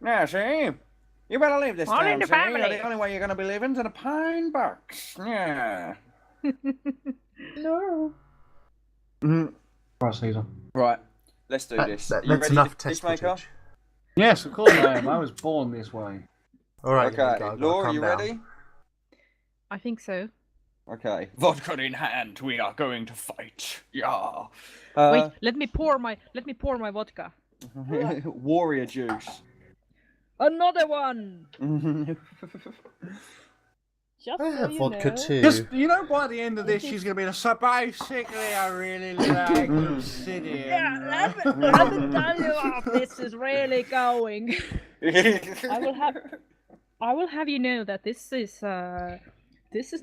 Yeah, see? You better leave this All town, in the see? family. The only way you're going to be living's in a pine box. Yeah. No. Right, Caesar. Right, let's do this. Are you That's ready, enough test Peacemaker? footage. Yes, of course I am. I was born this way. Alright, Okay, Laura, you ready? I think so. Okay. Vodka in hand, we are going to fight. Yeah. Wait, let me pour my vodka. Warrior juice. Another one. Just I so have you vodka know. too. Just, by the end of this, she's going to be like, so basically, I really like obsidian. Yeah, let me tell you how this is really going. I will have you know that this is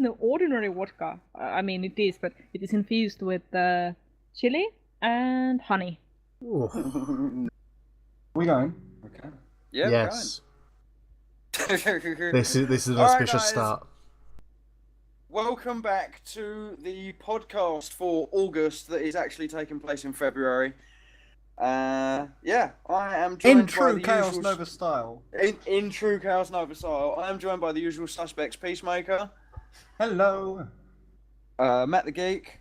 no ordinary vodka. I mean, it is, but it is infused with chili and honey. Are we going? Okay. Yeah, yes. This is an All right, auspicious guys. start. Welcome back to the podcast for August that is actually taking place in February. I am joined In true by the ChaosNova style. In true ChaosNova style, I am joined by the usual suspects: Peacemaker, Hello. Matt the Geek,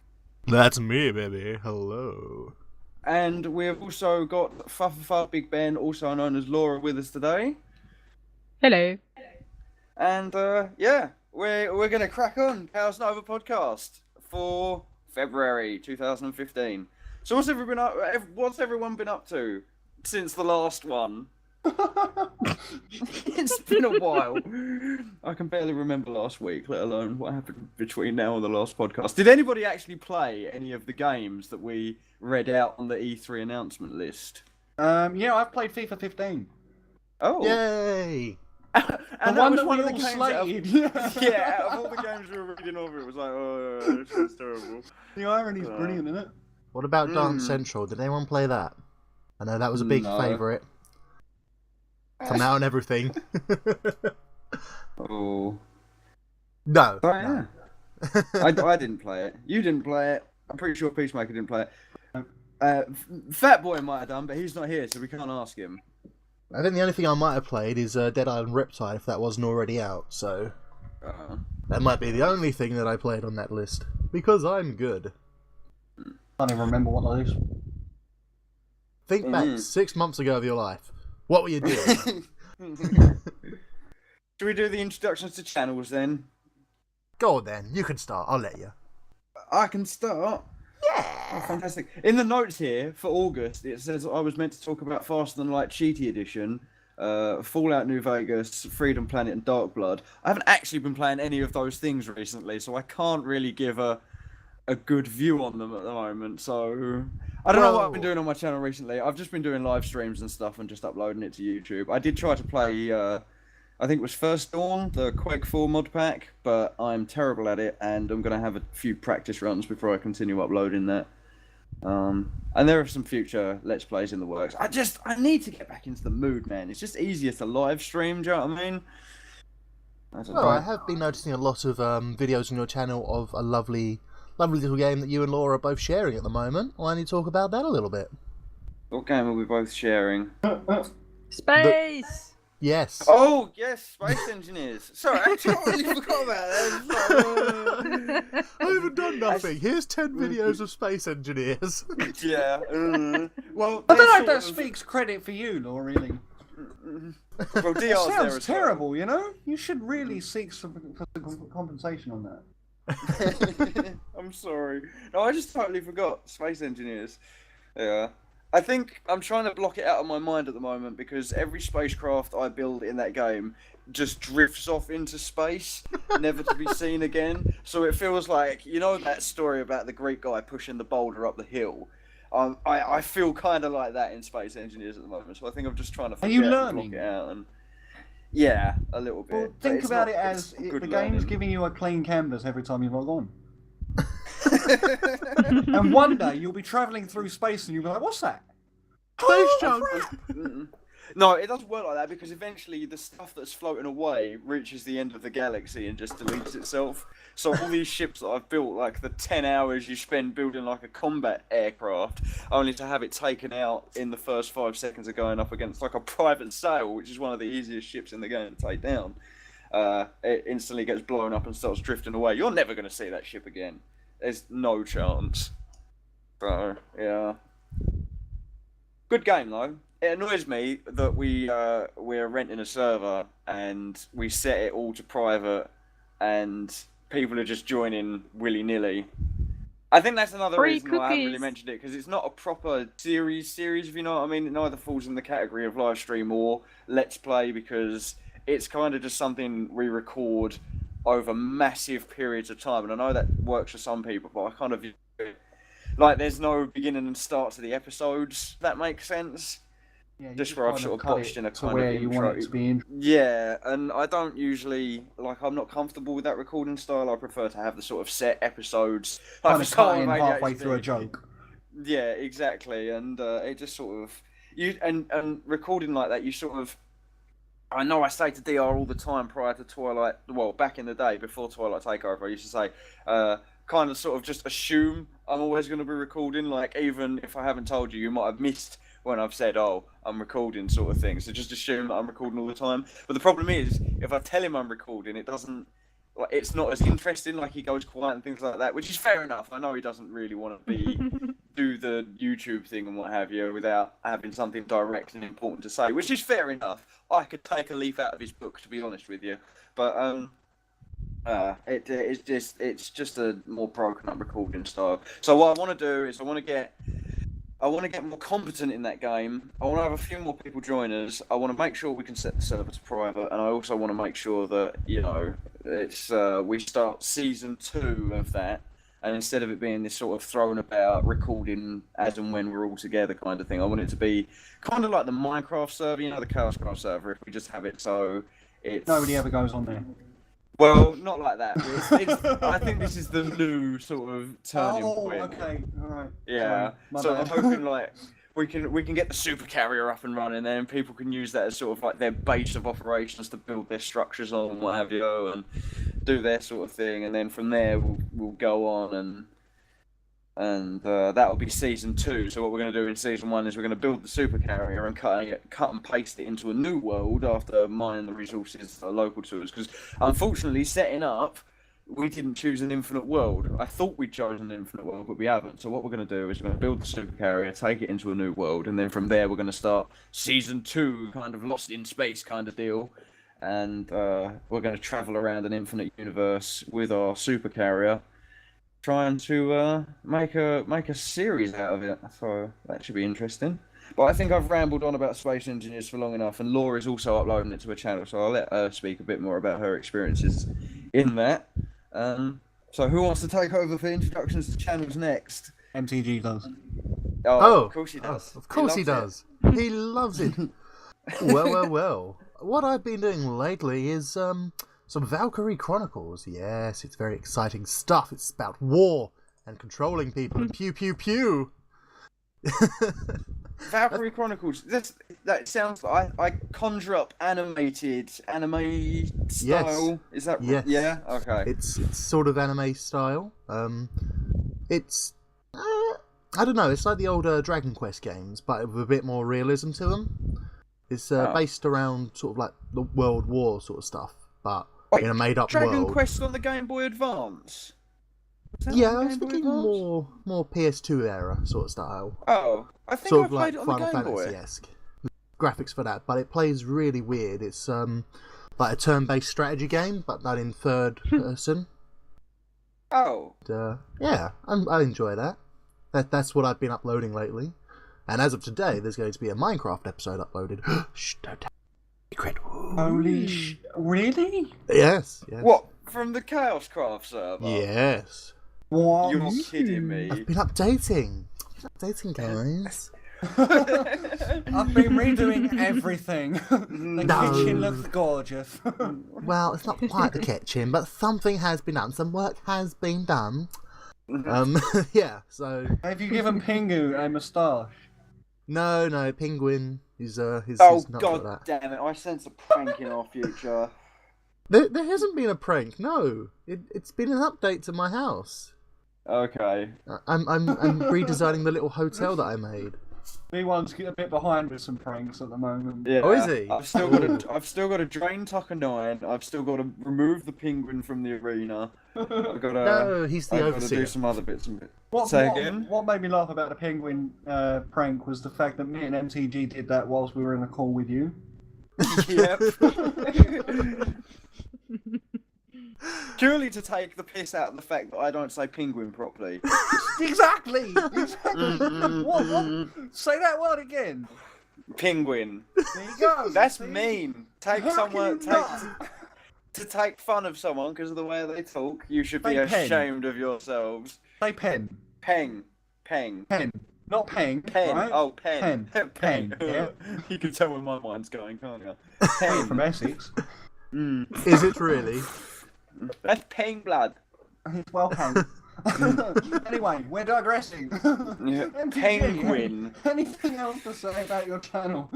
That's me, baby. Hello. and we have also got FafafafaBigben, also known as Laura, with us today. Hello. And we're gonna crack on ChaosNova podcast for February 2015. So what's everyone been up to since the last one? It's been a while. I can barely remember last week, let alone what happened between now and the last podcast. Did anybody actually play any of the games that we read out on the E3 announcement list? Yeah, I've played FIFA 15. Oh. Yay! And the that one was that one we of the all games slated. yeah, out of all the games we were reading over, it was like, oh, this is terrible. The irony's brilliant, isn't it? What about Dance Central? Did anyone play that? I know that was a big No. favourite. Come out and everything. Oh. No. Oh, yeah. I didn't play it. You didn't play it. I'm pretty sure Peacemaker didn't play it. Fat Boy might have done, but he's not here, so we can't ask him. I think the only thing I might have played is Dead Island Riptide, if that wasn't already out, so... That might be the only thing that I played on that list. Because I'm good. I don't even remember what that is. Think back 6 months ago of your life. What were you doing? Should we do the introductions to channels then? Go on then, you can start, I'll let you. I can start. Yeah! Oh, fantastic. In the notes here for August, it says I was meant to talk about Faster Than Light Cheaty Edition, Fallout New Vegas, Freedom Planet, and Dark Blood. I haven't actually been playing any of those things recently, so I can't really give a good view on them at the moment. So I don't know what I've been doing on my channel recently. I've just been doing live streams and stuff and just uploading it to YouTube. I did try to play, I think it was First Dawn, the Quake 4 mod pack, but I'm terrible at it, and I'm going to have a few practice runs before I continue uploading that. And there are some future Let's Plays in the works. I need to get back into the mood, man. It's just easier to live stream, do you know what I mean? I have been noticing a lot of videos on your channel of a lovely little game that you and Laura are both sharing at the moment. Why don't you talk about that a little bit? What game are we both sharing? Space! Yes. Oh, yes, Space Engineers. Sorry, I totally forgot about that. I haven't done nothing. Here's 10 videos of Space Engineers. Yeah. Well, I don't know if that speaks credit for you, Law, really. Well, DR's It there sounds as terrible, you know? You should really seek some compensation on that. well. I'm sorry. No, I just totally forgot Space Engineers. Yeah. I think I'm trying to block it out of my mind at the moment because every spacecraft I build in that game just drifts off into space, never to be seen again. So it feels like, you know that story about the Greek guy pushing the boulder up the hill? I feel kind of like that in Space Engineers at the moment. So I think I'm just trying to Are you forget and learning? block it out. And... Yeah, a little bit. Well, But think it's about not- it as it's the good game's learning. giving you a clean canvas every time you log on. And one day you'll be travelling through space and you'll be like, what's that? Space junk! No, it doesn't work like that because eventually the stuff that's floating away reaches the end of the galaxy and just deletes itself. So all these ships that I've built, like the 10 hours you spend building like a combat aircraft, only to have it taken out in the first 5 seconds of going up against like a private sail, which is one of the easiest ships in the game to take down. It instantly gets blown up and starts drifting away. You're never going to see that ship again. There's no chance. So, yeah. Good game though. It annoys me that we're renting a server and we set it all to private and people are just joining willy-nilly. I think that's another Free reason why I haven't really cookies. mentioned it, because it's not a proper series, if you know what I mean. It neither falls in the category of live stream or let's play, because it's kind of just something we record over massive periods of time. And I know that works for some people, but I kind of view it like there's no beginning and start to the episodes, if that makes sense. Yeah, you Just where I've kind sort of cut botched it in a to kind where of you intro. want it to be in. Yeah, and I don't usually, like, I'm not comfortable with that recording style. I prefer to have the sort of set episodes. Like Kind for of cut in Star halfway ADHD. through a joke. Yeah, exactly, and it just sort of and recording like that, you sort of. I know I say to DR all the time prior to Twilight. Well, back in the day before Twilight Takeover, I used to say, kind of sort of just assume I'm always going to be recording. Like even if I haven't told you, you might have missed when I've said, "Oh, I'm recording," sort of thing. So just assume that I'm recording all the time. But the problem is, if I tell him I'm recording, it doesn't. Like, it's not as interesting. Like he goes quiet and things like that, which is fair enough. I know he doesn't really want to be do the YouTube thing and what have you without having something direct and important to say, which is fair enough. I could take a leaf out of his book, to be honest with you, but it's just a more broken up recording style. So what I want to do is I want to get more competent in that game. I want to have a few more people join us. I want to make sure we can set the server to private, and I also want to make sure that it's we start season 2 of that, and instead of it being this sort of thrown about recording as and when we're all together kind of thing, I want it to be kind of like the Minecraft server, the ChaosNova server. If we just have it so it's Nobody ever goes on there. well, not like that. I think this is the new sort of turning point. Okay, all right. Yeah. Sorry, So my I'm bad. hoping like we can get the super carrier up and running, and people can use that as sort of like their base of operations to build their structures on and what have you, and do their sort of thing, and then from there we'll go on and that'll be season 2. So what we're going to do in season 1 is we're going to build the super carrier and cut and paste it into a new world after mining the resources that are local to us. Because unfortunately, setting up, we didn't choose an infinite world. I thought we'd chosen an infinite world, but we haven't. So what we're going to do is we're going to build the super carrier, take it into a new world, and then from there we're going to start season 2, kind of Lost in Space kind of deal. And we're going to travel around an infinite universe with our super carrier, trying to make a series out of it. So that should be interesting. But I think I've rambled on about Space Engineers for long enough, and Laura's also uploading it to her channel, so I'll let her speak a bit more about her experiences in that. So who wants to take over for introductions to channels next? MTG does. Oh, of course he does. Of course he does. He loves it. Well. What I've been doing lately is some Valkyrie Chronicles. Yes, it's very exciting stuff. It's about war and controlling people and pew pew pew. Valkyrie Chronicles. That sounds like I conjure up anime style. Yes. Is that Yes. Yeah. Okay. It's sort of anime style. It's I don't know. It's like the older Dragon Quest games, but with a bit more realism to them. It's based around sort of like the World War sort of stuff, but Wait, in a made-up Dragon world. Quest on the Game Boy Advance. Was that Yeah, on I the was Game Boy thinking Advance? more PS2 era sort of style. Oh, I think Sort I of like played it on Final the Game Boy. Fantasy-esque graphics for that, but it plays really weird. It's like a turn-based strategy game, but done in third person. Oh, Yeah, I enjoy that. That's what I've been uploading lately. And as of today, there's going to be a Minecraft episode uploaded. Shh, don't tell. Secret. Holy really? Yes. what? From the Chaoscraft server? Yes. What? You're kidding me. I've been updating. Guys. I've been redoing everything. The No. kitchen looks gorgeous. Well, it's not quite the kitchen, but something has been done. Some work has been done. Yeah, so... Have you given Pingu a moustache? No, Penguin He's Oh not for god that. damn it! I sense a prank in our future. There hasn't been a prank. No, it's been an update to my house. Okay. I'm redesigning the little hotel that I made. B1's getting a bit behind with some pranks at the moment. Yeah. Oh, is he? I've still got to drain Tucker 9. I've still got to remove the penguin from the arena. I've got to. No, he's the I've got to overseer. do some other bits and bits. What Again? what made me laugh about the penguin prank was the fact that me and MTG did that whilst we were in a call with you. Yep. Purely to take the piss out of the fact that I don't say penguin properly. Exactly. What? Say that word again. Penguin. There you go. That's See? mean. Take How someone. can you not? To take fun of someone because of the way they talk, you should be Say pen. ashamed of yourselves. Say pen. Peng. Pen. Not peng. Pen. Right? Oh, pen. Pen. Yeah. You can tell where my mind's going, can't you? Pen Pen. from Essex. Is it really? That's peng blood. It's well pen. Anyway, we're digressing. Yeah. MTG, Penguin. Anything else to say about your channel?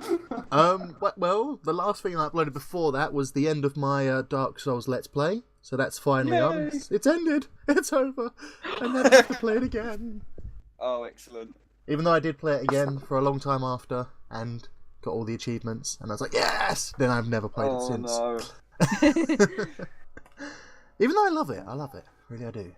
Well, the last thing I uploaded before that was the end of my Dark Souls Let's Play. So that's finally on. Yay. It's ended. It's over. I never have to play it again. Oh, excellent. Even though I did play it again for a long time after and got all the achievements, and I was like, yes! Then I've never played it since. No. Even though I love it, really I do.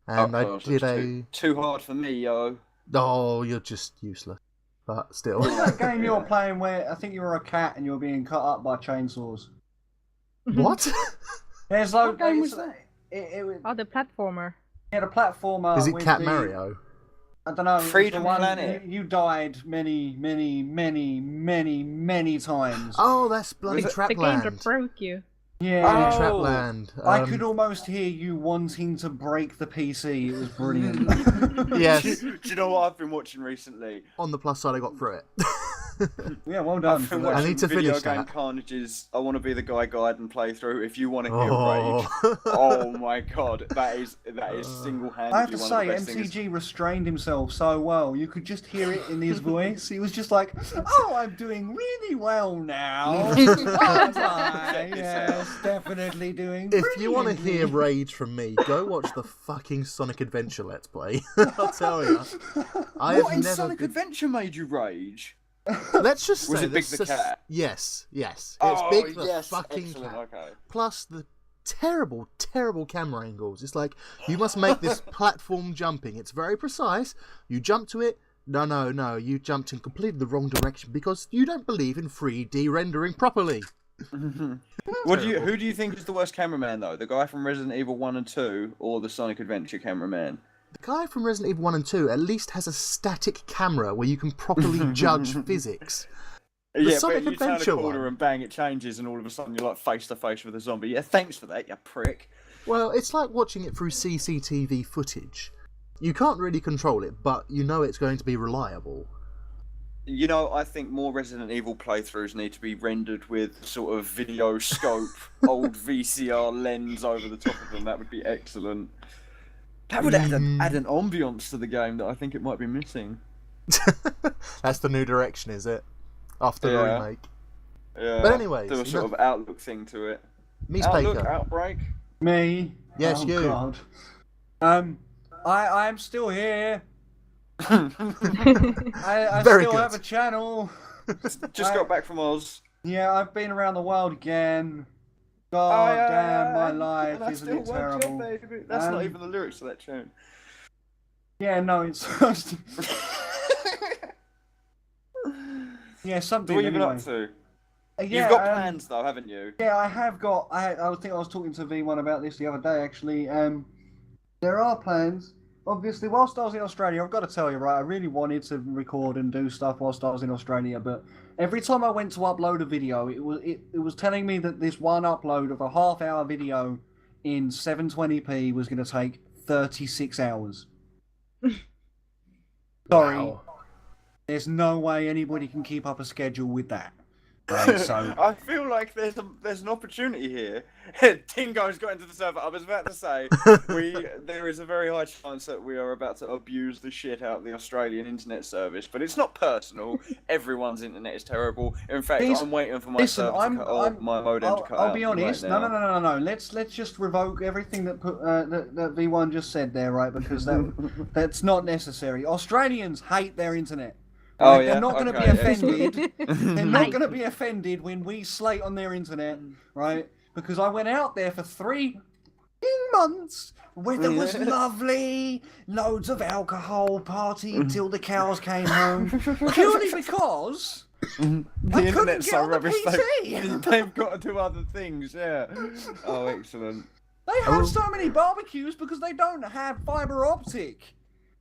And I gosh, did that's too hard for me, yo. Oh, you're just useless. But still. What's that game you're playing where I think you were a cat and you were being cut up by chainsaws? What? There's like, What game was that? It was Oh, the platformer. a platformer. Is it with Cat the- Mario? I don't know. it was Freedom the one Planet. You died many times. Oh, that's bloody Was it The game that Trapland. broke you. Yeah. Bloody Oh. Trapland. I could almost hear you wanting to break the PC. It was brilliant. Yes. Do you know what I've been watching recently? On the plus side, I got through it. Yeah, well done. I've been for that. watching need to Video finish Game that. Carnage's I Want to Be the Guy guide and playthrough. If you want to hear rage, Oh. oh my god, that is single-handedly I have to one say, of the best things. MTG restrained himself so well. You could just hear it in his voice. He was just like, "Oh, I'm doing really well now. Aren't I? Yes, definitely doing." If you want to brilliantly." hear rage from me, go watch the fucking Sonic Adventure Let's Play. I'll tell you. I What have in never Sonic been- Adventure made you rage? Let's just Was say it Big let's the just- Cat? Yes. It's Oh, Big the yes, fucking excellent, cat. okay. Plus the terrible camera angles. It's like, you must make this platform jumping. It's very precise. You jump to it. No. You jumped in completely the wrong direction because you don't believe in 3D rendering properly. Who do you think is the worst cameraman though? The guy from Resident Evil 1 and 2 or the Sonic Adventure cameraman? The guy from Resident Evil 1 and 2 at least has a static camera where you can properly judge physics. Yeah, Sonic but you turn a Adventure corner one. and bang, it changes, and all of a sudden you're like face to face with a zombie. Yeah, thanks for that, you prick. Well, it's like watching it through CCTV footage. You can't really control it, but you know it's going to be reliable. You know, I think more Resident Evil playthroughs need to be rendered with sort of video scope, old VCR lens over the top of them. That would be excellent. That would add an ambience to the game that I think it might be missing. That's the new direction, is it? After the Yeah. remake. Yeah. But anyways, do a sort of Outlook thing to it. Miss Outlook, Baker. Outbreak. Me. Yes, oh, you. God. I am still here. I Very still good. have a channel. Just got back from Oz. Yeah, I've been around the world again. God damn, my life, and I isn't still it want your terrible? baby. That's not even the lyrics to that tune. Yeah, no, it's yeah, something. What have you been anyway. up to? Yeah, You've got plans though, haven't you? Yeah, I have got. I think I was talking to V1 about this the other day. Actually, there are plans. Obviously, whilst I was in Australia, I've got to tell you, right, I really wanted to record and do stuff whilst I was in Australia, but every time I went to upload a video, it was telling me that this one upload of a half-hour video in 720p was going to take 36 hours. Sorry, Wow. there's no way anybody can keep up a schedule with that. Right, so I feel like there's an opportunity here. Dingo's got into the server. I was about to say there is a very high chance that we are about to abuse the shit out of the Australian internet service, but it's not personal. Everyone's internet is terrible. In fact, I'm waiting for my server to cut off, my modem to cut out. I'll be honest. Right No, now. no, no, no, no. Let's just revoke everything that that V1 just said there, right? Because that's not necessary. Australians hate their internet. Oh, Right? yeah? They're not going to be Okay, offended. They're not Hate. going to be offended when we slate on their internet, right? Because I went out there for 3 months. Weather was lovely, loads of alcohol, partied till the cows came home. Purely because The I couldn't internet's get so on the rubbish. PC. They've got to do other things. Yeah. Oh, excellent. They have so many barbecues because they don't have fibre optic.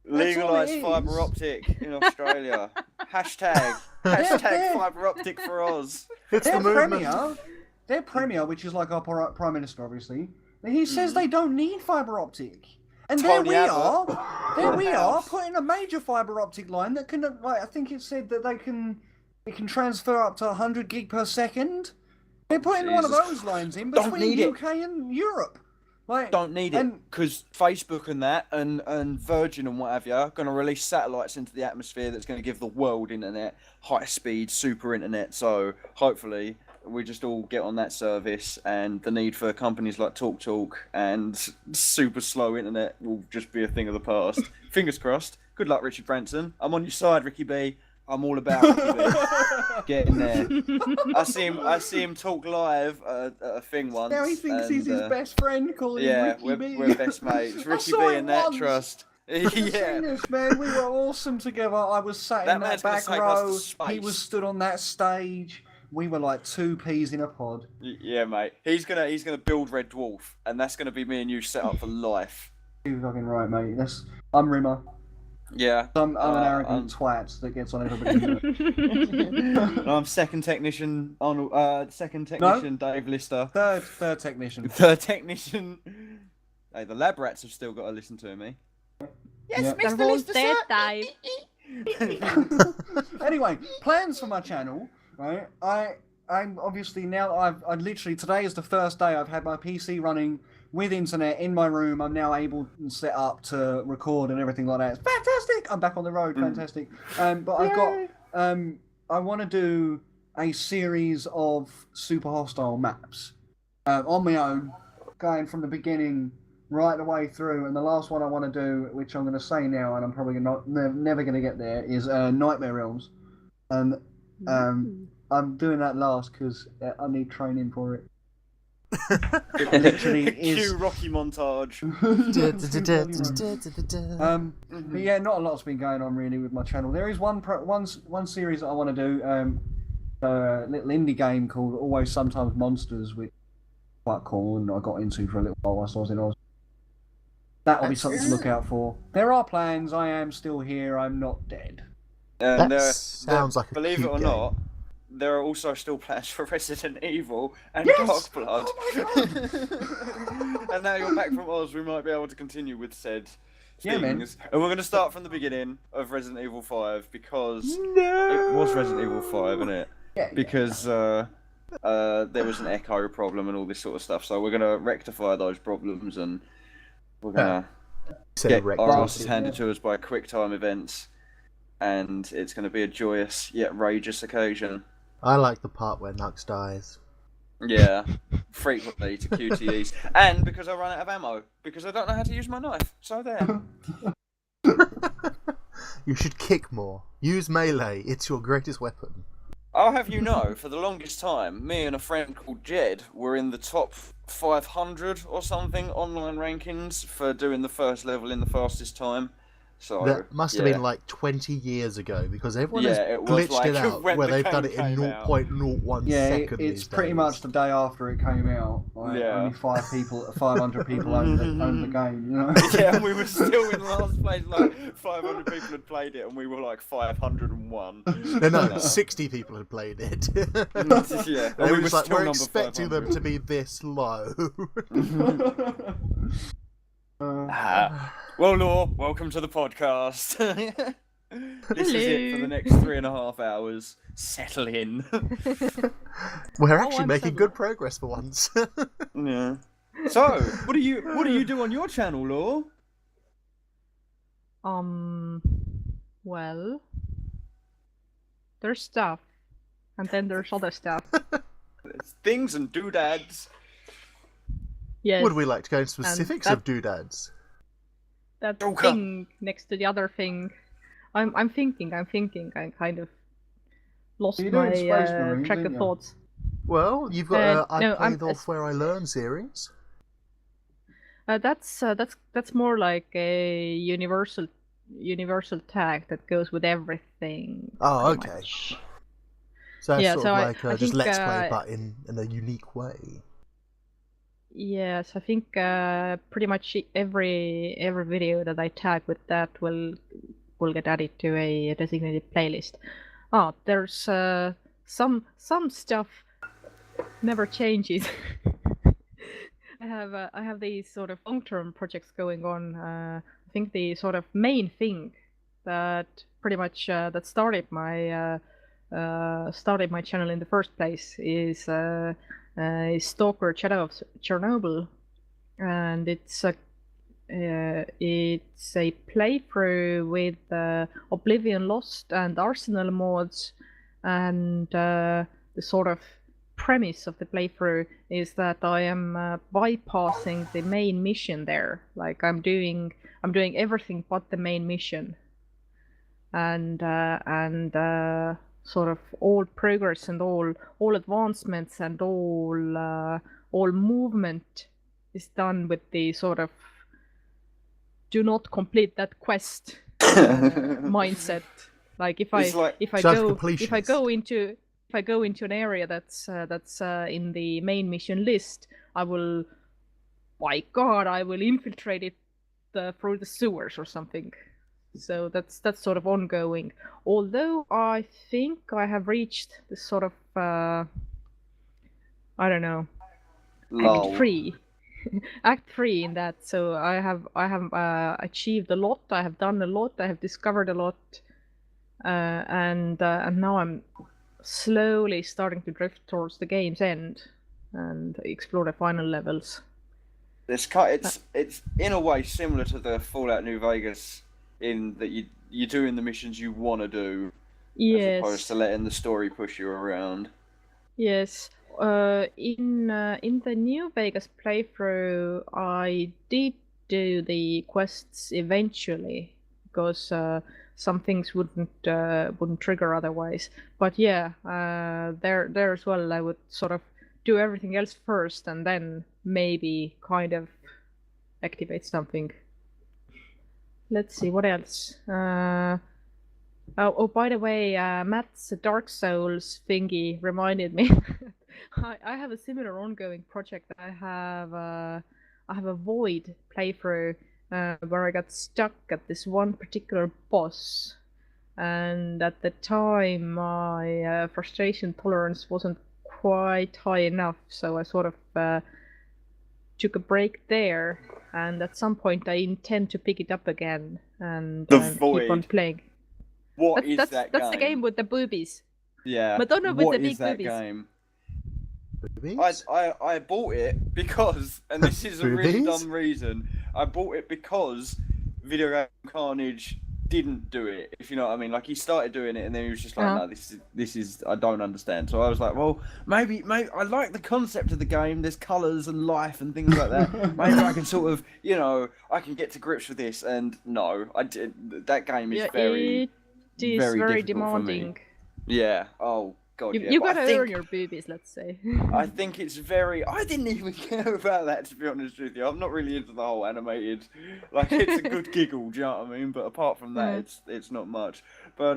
That's all Legalise it is. fibre optic in Australia. Hashtag fibre optic for Oz. It's Their the movement. premier, which is like our prime minister, obviously, he says they don't need fibre optic. And Tony there Abbott. we are putting a major fibre optic line that can, like, I think it said that it can transfer up to 100 gig per second. They're putting one of Jesus. those lines in Don't between need it. UK and Europe. Like, Don't need it and- because Facebook and that and Virgin and what have you are going to release satellites into the atmosphere that's going to give the world internet, high speed, super internet. So hopefully we just all get on that service, and the need for companies like TalkTalk and super slow internet will just be a thing of the past. Fingers crossed. Good luck, Richard Branson. I'm on your side, Ricky B. I'm all about Ricky B. Get in there. I see him talk live at a thing once. Now he thinks he's his best friend, calling him Yeah, Ricky B. we're best mates. I Ricky saw B it and that once. trust. I've seen Yeah. this, man. We were awesome together. I was sat That in man's that gonna back take us to row. He space. was stood on that stage. We were like two peas in a pod. Yeah, mate. He's gonna build Red Dwarf, and that's gonna be me and you set up for life. You're fucking right, mate. I'm Rimmer. Yeah. I'm an arrogant I'm- twat that gets on everybody. I'm second technician Dave Lister. Third technician. Third technician. Hey, the lab rats have still got to listen to me. Yes, The whole dead dive. Anyway, plans for my channel, right? I'm obviously now I literally today is the first day I've had my PC running with internet in my room. I'm now able to set up to record and everything like that. It's fantastic. I'm back on the road. Fantastic. But I've got I want to do a series of super hostile maps on my own, going from the beginning right the way through. And the last one I want to do, which I'm going to say now, and I'm probably never going to get there, is Nightmare Realms. And I'm doing that last because I need training for it. It literally is. Cue Rocky montage. But yeah, not a lot's been going on really with my channel. There is one series that I want to do, a little indie game called Always Sometimes Monsters, which is quite cool, and I got into for a little while whilst I was in Oz. That'll be something to look out for. There are plans. I am still here. I'm not dead. And That sounds like a believe it cute or game. not, there are also still plans for Resident Evil and Yes! Dark Blood. Oh my And now you're back from Oz, we might be able to continue with said Yeah, man. things. And we're going to start from the beginning of Resident Evil 5 because it was Resident Evil 5, isn't it? Yeah. Because there was an echo problem and all this sort of stuff. So we're going to rectify those problems, and we're going to get our asses handed to us by QuickTime events. And it's going to be a joyous yet rageous occasion. I like the part where Knux dies. Yeah, frequently to QTEs. And because I run out of ammo. Because I don't know how to use my knife. So there. You should kick more. Use melee. It's your greatest weapon. I'll have you know, for the longest time, me and a friend called Jed were in the top 500 or something online rankings for doing the first level in the fastest time. So That must have been like 20 years ago, because everyone has Yeah, it was glitched it like out when where the they've done game it in came out. 0.01 Yeah, second. it's these pretty days. much the day after it came out. Like, Yeah. Only 500 people owned the game, you know? Yeah, and we were still in last place, like 500 people had played it and we were like 501. No, 60 people had played it. Yeah, They and were we just were like, still we're number expecting them 500. to be this low. Well, Law, welcome to the podcast. This is it for the Hello. next 3.5 hours. Settle in. We're Oh, actually I'm making settled. good progress for once. Yeah. So, what do you do on your channel, Law? Well, there's stuff, and then there's other stuff. It's things and doodads. Yes. Would we like to go into specifics that- of doodads? That Joker. thing next to the other thing. I'm thinking. I kind of lost You're doing my Space Marines, track ain't of you? thoughts. Well, you've got I no, Played Off Where I Learn series. That's more like a universal tag that goes with everything. Oh, pretty okay. much. So that's Yeah, sort so of I like just think, Let's Play, but in a unique way. Yes, I think pretty much every video that I tag with that will get added to a designated playlist. Oh, there's some stuff never changes. I have these sort of long-term projects going on. I think the sort of main thing that pretty much that started my channel in the first place is Stalker Shadow of Chernobyl, and it's a playthrough with Oblivion Lost and Arsenal mods, and the sort of premise of the playthrough is that I am bypassing the main mission there. Like I'm doing everything but the main mission, and sort of all progress and all advancements and all movement is done with the sort of do not complete that quest mindset. Like if I go into an area that's in the main mission list, I will infiltrate it through the sewers or something. So that's sort of ongoing. Although I think I have reached this sort of I don't know, Act 3. Act 3 in that. So I have achieved a lot. I have done a lot. I have discovered a lot, and now I'm slowly starting to drift towards the game's end and explore the final levels. It's in a way similar to the Fallout New Vegas in that you're doing the missions you want to do, Yes. as opposed to letting the story push you around. Yes. In the New Vegas playthrough, I did do the quests eventually because some things wouldn't trigger otherwise. But yeah, there as well, I would sort of do everything else first and then maybe kind of activate something. Let's see what else. Oh, by the way, Matt's Dark Souls thingy reminded me. I have a similar ongoing project. I have a Void playthrough where I got stuck at this one particular boss, and at the time my frustration tolerance wasn't quite high enough, so I sort of took a break there. And at some point, I intend to pick it up again and keep on playing. That's the game with the boobies. Yeah. Madonna with the big boobies. Game? Boobies? I bought it because, and this is a really dumb reason, I bought it because Video Game Carnage didn't do it, if you know what I mean. Like, he started doing it and then he was just like, no, this is I don't understand. So I was like, well, maybe I like the concept of the game. There's colours and life and things like that. Maybe I can sort of, I can get to grips with this. And no, that game is very demanding. Yeah. Oh God. You gotta earn your boobies, let's say. I think it's very. I didn't even care about that, to be honest with you. I'm not really into the whole animated. Like, it's a good giggle, do you know what I mean? But apart from that, it's not much. But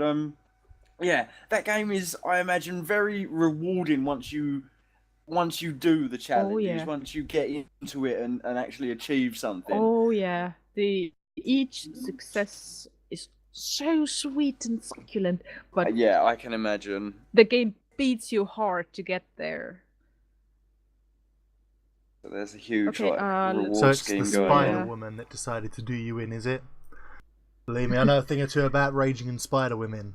yeah, that game is, I imagine, very rewarding once you do the challenges, once you get into it and actually achieve something. Oh yeah, each success is so sweet and succulent, but yeah, I can imagine the game beats you hard to get there. So there's a huge Okay, reward so it's scheme the going Spider on. Woman that decided to do you in, is it? Believe me, I know a thing or two about raging and spider women.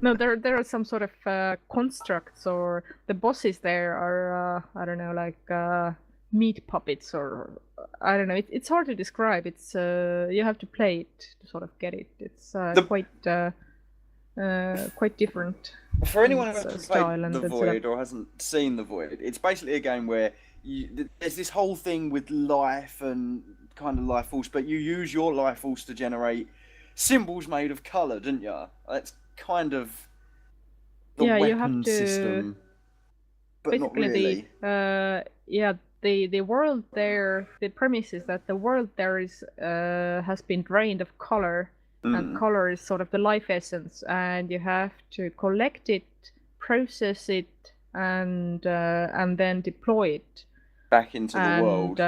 No, there are some sort of constructs, or the bosses there are I don't know, like meat puppets, or I don't know. It's hard to describe. It's you have to play it to sort of get it. It's quite different. For anyone who It's, hasn't style played and The it's Void or hasn't seen The Void, it's basically a game where there's this whole thing with life and kind of life force, but you use your life force to generate symbols made of colour, didn't you? That's kind of the Yeah, you weapon have to system, but not basically really. the world there. The premise is that the world there is has been drained of color, and color is sort of the life essence, and you have to collect it, process it, and then deploy it Back into the world.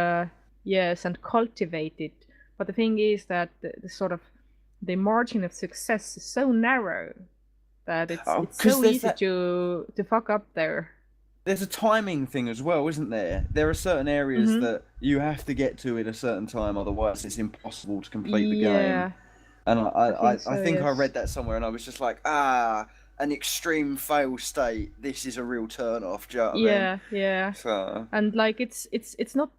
Yes, and cultivate it. But the thing is that the sort of the margin of success is so narrow that it's so easy to fuck up there. There's a timing thing as well, isn't there? There are certain areas that you have to get to at a certain time, otherwise it's impossible to complete the game. And I think I read that somewhere, and I was just like, an extreme fail state. This is a real turn off. Do you know what I mean? Yeah. So... And like it's not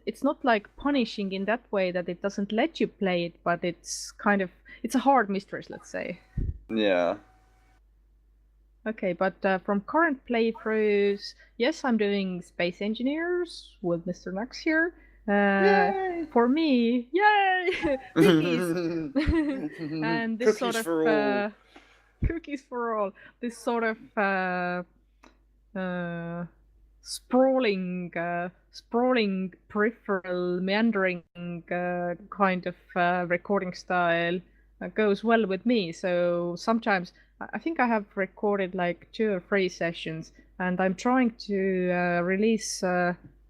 like punishing in that way that it doesn't let you play it, but it's kind of a hard mistress, let's say. Yeah. Okay, but from current playthroughs, yes, I'm doing Space Engineers with Mr. Knux here. Yay! For me, yay! Cookies! And this Cookies sort of for all. cookies for all. This sort of sprawling, peripheral, meandering kind of recording style goes well with me. So sometimes I think I have recorded like 2 or 3 sessions, and I'm trying to release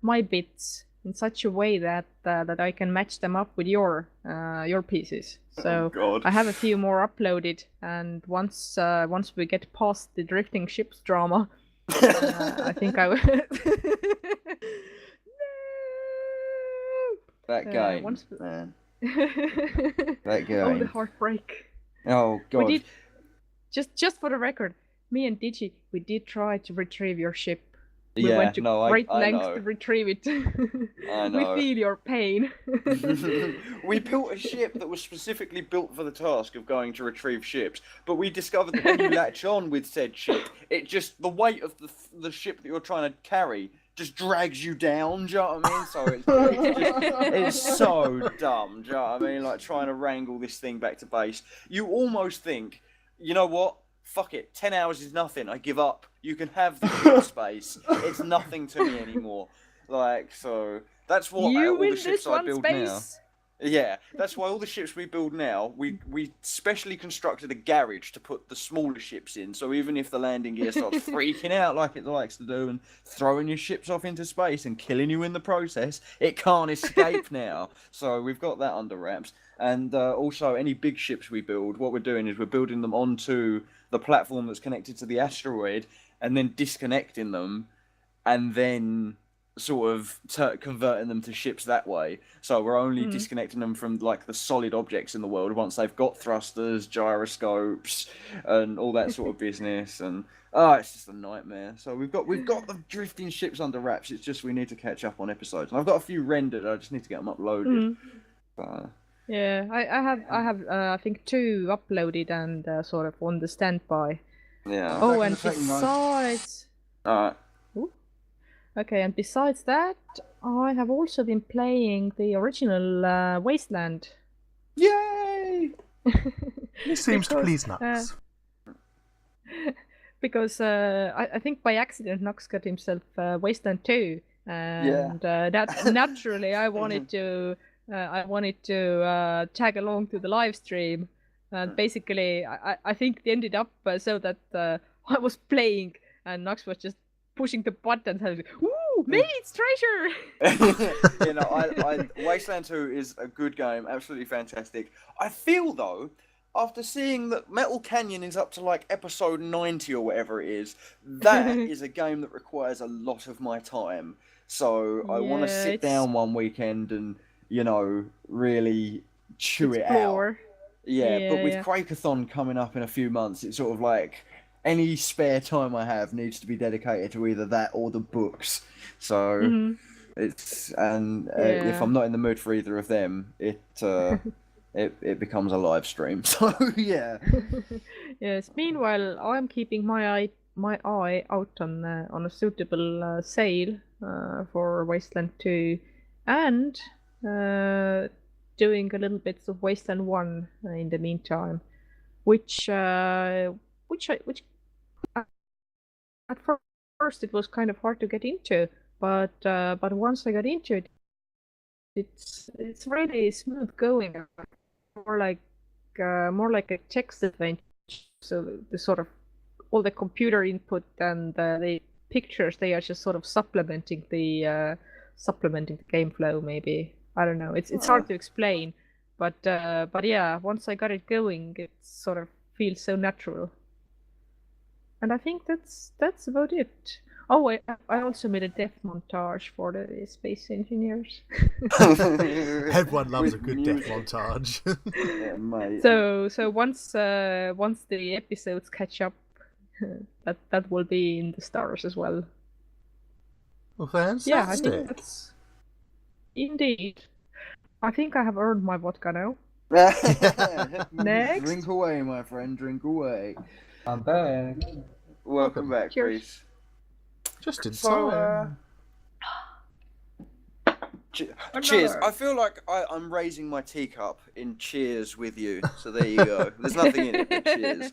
my bits in such a way that I can match them up with your pieces. So I have a few more uploaded, and once we get past the drifting ships drama, I think I will. No! That game, man. That game. Oh, the heartbreak. Oh god. We did, just for the record, me and Digi, we did try to retrieve your ship. We went to great lengths to retrieve it. I know. We feel your pain. We built a ship that was specifically built for the task of going to retrieve ships, but we discovered that when you latch on with said ship, it just, the weight of the ship that you're trying to carry just drags you down, do you know what I mean? So it's so dumb, do you know what I mean? Like trying to wrangle this thing back to base. You almost think, you know what? Fuck it, 10 hours is nothing, I give up. You can have the ship space. It's nothing to me anymore. Like, so that's what all the ships I build now. Yeah, that's why all the ships we build now, we specially constructed a garage to put the smaller ships in. So even if the landing gear starts freaking out like it likes to do and throwing your ships off into space and killing you in the process, it can't escape now. So we've got that under wraps. And also any big ships we build, what we're doing is we're building them onto the platform that's connected to the asteroid and then disconnecting them and then sort of converting them to ships that way. So we're only disconnecting them from like the solid objects in the world once they've got thrusters, gyroscopes, and all that sort of business. And it's just a nightmare. So we've got the drifting ships under wraps. It's just we need to catch up on episodes. And I've got a few rendered. I just need to get them uploaded. Yeah, I have I think 2 uploaded and sort of on the standby. Yeah. Oh, and besides. Alright. Okay, and besides that, I have also been playing the original Wasteland. Yay! It seems to please Knux. Because I think by accident Knux got himself Wasteland 2, and that naturally I wanted to tag along to the live stream, and basically I think it ended up so that I was playing and Knux was just pushing the buttons and like, "Ooh, maybe it's treasure!" You know, Wasteland 2 is a good game, absolutely fantastic. I feel though, after seeing that Metal Canyon is up to like episode 90 or whatever it is, that is a game that requires a lot of my time. So I want to sit down one weekend and really chew it out. Explore. Yeah, but with Yeah. Quakeathon coming up in a few months, it's sort of like any spare time I have needs to be dedicated to either that or the books. So Mhm. if Yeah. I'm not in the mood for either of them, it becomes a live stream. So yeah. Yes. Meanwhile, I'm keeping my eye out on a suitable sale for Wasteland 2, and doing a little bits of Wasteland 1 in the meantime, which at first it was kind of hard to get into, but once I got into it, it's really smooth going. More like a text adventure. So the sort of all the computer input and the pictures, they are just sort of supplementing the game flow. Maybe, I don't know. It's hard to explain, but yeah, once I got it going, it sort of feels so natural. And I think that's about it. Oh, I also made a death montage for the space engineers. Everyone loves a With good music. death montage. Yeah, mate. So once the episodes catch up, that will be in the stars as well. Well, fantastic. Yeah, I think that's indeed. I think I have earned my vodka now. Next. Drink away, my friend. Drink away. I'm back. Welcome back, Cheers. Priest. Just in So, time. cheers. I feel like I'm raising my teacup in cheers with you. So there you go. There's nothing in it but cheers.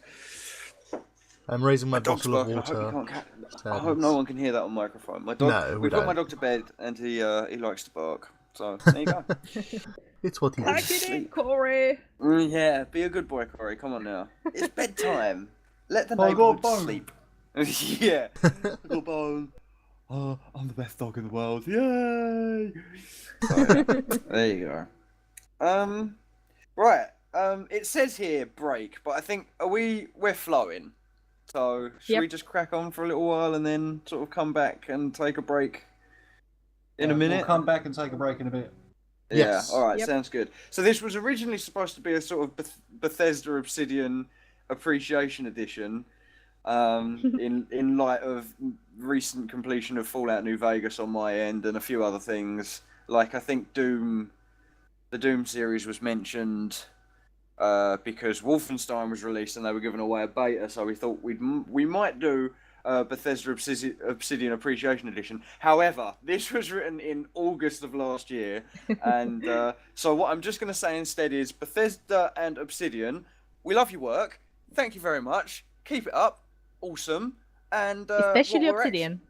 I'm raising my dog's bottle of barking. water. I hope no one can hear that on microphone. My dog. No, we We've got my don't. dog to bed, and he likes to bark. So there you go. It's what he Pack does. it in, Corey. Yeah, be a good boy, Corey. Come on now. It's bedtime. Let the Bone, neighborhood bone. sleep. Yeah. Little bone. Oh, I'm the best dog in the world. Yay! So, yeah, there you go. Right. It says here break, but I think we're flowing. So should we Yep. just crack on for a little while and then sort of come back and take a break in a minute? We'll come back and take a break in a bit. Yeah, Yes. all right, Yep. sounds good. So this was originally supposed to be a sort of Bethesda Obsidian Appreciation Edition, in light of recent completion of Fallout New Vegas on my end and a few other things. Like I think the Doom series was mentioned because Wolfenstein was released and they were giving away a beta, so we thought we might do Bethesda Obsidian Appreciation Edition. However, this was written in August of last year, and so what I'm just going to say instead is Bethesda and Obsidian, we love your work. Thank you very much. Keep it up. Awesome. And Especially what we're Obsidian.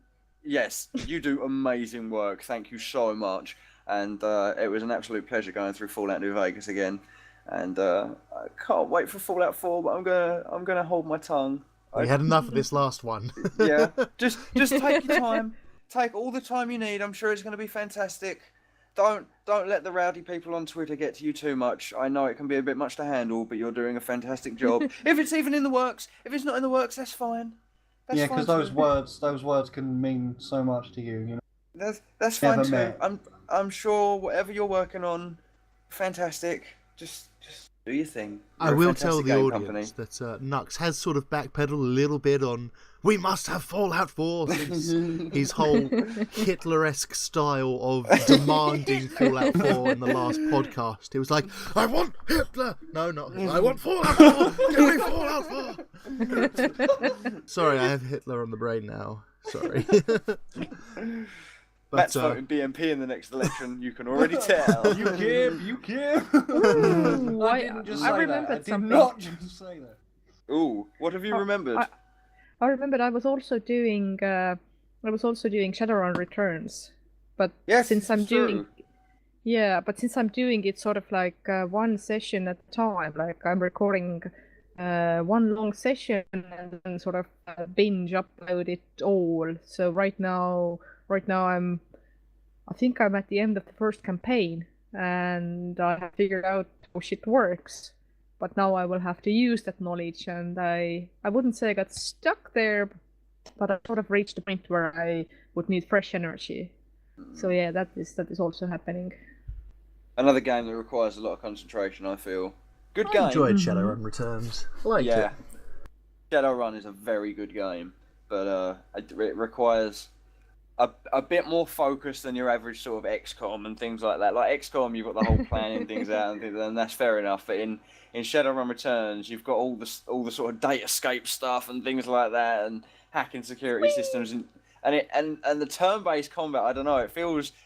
Yes, you do amazing work. Thank you so much. And it was an absolute pleasure going through Fallout New Vegas again. And I can't wait for Fallout 4, but I'm gonna hold my tongue. We had enough of this last one. Yeah, just take your time. Take all the time you need. I'm sure it's going to be fantastic. Don't let the rowdy people on Twitter get to you too much. I know it can be a bit much to handle, but you're doing a fantastic job. If it's even in the works, if it's not in the works, that's fine. That's Yeah, fine because too. those words can mean so much to you. You know. That's fine Never too. met. I'm sure whatever you're working on, fantastic. Just do your thing. I You're a will tell fantastic the game audience company. that Knux has sort of backpedaled a little bit on we must have Fallout 4 since his whole Hitler-esque style of demanding Fallout 4 in the last podcast. It was like, I want Hitler! No, not Hitler. I want Fallout 4! Give me Fallout 4! Sorry, I have Hitler on the brain now. Sorry. Matt's voting BNP in the next election. You can already tell. You give. Ooh, I didn't just say I that. remembered I did something. not just say that. Ooh, what have you remembered? I remembered I was also doing Shadowrun Returns, but Yes, since I'm it's true. since I'm doing it sort of like one session at a time, like I'm recording one long session and then sort of binge upload it all. So right now I think I'm at the end of the first campaign and I have figured out how shit works. But now I will have to use that knowledge, and I wouldn't say I got stuck there, but I sort of reached the point where I would need fresh energy. So yeah, that is also happening. Another game that requires a lot of concentration, I feel. Good game. I enjoyed Shadowrun Returns. I liked it. Shadowrun is a very good game, but it requires a bit more focus than your average sort of XCOM and things like that. Like XCOM, you've got the whole planning things out, and that's fair enough. But in Shadowrun Returns, you've got all the sort of datascape stuff and things like that, and hacking security systems, and the turn-based combat. I don't know.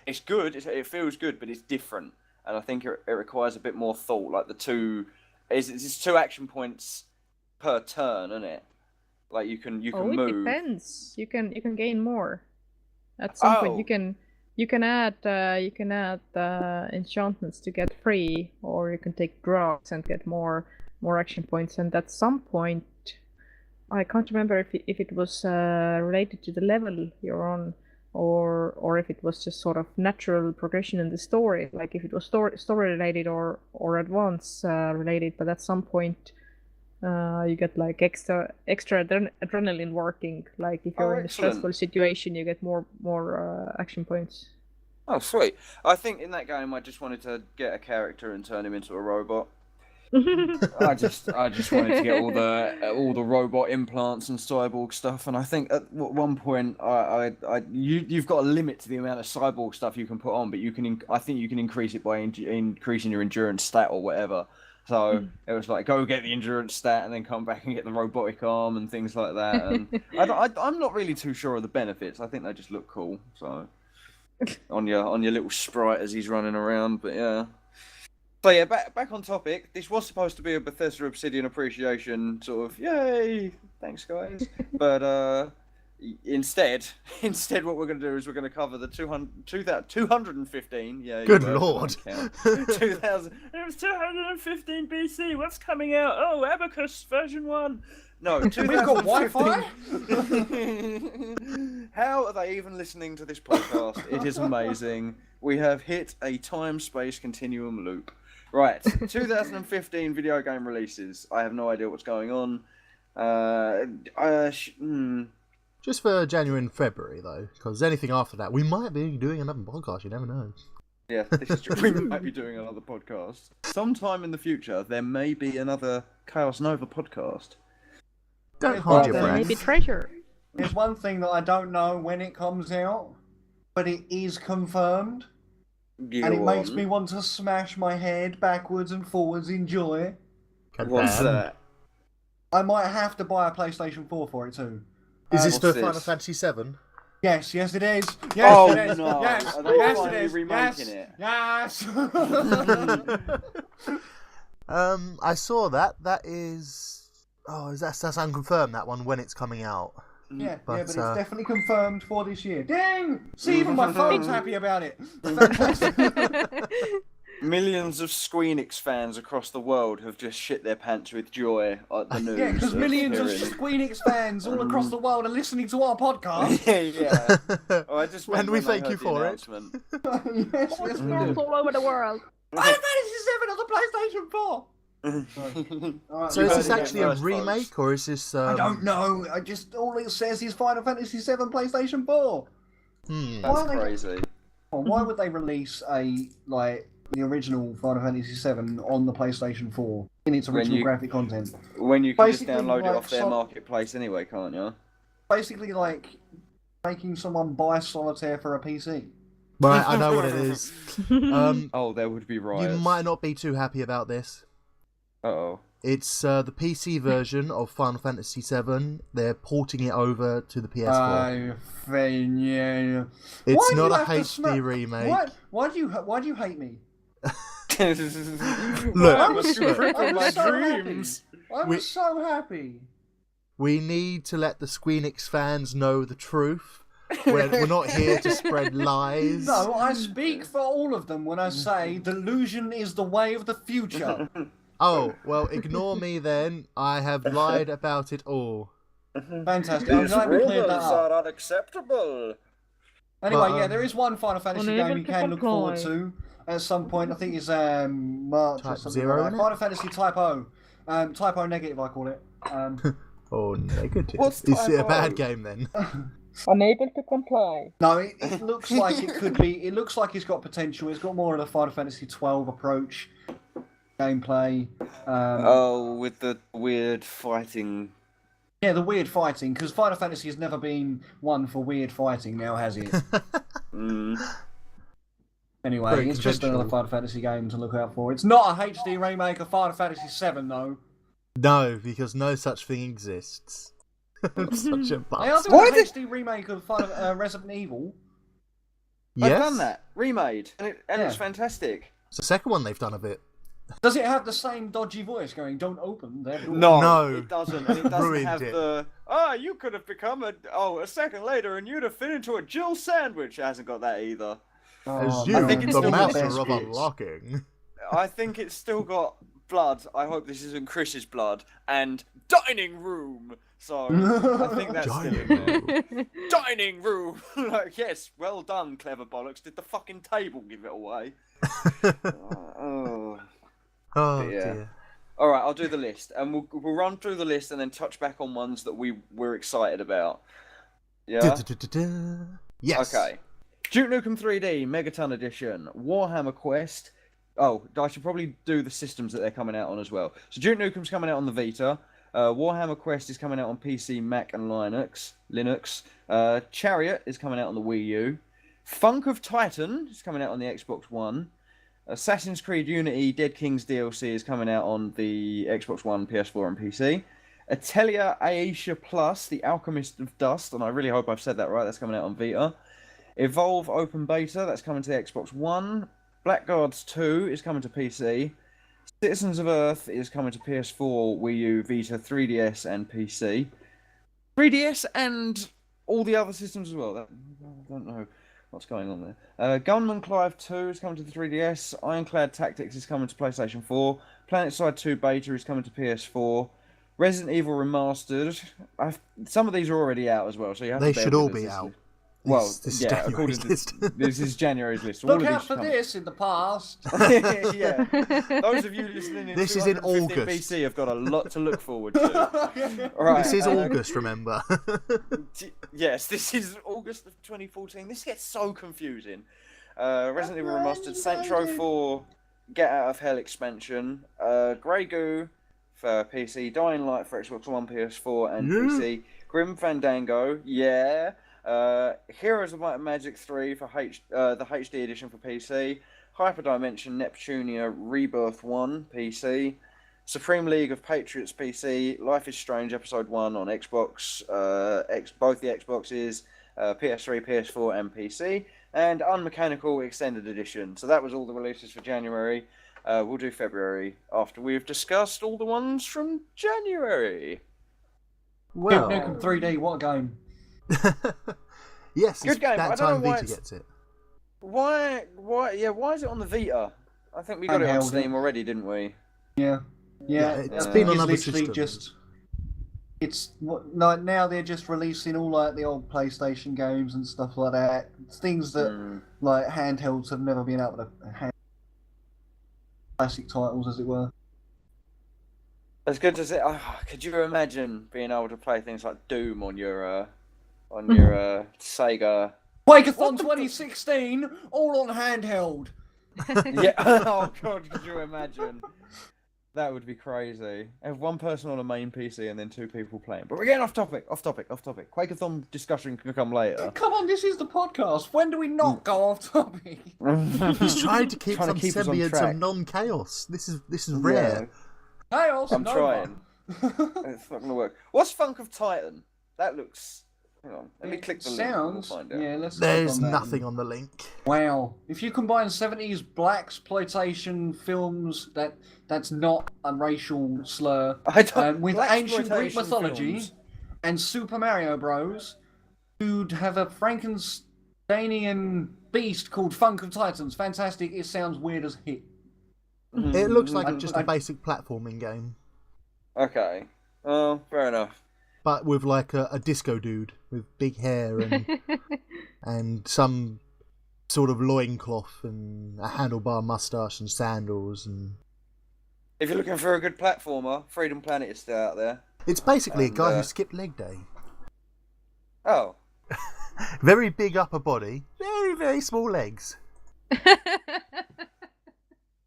It's good. It feels good, but it's different, and I think it requires a bit more thought. Like it's 2 action points per turn, isn't it? Like you can move. It depends. You can gain more. At some point, you can add enchantments to get free, or you can take drugs and get more action points. And at some point, I can't remember if it was related to the level you're on, or if it was just sort of natural progression in the story, like if it was story related or advance related. But at some point, you get like extra adrenaline working. Like if you're in a stressful situation, you get more action points. Oh, sweet! I think in that game, I just wanted to get a character and turn him into a robot. I just wanted to get all the robot implants and cyborg stuff, and I think at one point, you've got a limit to the amount of cyborg stuff you can put on, but I think you can increase it by increasing your endurance stat or whatever. So it was like, go get the endurance stat and then come back and get the robotic arm and things like that. And I'm not really too sure of the benefits. I think they just look cool. So on your little sprite as he's running around, but yeah. So yeah, back on topic. This was supposed to be a Bethesda Obsidian appreciation sort of, yay, thanks guys. But instead what we're going to do is we're going to cover the 215. Yeah. Good lord. 2000. It was 215 BC. What's coming out? Oh, Abacus version 1. No, We've got Wi-Fi. How are they even listening to this podcast? It is amazing. We have hit a time-space continuum loop. Right, 2015 video game releases. I have no idea what's going on. Just for January and February, though, because anything after that, we might be doing another podcast. You never know. Yeah, this is true. We might be doing another podcast. Sometime in the future, there may be another ChaosNova podcast. Don't hold your breath. Maybe treasure. There's one thing that I don't know when it comes out, but it is confirmed. And it makes me want to smash my head backwards and forwards in joy. What's that? I might have to buy a PlayStation 4 for it too. Is this for Final Fantasy VII? Yes, it is. Yes, it is. No. Yes, Are they yes, finally it is. remaking Yes, it? yes. I saw that. That is... Oh, that's unconfirmed, that one, when it's coming out. Yeah, but it's definitely confirmed for this year. Ding! See, even my phone's happy about it. Fantastic. Millions of Squeenix fans across the world have just shit their pants with joy at the news. Yeah, because millions of Squeenix fans all across the world are listening to our podcast. yeah. Oh, I just and we thank you for it. Yes, we do. All over the world. Final Fantasy 7 on the PlayStation 4. So is this actually a remake, or is this... I don't know. All it says is Final Fantasy 7 PlayStation 4. That's crazy. Why would they release the original Final Fantasy 7 on the PlayStation 4 in its original graphic content? When you can just download it off their marketplace anyway, can't you? Basically, like making someone buy Solitaire for a PC. Right, I know what it is. Oh, there would be riots. You might not be too happy about this. Uh-oh. It's the PC version of Final Fantasy VII. They're porting it over to the PS4. It's not a HD remake. Why do you hate me? Look, I was so happy. We need to let the Squeenix fans know the truth. We're not here to spread lies. No, I speak for all of them when I say delusion is the way of the future. Oh, well, ignore me then. I have lied about it all. Fantastic. I'm glad we cleared that up. are unacceptable. Anyway, there is one Final Fantasy game you can look forward to at some point. I think it's March Type or something 0, like that. Final Fantasy Type O. Type O negative, I call it. Oh, negative. What's Is it a Type O? bad game then? Unable to comply. No, it looks like it could be. It looks like it's got potential. It's got more of the Final Fantasy 12 approach, gameplay. With the weird fighting. Yeah, the weird fighting, because Final Fantasy has never been one for weird fighting, now has it? Anyway, Very it's just another Final Fantasy game to look out for. It's not a HD remake of Final Fantasy 7, though. No, because no such thing exists. Such a They are bust. doing a HD remake of Resident Evil. They've Yes, done that, remade, and Yeah. it's fantastic. it's the second one they've done of it. Does it have the same dodgy voice going, "Don't open that door"? No. It doesn't. And it doesn't Ruined have it. you could have become a second later and you'd have fit into a Jill sandwich. It hasn't got that either. As man, you, think it's the still the master best of bits. unlocking. I think it's still got blood. I hope this isn't Chris's blood. And dining room. So I think that's still in there. Dining room. Like, yes, well done, clever bollocks. Did the fucking table give it away? Oh. Oh Yeah. dear. All right, I'll do the list, and we'll run through the list and then touch back on ones that we're excited about. Yeah. Du-du-du-du-du. Yes. Okay. Duke Nukem 3D Megaton Edition, Warhammer Quest. Oh, I should probably do the systems that they're coming out on as well. So Duke Nukem's coming out on the Vita. Warhammer Quest is coming out on PC, Mac, and Linux. Chariot is coming out on the Wii U. Funk of Titan is coming out on the Xbox One. Assassin's Creed Unity Dead Kings DLC is coming out on the Xbox One, PS4, and PC. Atelier Aisha Plus, The Alchemist of Dust, and I really hope I've said that right, that's coming out on Vita. Evolve Open Beta, that's coming to the Xbox One. Blackguards 2 is coming to PC. Citizens of Earth is coming to PS4, Wii U, Vita, 3DS, and PC. 3DS and all the other systems as well. I don't know what's going on there. Gunman Clive 2 is coming to the 3DS. Ironclad Tactics is coming to PlayStation 4. PlanetSide 2 Beta is coming to PS4. Resident Evil Remastered. Some of these are already out as well, so you have They to bear should with all us. be This out. is- Well, This is yeah, January's according to list. this is January's list. All Look of out these for come- this in the past. Yeah, those of you listening in This is in 250 August. BC have got a lot to look forward to. All right, This is August, remember? Yes, this is August of 2014. This gets so confusing. Resident Evil Remastered, Saints 4, Get Out of Hell expansion, Grey Goo for PC, Dying Light for Xbox One, PS4, and Yeah. PC, Grim Fandango, yeah. Heroes of Might and Magic 3 for the HD edition for PC, Hyperdimension Neptunia Rebirth 1 PC, Supreme League of Patriots PC, Life is Strange Episode 1 on Xbox, both the Xboxes, PS3, PS4 and PC, and Unmechanical Extended Edition. So that was all the releases for January. We'll do February after we've discussed all the ones from January. Well, Well, Nukem 3D, what a game. yes, Good it's game. I that don't time know why Vita it's- gets it. Why is it on the Vita? I think we got it on Handheld. Steam already, didn't we? Yeah. Yeah, it's been on it's other literally systems. just. It's like now they're just releasing all like the old PlayStation games and stuff like that. It's things that like handhelds have never been able to handle. Classic titles, as it were. It's good to see. Could you imagine being able to play things like Doom on your Sega? Quakeathon 2016, all on handheld. Yeah. Oh god, could you imagine? That would be crazy. Have one person on a main PC and then two people playing. But we're getting off topic. Quakeathon discussion can come later. Come on, this is the podcast. When do we not go off topic? He's trying to keep Trying to some keep us on semblance track. of non-chaos. This is rare. Chaos I'm Nova. trying. It's not gonna work. What's Funk of Titan? That looks. Hang on. Let me click the link. and we'll Sounds. find out. Yeah, let's. There's click on that. nothing on the link. Wow. If you combine 70s black exploitation films, that's not a racial slur, I don't. with Black ancient Greek exploitation mythology films. and Super Mario Bros, who'd have a Frankensteinian beast called Funk of Titans. Fantastic. It sounds weird as hit. It looks like I- just I- a basic platforming game, Okay. Oh, fair enough. but with like a disco dude with big hair and some sort of loincloth and a handlebar mustache and sandals, and If you're looking for a good platformer, Freedom Planet is still out there. it's basically And, a guy who skipped leg day. Oh. Very big upper body, very, very small legs.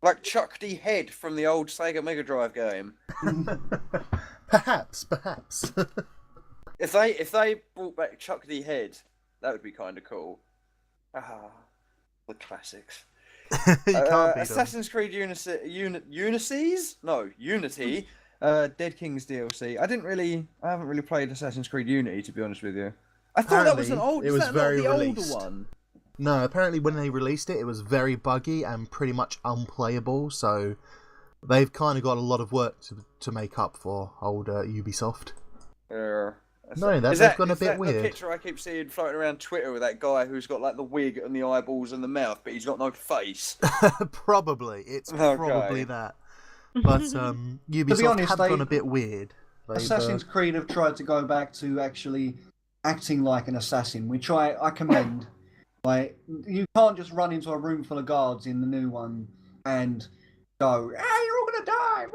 Like Chuck D. Head from the old Sega Mega Drive game. Perhaps. If they brought back Chuck D. Head, that would be kind of cool. Ah, the classics. You can't beat Assassin's Creed Unity. Dead King's DLC. I haven't really played Assassin's Creed Unity, to be honest with you. I thought that was an old. It was very not the released. older one? No, apparently when they released it, it was very buggy and pretty much unplayable. So they've kind of got a lot of work to make up for old Ubisoft. No, they've gone a bit weird. The picture I keep seeing floating around Twitter with that guy who's got like the wig and the eyeballs and the mouth, but he's got no face. Probably, it's Okay. probably that. But Ubisoft honest, have gone a bit weird. Assassin's Creed have tried to go back to actually acting like an assassin, which I commend. Like, you can't just run into a room full of guards in the new one and go, "Ah, you're all gonna die!"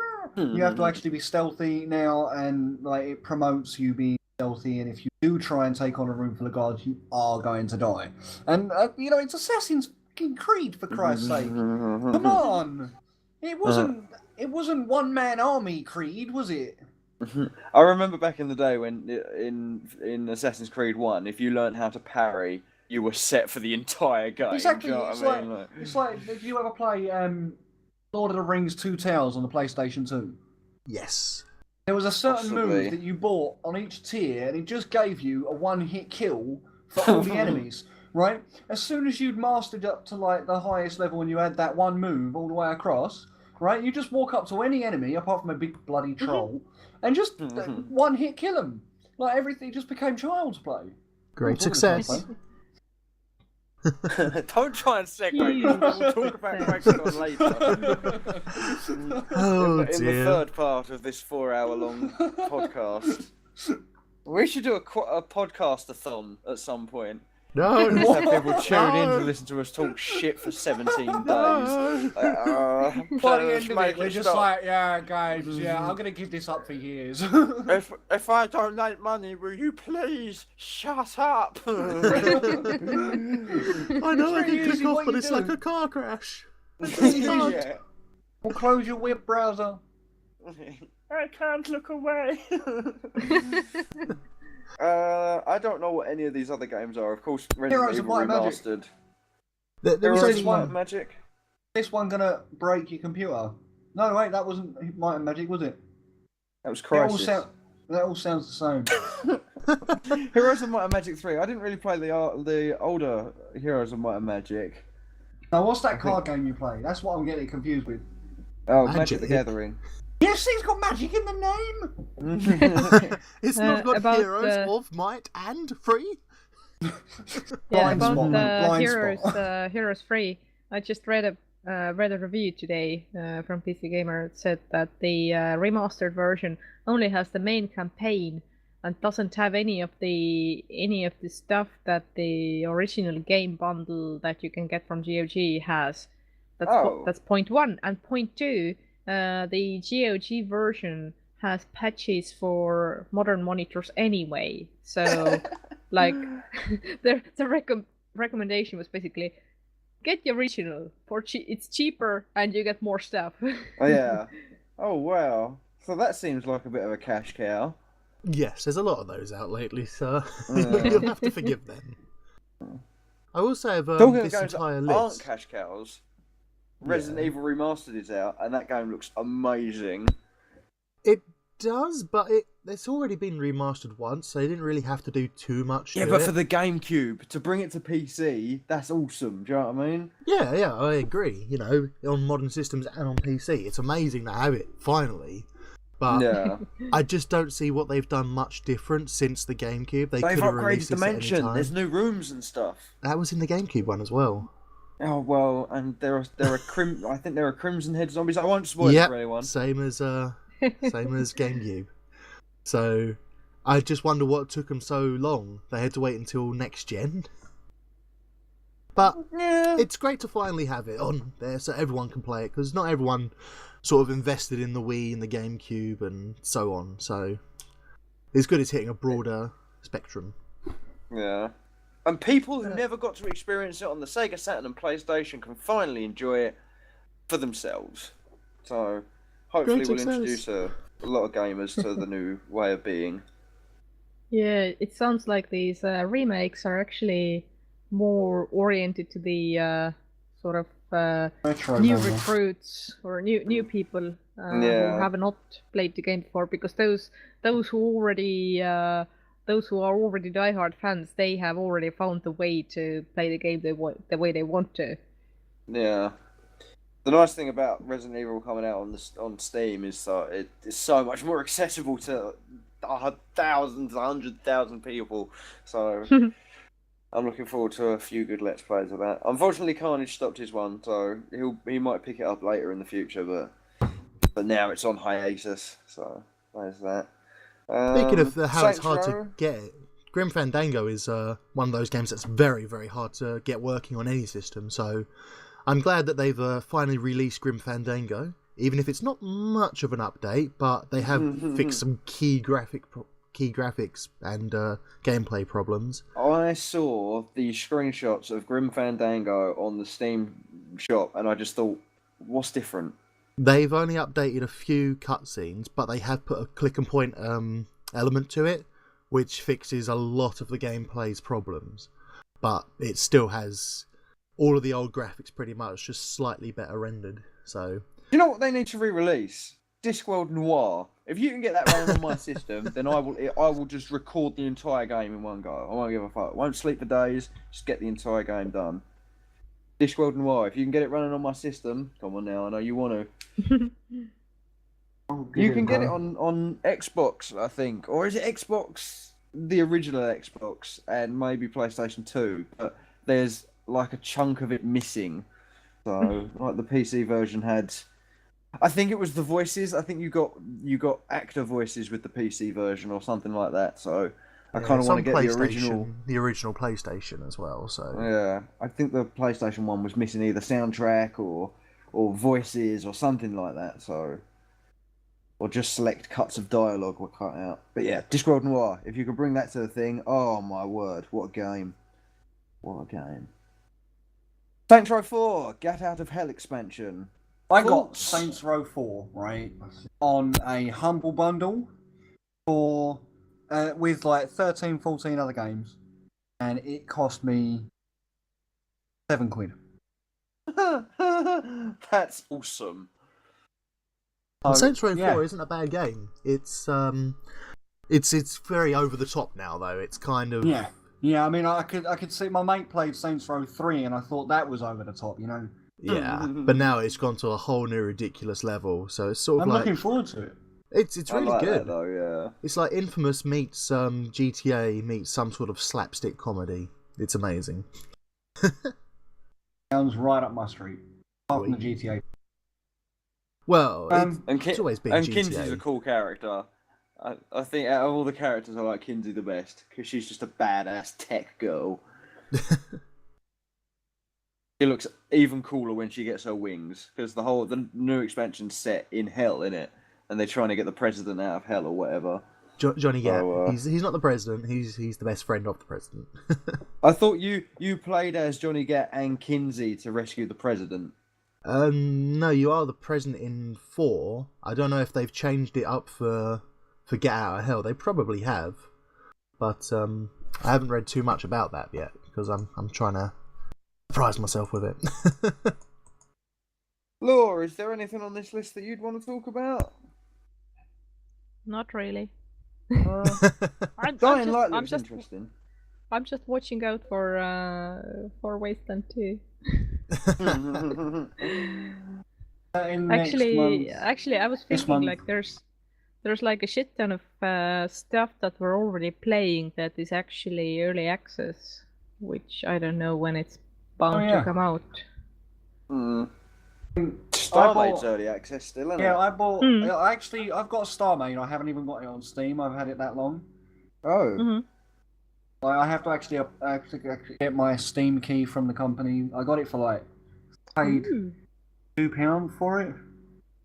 You have to actually be stealthy now, and like it promotes you being stealthy. And if you do try and take on a room full of guards, you are going to die. And it's Assassin's fucking Creed, for Christ's sake. Come on, it wasn't one man army Creed, was it? I remember back in the day when in Assassin's Creed 1, if you learned how to parry, you were set for the entire game. Exactly. Do you know what I mean? It's like if you ever play Lord of the Rings Two Towers on the PlayStation 2. Yes. There was a certain Possibly. move that you bought on each tier, and it just gave you a one-hit kill for all the enemies, right? As soon as you'd mastered up to like the highest level and you had that one move all the way across, right? You just walk up to any enemy, apart from a big bloody troll, and just one-hit kill them. Like everything just became child's play. Great success. Don't try and segue. We'll talk about Crackdown later. Oh, in the third part of this 4-hour-long podcast. We should do a podcast-a-thon at some point. No, Just have people tune in to listen to us talk shit for 17 days. By the end of make it, we're it just stop. like, yeah, guys, yeah, I'm going to give this up for years. If I donate money, will you please shut up? I know I It's can really click easy, off, what but you it's do? like a car crash. Yeah. Or close your web browser. I can't look away. I don't know what any of these other games are. Of course, Resident Heroes of Evil Might and Magic. Remastered. There was Heroes only of one. Might and Magic. This one going to break your computer. No, wait, that wasn't Might and Magic, was it? That was That all, Crisis. that all sounds the same. Heroes of Might and Magic 3. I didn't really play the older Heroes of Might and Magic. Now, what's that card game you play? That's what I'm getting confused with. Oh, Magic. Magic the Gathering. Yes, it's got magic in the name! It's not got about heroes the- of might and free. Yeah, Blind about spot, the blind Heroes, spot. Heroes Free. I just read a review today from PC Gamer. It said that the remastered version only has the main campaign and doesn't have any of the stuff that the original game bundle that you can get from GOG has. That's point one. And point two, the GOG version has patches for modern monitors anyway. So, like, the recommendation was basically get the original it's cheaper and you get more stuff. Oh, yeah. Oh, wow. So that seems like a bit of a cash cow. Yes, there's a lot of those out lately, so Yeah. you'll have to forgive them. I will say of Talking of this games that entire aren't list. cash cows, Resident Yeah. Evil Remastered is out, and that game looks amazing. It does, but it's already been remastered once, so they didn't really have to do too much. Yeah, to but it. for the GameCube, to bring it to PC, that's awesome. Do you know what I mean? Yeah, I agree. You know, on modern systems and on PC, it's amazing to have it finally. But Yeah. I just don't see what they've done much different since the GameCube. They They've could have upgraded released this at any Dimension. time. There's new rooms and stuff. That was in the GameCube one as well. Oh well, and there are I think there are Crimson Head zombies. I won't spoil it Yep, for anyone. same as GameCube. So I just wonder what took them so long. They had to wait until next gen. But Yeah. it's great to finally have it on there so everyone can play it, because not everyone sort of invested in the Wii and the GameCube and so on. So it's good it's hitting a broader spectrum. Yeah. And people who never got to experience it on the Sega Saturn and PlayStation can finally enjoy it for themselves. So, hopefully Great we'll success. introduce a lot of gamers to the new way of being. Yeah, it sounds like these remakes are actually more oriented to the sort of Retro new gamer. recruits or new people who Yeah. have not played the game before, because those who are already diehard fans, they have already found the way to play the game the way they want to. Yeah. The nice thing about Resident Evil coming out on Steam is that it's so much more accessible to thousands, 100,000 people. So I'm looking forward to a few good Let's Plays of that. Unfortunately, Carnage stopped his one, so he might pick it up later in the future, but now it's on hiatus. So there's that. Speaking of how it's Saints hard Row? to get, Grim Fandango is one of those games that's very, very hard to get working on any system. So I'm glad that they've finally released Grim Fandango, even if it's not much of an update, but they have fixed some key graphics and gameplay problems. I saw the screenshots of Grim Fandango on the Steam shop, and I just thought, what's different? They've only updated a few cutscenes, but they have put a click and point element to it, which fixes a lot of the gameplay's problems. But it still has all of the old graphics pretty much, just slightly better rendered. So You know what they need to re-release? Discworld Noir. If you can get that running on my system, then I will just record the entire game in one go. I won't give a fuck. I won't sleep for days. Just get the entire game done. Discworld Noir. If you can get it running on my system, come on now. I know you want to. You can get it on Xbox, I think, or is it Xbox, the original Xbox, and maybe PlayStation 2? But there's like a chunk of it missing. So, like the PC version had. I think it was the voices. I think you got actor voices with the PC version or something like that. So I kind of want to get the original PlayStation as well. So yeah, I think the PlayStation one was missing either soundtrack or voices or something like that. So or just select cuts of dialogue were cut out. But yeah, Discworld Noir. If you could bring that to the thing, oh my word, what a game! What a game! Saints Row 4, Get Out of Hell expansion. I got Thoughts? Saints Row 4, right, on a humble bundle for with like 13, 14 other games, and it cost me £7. That's awesome. And Saints Row 4 isn't a bad game. It's very over the top now though. It's kind of yeah. I mean, I could see my mate played Saints Row 3, and I thought that was over the top, you know. Yeah, but now it's gone to a whole new ridiculous level. So it's sort of I'm like looking forward to it. it's I really like good. that though, yeah. It's like Infamous meets GTA meets some sort of slapstick comedy. It's amazing. Sounds right up my street. Apart from the GTA. Well, And it's always been GTA. Kinsey's a cool character. I think out of all the characters, I like Kinsey the best because she's just a badass tech girl. She looks even cooler when she gets her wings because the new expansion's set in hell, innit? And they're trying to get the president out of hell or whatever. Johnny Gat. So, he's not the president. He's the best friend of the president. I thought you played as Johnny Gat and Kinsey to rescue the president. No, you are the president in 4. I don't know if they've changed it up for Get Out of Hell. They probably have, but I haven't read too much about that yet because I'm trying to surprise myself with it. Laura, is there anything on this list that you'd want to talk about? Not really. Dying Light looks interesting. I'm just watching out for Wasteland 2. Actually, I was thinking like there's like a shit ton of stuff that we're already playing that is actually early access, which I don't know when it's bound to come out. Starmaid's early access still, isn't it? Yeah, I bought. I've got a Starmaid. I haven't even got it on Steam. I've had it that long. Oh. Mm-hmm. I have to actually get my Steam key from the company. I got it for like paid £2 for it.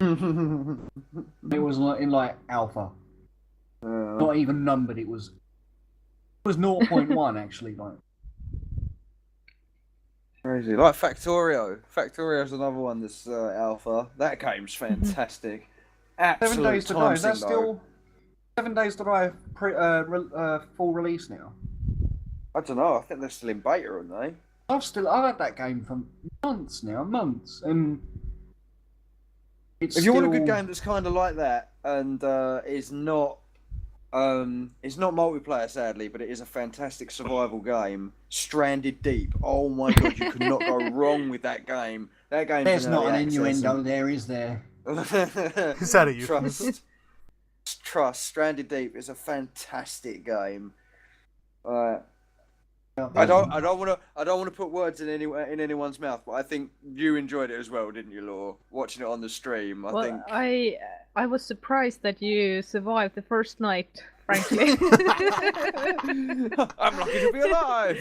It was in like alpha, not even numbered. It was 0.1 actually. Like Crazy. Like Factorio. Factorio's another one that's alpha. That game's fantastic. 7 Days to Die. Is that though. still 7 Days to Die full release now? I don't know. I think they're still in beta, aren't they? I've had that game for months now, and If you want a good game that's kind of like that and is not multiplayer, sadly, but it is a fantastic survival game, Stranded Deep. Oh my god, you could not go wrong with that game. That game. There's not an innuendo there, is there? Is that a euphemism? Trust. Stranded Deep is a fantastic game. I don't want to put words in anyone's mouth, but I think you enjoyed it as well, didn't you, Law? Watching it on the stream, I think. I was surprised that you survived the first night. Frankly, I'm lucky to be alive.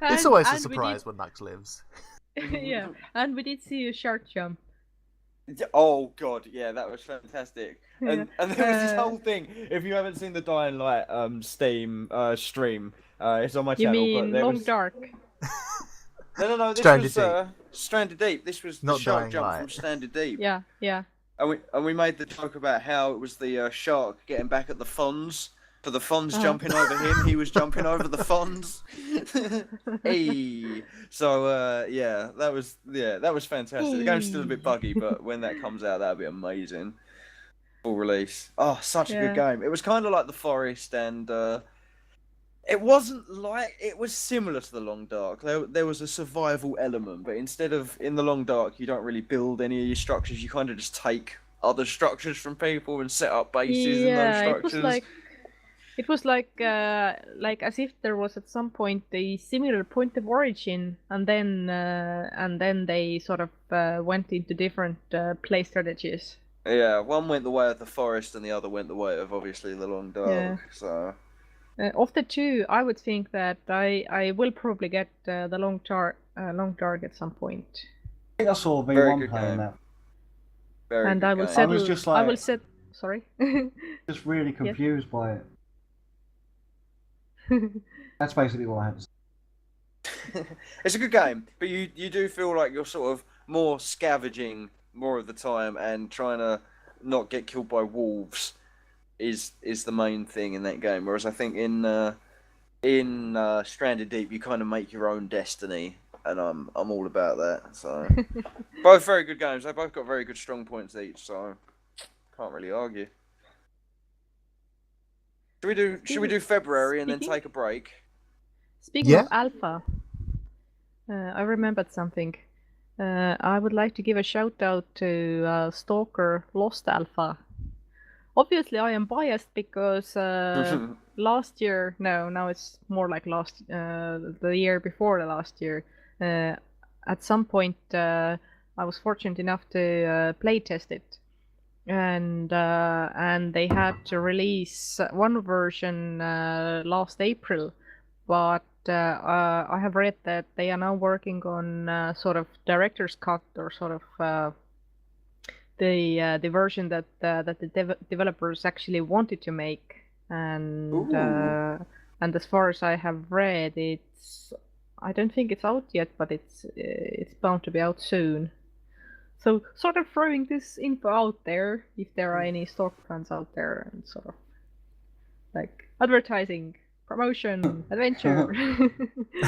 It's always a surprise when Knux lives. Yeah, and we did see a shark jump. Oh god, yeah, that was fantastic. And there was this whole thing. If you haven't seen the Dying Light stream, it's on my channel. You mean Long Dark? No. This Stranded was Stranded Deep. This was Not the shark Dying jump Light. from Stranded Deep. Yeah. And we made the joke about how it was the shark getting back at the Fonz. For the Fonz jumping over him, he was jumping over the Fonz. Hey. So that was fantastic. The game's still a bit buggy, but when that comes out, that'll be amazing. Full release. Oh, such a good game. It was kind of like The Forest, and it was similar to The Long Dark. There was a survival element, but instead of in The Long Dark, you don't really build any of your structures. You kind of just take other structures from people and set up bases in those structures. It was like as if there was at some point a similar point of origin, and then they sort of went into different play strategies. Yeah, one went the way of The Forest, and the other went the way of obviously The Long Dark. Yeah. So. Of the two, I would think that I will probably get the Long Dark at some point. I think I saw Very V1 good playing game. that. Very And good I will game. settle. I was just like- I will set. Sorry. Just really confused by it. That's basically what I had to say. It's a good game, but you do feel like you're sort of more scavenging more of the time and trying to not get killed by wolves is the main thing in that game. Whereas I think in Stranded Deep you kind of make your own destiny, and I'm all about that. So both very good games. They both got very good strong points each, so can't really argue. Should we do February and then take a break? Speaking of alpha, I remembered something. I would like to give a shout out to Stalker Lost Alpha. Obviously, I am biased because last year, now it's more like the year before the last year. At some point, I was fortunate enough to play test it, and they had to release one version last April, but I have read that they are now working on sort of director's cut, or sort of the version that the developers actually wanted to make, and as far as I have read, I don't think it's out yet, but it's bound to be out soon. So sort of throwing this info out there, if there are any Stalker fans out there, and sort of like advertising, promotion, adventure.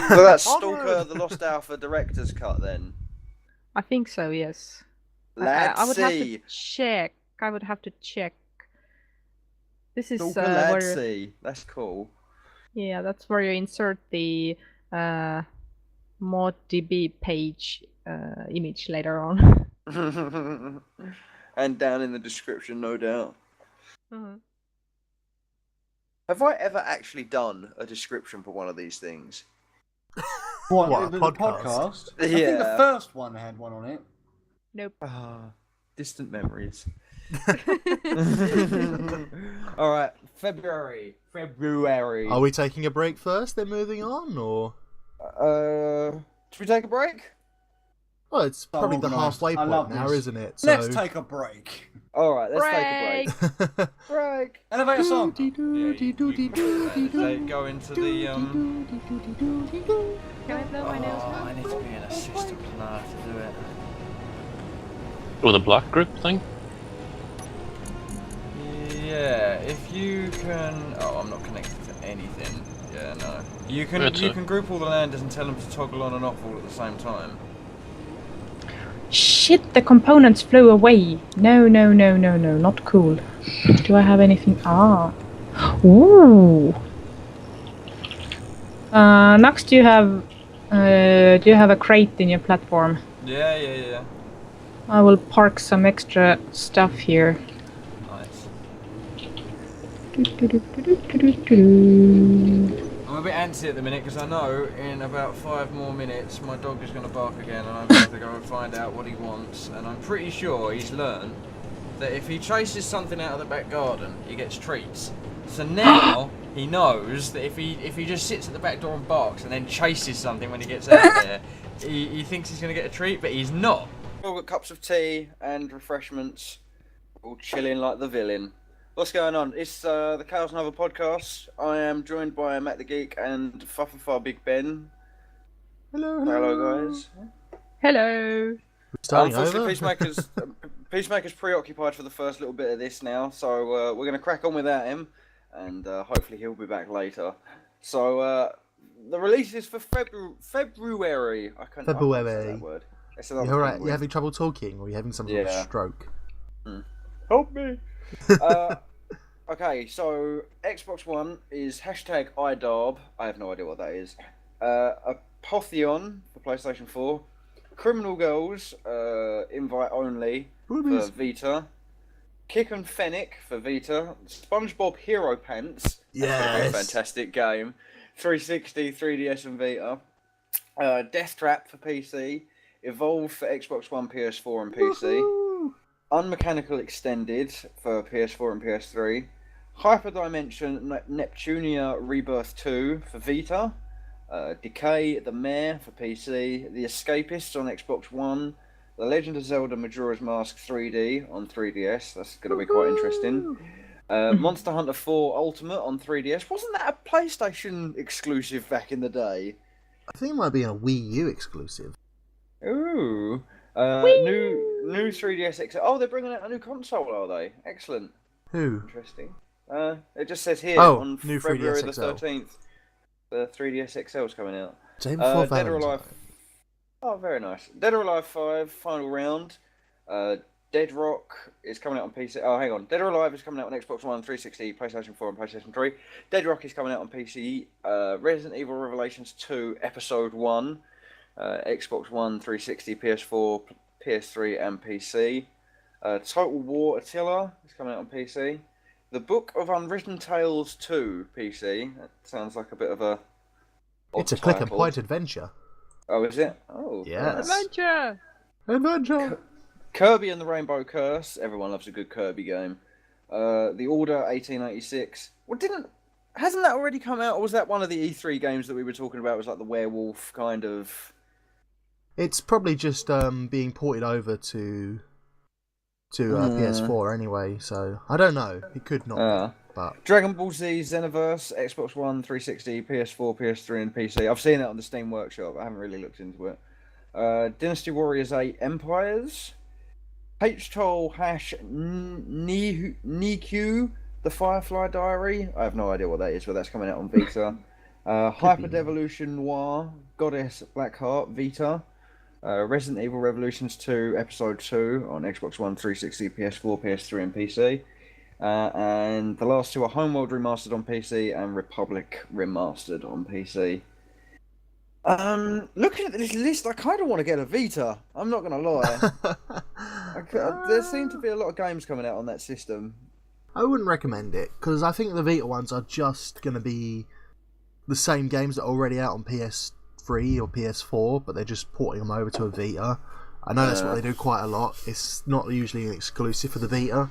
So that's Stalker the Lost Alpha director's cut then. I think so, yes. Let's I would see. have to check. I would have to check. This is Stalker where, let's see. That's cool. yeah, that's where you insert the ModDB page image later on. And down in the description, no doubt. Mhm. Have I ever actually done a description for one of these things? What, a the podcast? podcast? I think the Yeah. first one had one on it. Nope. Distant memories. All right, February. Are we taking a break first, then moving on, or? Should we take a break? Well, it's probably the organised. halfway I love point now, this. isn't it? Let's take a break. All right, let's take a break. Break. Elevator song. Yeah, you can do that. They go into the Can I blow my nose Oh, now? I need to be an assistant player to do it. Or the black group thing? Yeah, if you can. Oh, I'm not connected to anything. Yeah, no. You can That's you it. can group all the landers and tell them to toggle on and off all at the same time. Shit, the components flew away. No, not cool. Do I have anything? Ah. Ooh. Knux, do you have a crate in your platform? Yeah. I will park some extra stuff here. Nice. Do-do-do-do-do-do-do. I'm a bit antsy at the minute because I know in about 5 more minutes my dog is going to bark again and I'm going to go and find out what he wants. And I'm pretty sure he's learned that if he chases something out of the back garden, he gets treats. So now he knows that if he just sits at the back door and barks and then chases something when he gets out there, he thinks he's going to get a treat, but he's not. We've all got cups of tea and refreshments, all chilling like the villain. What's going on? It's the ChaosNova podcast. I am joined by Matt the Geek and FafafafaBigben. Hello, guys. Hello. Starting Unfortunately, over. Peacemaker's preoccupied for the first little bit of this now, so we're going to crack on without him, and hopefully he'll be back later. So the release is for February. I can't say that word. It's another You alright? thing You having trouble talking, or you having some sort of stroke? Help me. Okay, so Xbox One is #iDarb. I have no idea what that is. Apotheon for PlayStation 4. Criminal Girls, invite only Boobies. for Vita. Kick and Fennec for Vita. SpongeBob Hero Pants. Yes. Fantastic game. 360, 3DS and Vita. Death Trap for PC. Evolve for Xbox One, PS4 and PC. Woohoo! Unmechanical Extended for PS4 and PS3. Hyperdimension Neptunia Rebirth 2 for Vita. Decay the Mayor for PC. The Escapists on Xbox One. The Legend of Zelda Majora's Mask 3D on 3DS. That's going to be quite interesting. Monster Hunter 4 Ultimate on 3DS. Wasn't that a PlayStation exclusive back in the day? I think it might be a Wii U exclusive. Ooh. New 3DS XL. Oh, they're bringing out a new console, are they? Excellent. Who? Interesting. It just says here on new February 3DS the XL. 13th, the 3DS XL is coming out. Day before Dead or Valentine. Alive. Oh, very nice. Dead or Alive 5 final round. Dead Rock is coming out on PC. Oh, hang on. Dead or Alive is coming out on Xbox One, 360, PlayStation 4, and PlayStation 3. Dead Rock is coming out on PC. Resident Evil Revelations 2 Episode 1. Xbox One, 360, PS4, PS3, and PC. Total War Attila is coming out on PC. The Book of Unwritten Tales 2 PC. That sounds like a bit of a. It's a click and point adventure. Oh, is it? Oh, Yes. Adventure! Adventure! Kirby and the Rainbow Curse. Everyone loves a good Kirby game. The Order 1886. Well, hasn't that already come out, or was that one of the E3 games that we were talking about? It was like the werewolf kind of. It's probably just being ported over to PS4 anyway, so I don't know. It could not be, but Dragon Ball Z Xenoverse, Xbox One, 360, PS4, PS3, and PC. I've seen it on the Steam Workshop. I haven't really looked into it. Dynasty Warriors 8 Empires. HTOL Niku, The Firefly Diary. I have no idea what that is, but that's coming out on Vita. Hyper Devolution Noir, Goddess Blackheart, Vita. Resident Evil Revolutions 2 Episode 2 on Xbox One, 360, PS4, PS3, and PC. And the last two are Homeworld Remastered on PC and Republic Remastered on PC. Looking at this list, I kind of want to get a Vita. I'm not going to lie. There seem to be a lot of games coming out on that system. I wouldn't recommend it, because I think the Vita ones are just going to be the same games that are already out on PS3 or PS4, but they're just porting them over to a Vita. I know that's what they do quite a lot. It's not usually an exclusive for the Vita.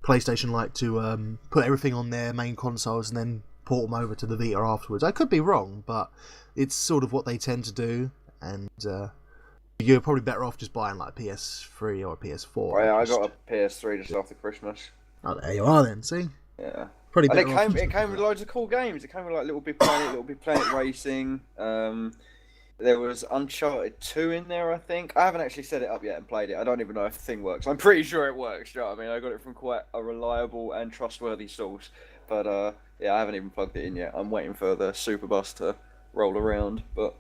PlayStation like to put everything on their main consoles and then port them over to the Vita afterwards. I could be wrong, but it's sort of what they tend to do, and You're probably better off just buying like a PS3 or a PS4. Oh, yeah, I got a PS3 just after Christmas. Oh, there you are then. See, Yeah. probably And better. it came with loads of cool games. It came with like Little Big Planet, Little Big Planet Racing. There was Uncharted 2 in there, I think. I haven't actually set it up yet and played it. I don't even know if the thing works. I'm pretty sure it works. You know what I mean? I got it from quite a reliable and trustworthy source. But yeah, I haven't even plugged it in yet. I'm waiting for the Super Bus to roll around, but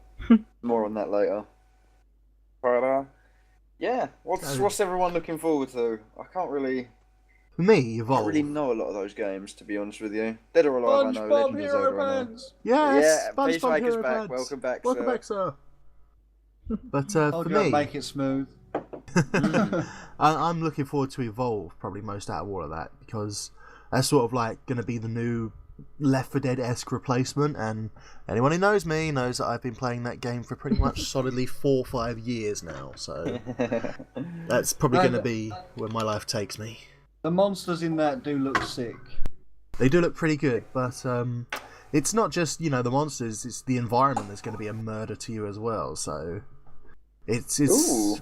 more on that later. But yeah, what's everyone looking forward to? I can't really For me, Evolve. know a lot of those games, to be honest with you. Dead or Alive, I know. SpongeBob Legend of Zelda, I know. Pants. Yes, Yeah, SpongeBob Peacemaker's Hero back. Pants. Welcome back, Welcome sir. back, sir. But Oh, for God, me, make it smooth. I'm looking forward to Evolve probably most out of all of that, because that's sort of like going to be the new Left 4 Dead-esque replacement, and anyone who knows me knows that I've been playing that game for pretty much solidly 4 or 5 years now, so that's probably going to be where my life takes me. The monsters in that do look sick. They do look pretty good, but it's not just, the monsters, it's the environment that's going to be a murder to you as well, so it's Ooh.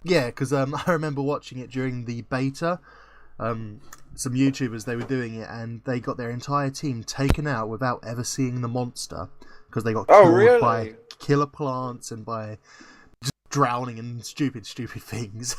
yeah, because I remember watching it during the beta. Some YouTubers, they were doing it, and they got their entire team taken out without ever seeing the monster, because they got killed by killer plants and by just drowning in stupid things.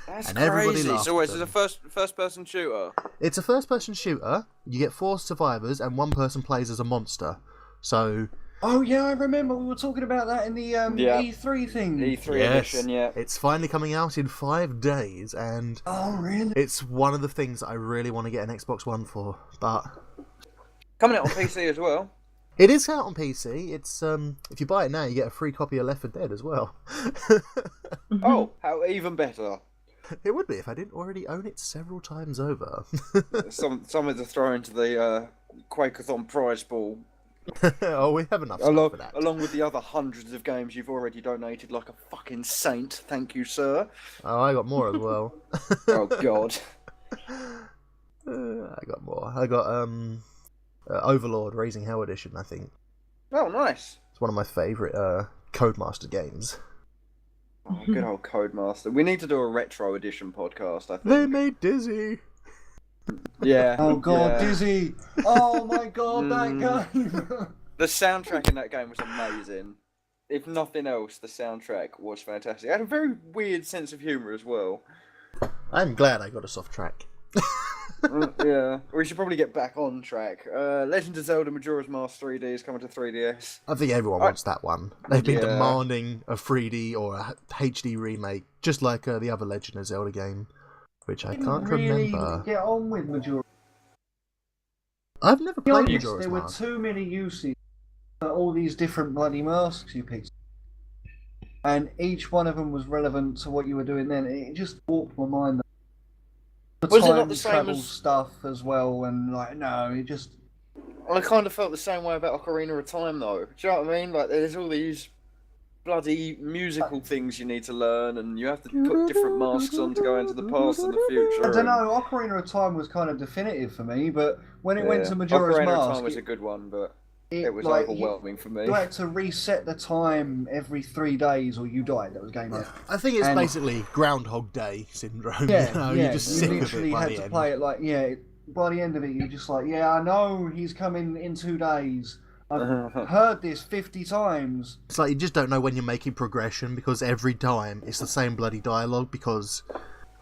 That's And everybody crazy. laughed So at it's a them. first person shooter. It's a first-person shooter. You get 4 survivors, and 1 person plays as a monster. So Oh yeah, I remember we were talking about that in the Yeah. E3 thing. E3 yes, edition, yeah. it's finally coming out in 5 days, and Oh really? it's one of the things I really want to get an Xbox One for. But Coming out on PC as well. it is out on PC. It's if you buy it now, you get a free copy of Left 4 Dead as well. Oh, how even better. It would be if I didn't already own it several times over. Something to throw into the Quakeathon prize ball. Oh, we have enough stuff for that. Along with the other hundreds of games you've already donated like a fucking saint. Thank you, sir. Oh, I got more as well. Oh, God. I got more. I got Overlord Raising Hell Edition, I think. Oh, nice. It's one of my favourite Codemaster games. Oh, good old Codemaster. We need to do a retro edition podcast, I think. They made Dizzy. Yeah. Oh god, yeah. Dizzy! Oh my god, that game! The soundtrack in that game was amazing. If nothing else, the soundtrack was fantastic. It had a very weird sense of humour as well. I'm glad I got us off track. Yeah, we should probably get back on track. Legend of Zelda Majora's Mask 3D is coming to 3DS. I think everyone wants that one. They've been Yeah. demanding a 3D or a HD remake, just like the other Legend of Zelda game, which I can't really remember. get on with Majora. I've never To be played honest, Majora's there were Mask. too many uses for all these different bloody masks you picked. And each one of them was relevant to what you were doing then. It just warped my mind. The Was it not time the same travel as- stuff as well, and like, no, it just... I kind of felt the same way about Ocarina of Time, though. Do you know what I mean? Like, there's all these bloody musical things you need to learn, and you have to put different masks on to go into the past and the future. I don't know, Ocarina of Time was kind of definitive for me, but when it went to Majora's Ocarina of Mask, Time was a good one, but it was like, overwhelming for me. you had to reset the time every 3 days or you died. That was game over. I think it's And- basically Groundhog Day syndrome. Yeah, you just you sick of literally it by had the to end. play it like, by the end of it, you're just like, I know he's coming in 2 days. I've heard this 50 times. It's like you just don't know when you're making progression, because every time it's the same bloody dialogue, because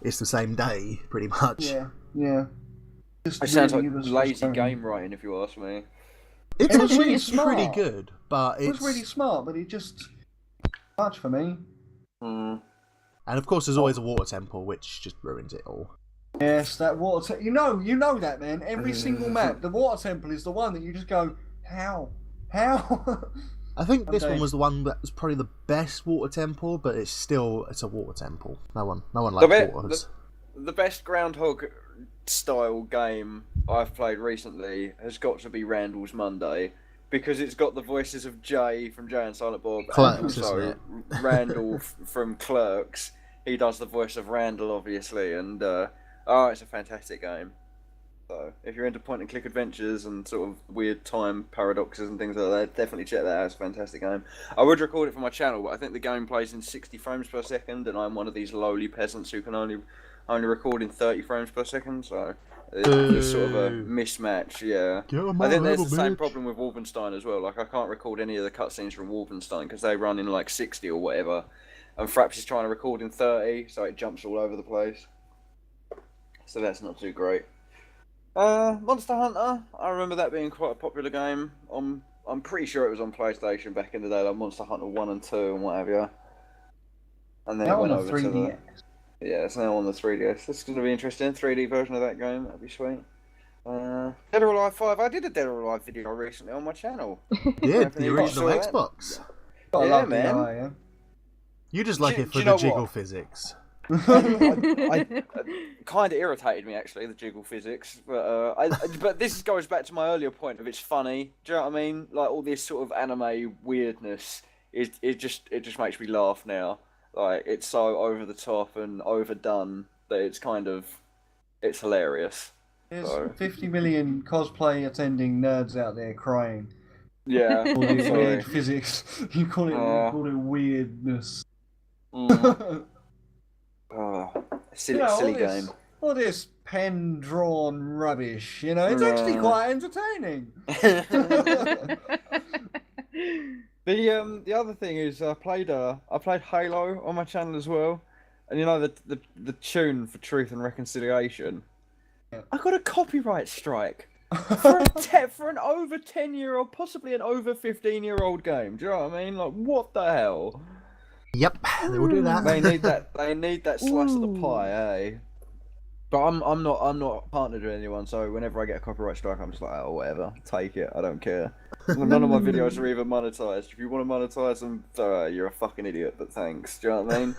it's the same day, pretty much. Yeah. Just It sounds really like was lazy frustrating. game writing, if you ask me. It's It was actually really pretty smart. good, but It it's... was really smart, but it just... much for me. Mm. And of course there's always a water temple, which just ruins it all. Yes, that water... you know that, man. Every single map, the water temple is the one that you just go, how? How? I think this Okay. one was the one that was probably the best water temple, but it's a water temple. No one likes waters. The best Groundhog style game I've played recently has got to be Randall's Monday, because it's got the voices of Jay from Jay and Silent Bob, Clerks, and isn't also it? Randall from Clerks. He does the voice of Randall, obviously, and it's a fantastic game. So if you're into point and click adventures and sort of weird time paradoxes and things like that, definitely check that out. It's a fantastic game. I would record it for my channel, but I think the game plays in 60 frames per second, and I'm one of these lowly peasants who can only record in 30 frames per second. So it's sort of a mismatch. Yeah, I think there's the same problem with Wolfenstein as well. Like I can't record any of the cutscenes from Wolfenstein because they run in like 60 or whatever, and Fraps is trying to record in 30, so it jumps all over the place. So that's not too great. Monster Hunter, I remember that being quite a popular game. I'm pretty sure it was on PlayStation back in the day, like Monster Hunter 1 and 2 and what have you. And then it went over to the... Yeah, it's now on the 3DS. This is going to be interesting. 3D version of that game, that'd be sweet. Dead or Alive 5, I did a Dead or Alive video recently on my channel. Yeah, the original Xbox. Yeah, man. You just like it for the jiggle physics. I kind of irritated me actually, the jiggle physics, but this goes back to my earlier point of it's funny. Do you know what I mean? Like all this sort of anime weirdness, it just makes me laugh now. Like it's so over the top and overdone that it's hilarious. There's 50 million cosplay attending nerds out there crying. Yeah, weird physics. You call it weirdness. Silly game. All this pen-drawn rubbish, it's actually quite entertaining. The other thing is I played Halo on my channel as well, and the tune for Truth and Reconciliation. Yeah. I got a copyright strike for an over 10-year-old, possibly an over 15-year-old game. Do you know what I mean? Like what the hell? Yep, they will do that. They need that slice of the pie, eh? But I'm not partnered with anyone, so whenever I get a copyright strike, I'm just like, oh, whatever, take it. I don't care. None of my videos are even monetized. If you want to monetize them, you're a fucking idiot. But thanks. Do you know what I mean?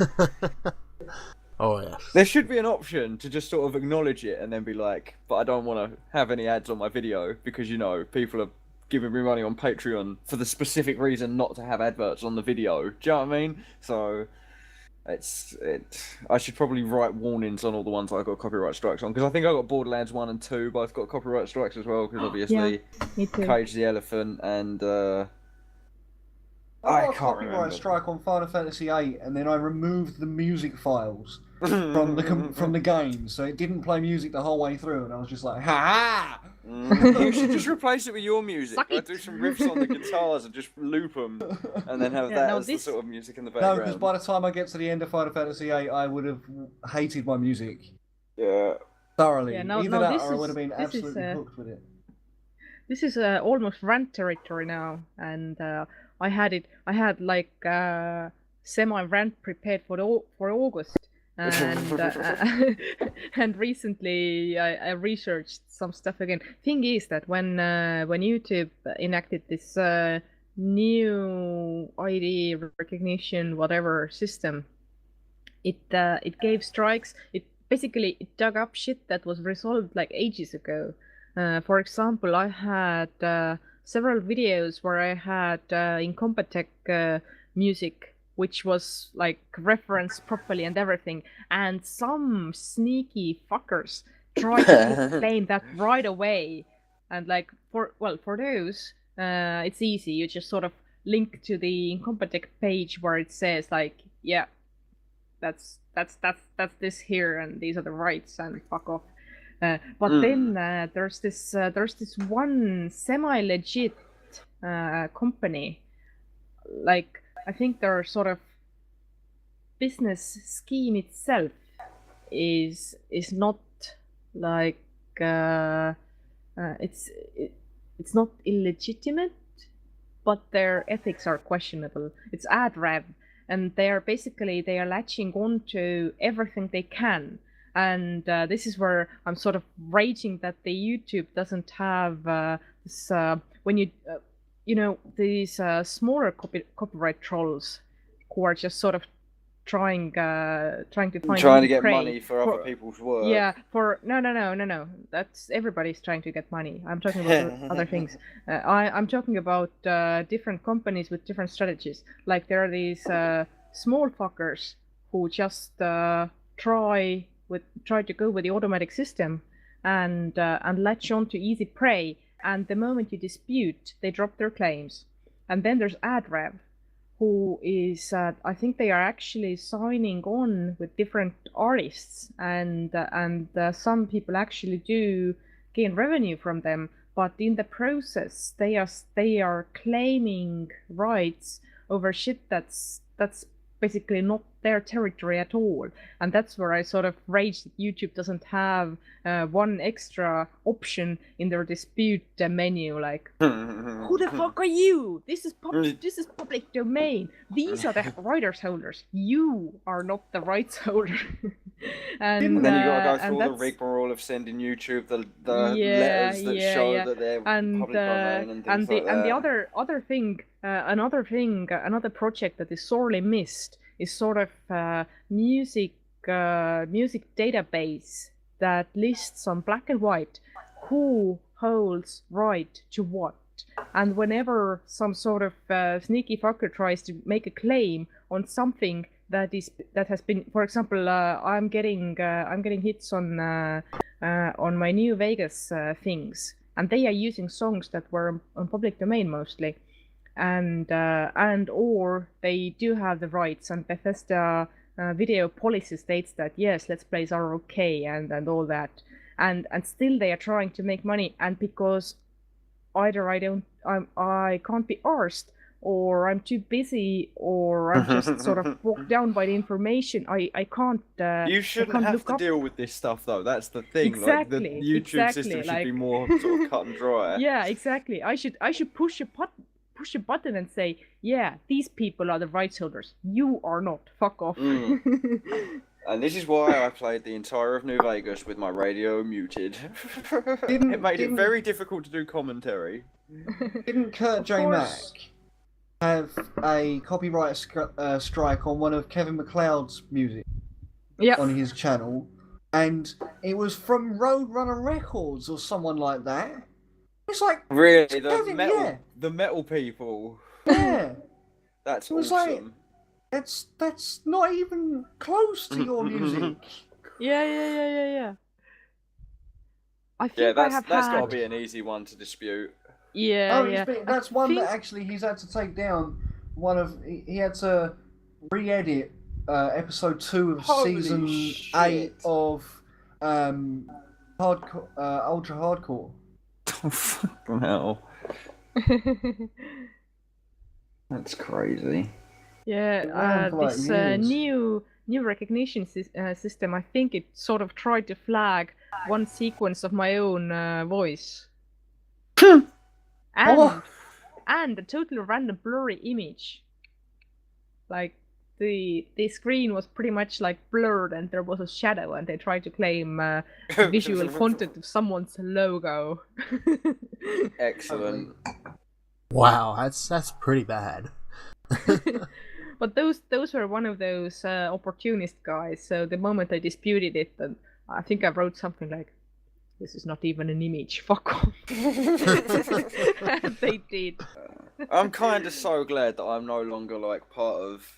Oh yeah. There should be an option to just sort of acknowledge it and then be like, but I don't want to have any ads on my video because people are giving me money on Patreon for the specific reason not to have adverts on the video. Do you know what I mean? So I should probably write warnings on all the ones I got copyright strikes on, because I think I got Borderlands 1 and 2 both got copyright strikes as well, because obviously Cage the Elephant and I can't remember. Copyright strike on Final Fantasy VIII, and then I removed the music files from the game, so it didn't play music the whole way through, and I was just like, ha! You should just replace it with your music. Like, do some riffs on the guitars and just loop them, and then have the sort of music in the background. No, because by the time I get to the end of Final Fantasy VIII, I would have hated my music. Yeah. Thoroughly. Yeah, or I would have been absolutely hooked with it. This is almost rant territory now, and I had like semi-rant prepared for August. And and recently I researched some stuff again. Thing is that when YouTube enacted this new ID recognition whatever system, it gave strikes. It dug up shit that was resolved like ages ago. For example, I had several videos where I had Incompetech music, which was like referenced properly and everything, and some sneaky fuckers tried to claim that right away. And like for those, it's easy. You just sort of link to the Incompetech page where it says like, yeah, that's this here, and these are the rights, and fuck off. But then there's this one semi-legit company, like. I think their sort of business scheme itself is not like it's not illegitimate, but their ethics are questionable. It's ad rev, and they are latching onto everything they can. And this is where I'm sort of raging that the YouTube doesn't have this when you. These smaller copyright trolls who are just sort of trying to get money for other people's work. Yeah, no. That's everybody's trying to get money. I'm talking about other things. I'm talking about different companies with different strategies. Like there are these small fuckers who just try to go with the automatic system, and latch on to easy prey. And the moment you dispute, they drop their claims. And then there's AdRev, who is, I think they are actually signing on with different artists, and some people actually do gain revenue from them. But in the process, they are claiming rights over shit that's basically not their territory at all. And that's where I sort of rage that YouTube doesn't have one extra option in their dispute menu, like, who the fuck are you? This is public domain. These are the rights holders. You are not the rights holder. And then you gotta go through all the rigmarole of sending YouTube the letters that show that they're public domain and things like that. And the other thing, another project that is sorely missed is sort of music database that lists on black and white who holds right to what. And whenever some sort of sneaky fucker tries to make a claim on something that has been, for example, I'm getting hits on my New Vegas things, and they are using songs that were on public domain mostly, and or they do have the rights, and Bethesda video policy states that yes, let's plays are okay and all that, and still they are trying to make money, and because either I can't be arsed, or I'm too busy, or I'm just sort of walked down by the information. I can't. You shouldn't have to deal with this stuff, though. That's the thing. Exactly. Like, the YouTube system should be more sort of cut and dry. Yeah, exactly. I should push a button and say, yeah, these people are the rights holders. You are not. Fuck off. And this is why I played the entire of New Vegas with my radio muted. It made it very difficult to do commentary. Didn't Kurt J. Mack have a copyright strike on one of Kevin MacLeod's music on his channel? And it was from Roadrunner Records or someone like that. It's like, really, Kevin, the metal people. Yeah. That's awesome. Like, that's not even close to your music. Yeah. I think that's got to be an easy one to dispute. Yeah. That's one that actually he's had to take down. He had to re-edit episode 2 of season 8 of Ultra Hardcore. Oh, fucking hell. That's crazy. Yeah, this new recognition system, I think it sort of tried to flag one sequence of my own voice. And a totally random blurry image. Like the screen was pretty much like blurred and there was a shadow, and they tried to claim visual content of someone's logo. Excellent. Wow, that's pretty bad. But those were one of those opportunist guys. So the moment I disputed it, and I think I wrote something like, "This is not even an image. Fuck off." And they did. I'm kind of so glad that I'm no longer like part of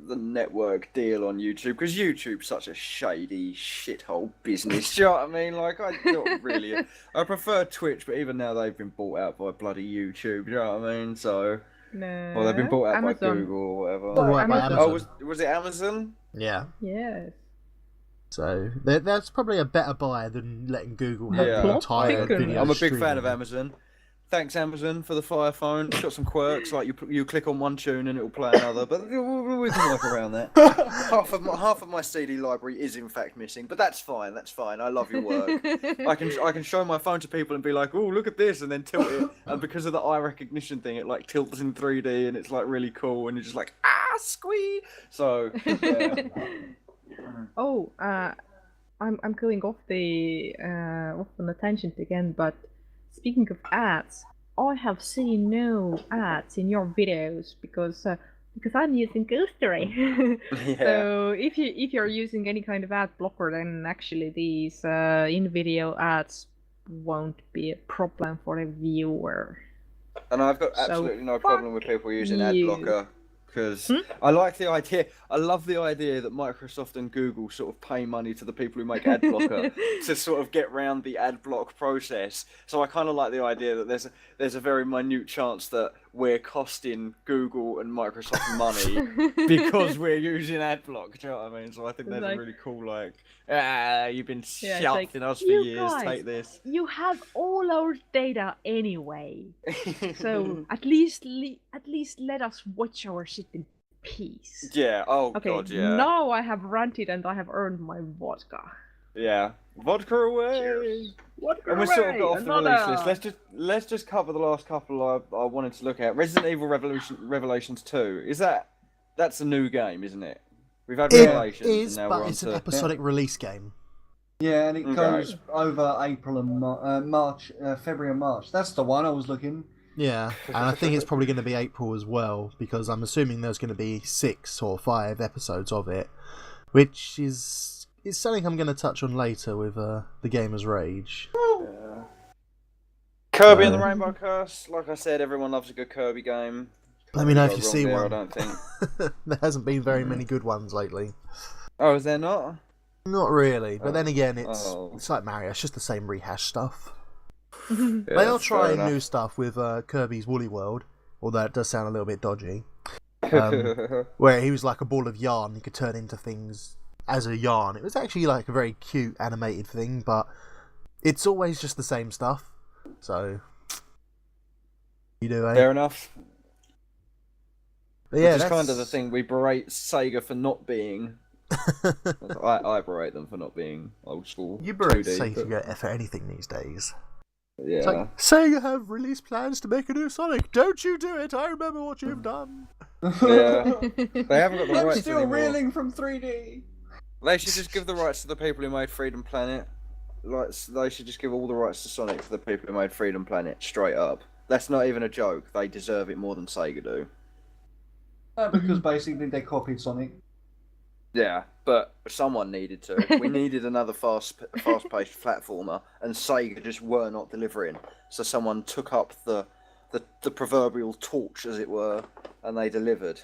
the network deal on YouTube, because YouTube's such a shady shithole business. Do you know what I mean? Like, I prefer Twitch, but even now they've been bought out by bloody YouTube. Do you know what I mean? So. No. Well, they've been bought out Amazon. by Google or whatever. Was it Amazon? Yeah. Yes. So that's probably a better buy than letting Google have the entire video. I'm a big fan of Amazon. Thanks, Amazon, for the Fire Phone. It's got some quirks, like you click on one tune and it will play another, but we can work around that. half of my CD library is in fact missing, but that's fine. That's fine. I love your work. I can show my phone to people and be like, "Oh, look at this," and then tilt it, and because of the eye recognition thing, it like tilts in 3D and it's like really cool, and you're just like, squee. So. Yeah. Oh, I'm going off on a tangent again, but. Speaking of ads, I have seen no ads in your videos because I'm using Ghostery. Yeah. So if you're using any kind of ad blocker, then actually these in-video ads won't be a problem for a viewer. And I've got absolutely no problem with people using ad blocker. because I like the idea. I love the idea that Microsoft and Google sort of pay money to the people who make ad blocker to sort of get round the ad block process. So I kind of like the idea that there's a very minute chance that we're costing Google and Microsoft money because we're using ad block. Do you know what I mean? So I think that's a really cool, like, you've been shafting us for years. Guys, take this. You have all our data anyway, so at least let us watch our shit in peace. Yeah. Oh Okay, God. Yeah. now I have ranted and I have earned my vodka. Yeah. Vodka away. Cheers. Vodka And we away. sort of got off the release Another. list. Let's just cover the last couple I wanted to look at. Resident Evil Revelations 2. That's a new game, isn't it? We've had It Revelations, is, and now but we're on it's an to... episodic release game. Yeah, and it Okay. goes over April and March, February and March. That's the one I was looking. Yeah, and I think it's probably going to be April as well, because I'm assuming there's going to be 6 or 5 episodes of it, which is something I'm going to touch on later with the Gamer's Rage. Yeah. Kirby and the Rainbow Curse. Like I said, everyone loves a good Kirby game. Let me know if Got you wrong see there, one. I don't think. There hasn't been very many good ones lately. Oh, is there not? Not really, but then again, it's Oh. like Mario, it's just the same rehash stuff. Yeah, They are fair trying enough. new stuff with Kirby's Woolly World, although it does sound a little bit dodgy. Where he was like a ball of yarn, he could turn into things as a yarn. It was actually like a very cute animated thing, but it's always just the same stuff. So, you do, eh? Fair enough. But yeah, Which is that's kind of the thing we berate Sega for not being. I berate them for not being old school. You berate 2D, Sega for anything these days. but yeah. It's like, Sega have release plans to make a new Sonic. Don't you do it! I remember what you've done. Yeah. They haven't got the I'm rights still anymore. reeling from 3D. They should just give the rights to the people who made Freedom Planet. Like, they should just give all the rights to Sonic to the people who made Freedom Planet, straight up. That's not even a joke. They deserve it more than Sega do. Because basically they copied Sonic. Yeah, but someone needed to. We needed another fast-paced platformer, and Sega just were not delivering. So someone took up the proverbial torch, as it were, and they delivered.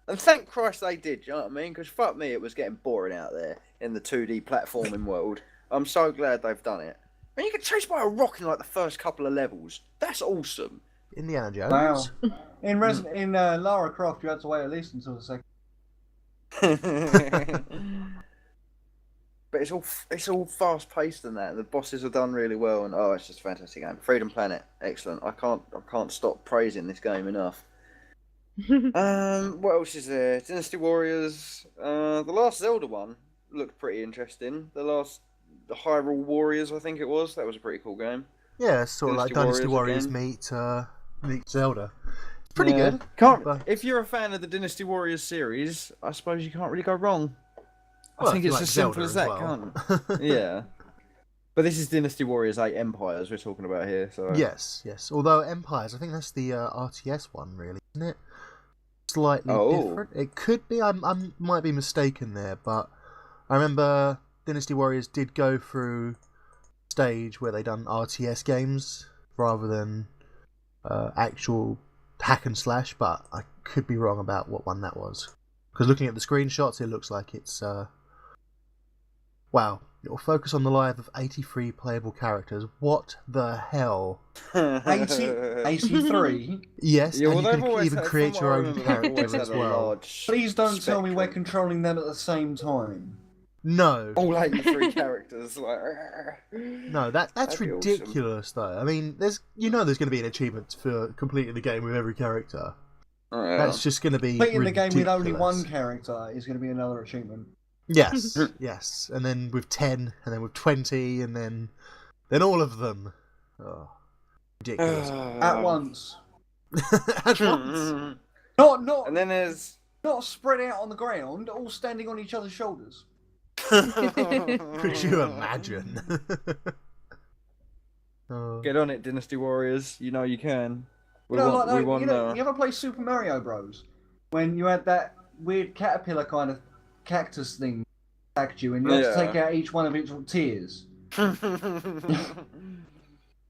And thank Christ they did, you know what I mean? Because fuck me, it was getting boring out there in the 2D platforming world. I'm so glad they've done it. I mean, you get chased by a rock in like the first couple of levels. That's awesome. Indiana Jones. Wow. In Lara Croft, you had to wait at least until the second. But it's all fast paced and that. The bosses are done really well, and it's just a fantastic game. Freedom Planet, excellent. I can't stop praising this game enough. What else is there? Dynasty Warriors. The last Zelda one looked pretty interesting. The Hyrule Warriors, I think it was. That was a pretty cool game. Yeah, it's sort of like Dynasty Warriors again. meet Zelda. It's pretty good. But- If you're a fan of the Dynasty Warriors series, I suppose you can't really go wrong. Well, I think if you it's like as simple Zelda as that, well. can't it? Yeah. But this is Dynasty Warriors 8 Empires we're talking about here, so... Yes. Although Empires, I think that's the RTS one, really, isn't it? Slightly different. It could be. I might be mistaken there, but I remember Dynasty Warriors did go through a stage where they done RTS games rather than actual hack and slash, but I could be wrong about what one that was. Because looking at the screenshots, it looks like it's... Wow. It'll focus on the life of 83 playable characters. What the hell? 83? Yes, Yeah, and well, you they've can always even had, create from your what I own remember, they've always character had as a well. large Please don't tell me we're spectrum. controlling them at the same time. No. All 83 characters, like... No, that's That'd be awesome. ridiculous, though. I mean, there's going to be an achievement for completing the game with every character. Oh, yeah. That's just going to be Completing the game with only ridiculous. one character is going to be another achievement. Yes, yes, and then with 10, and then with 20, and then all of them. Oh, ridiculous. At once. At once. Not And then there's... not spread out on the ground, all standing on each other's shoulders. Could you imagine? Oh. Get on it, Dynasty Warriors. You know you can. We You know, want... like, we want you ever play Super Mario Bros? When you had that weird caterpillar kind of cactus thing attacked you, and you had to take out each one of its tears.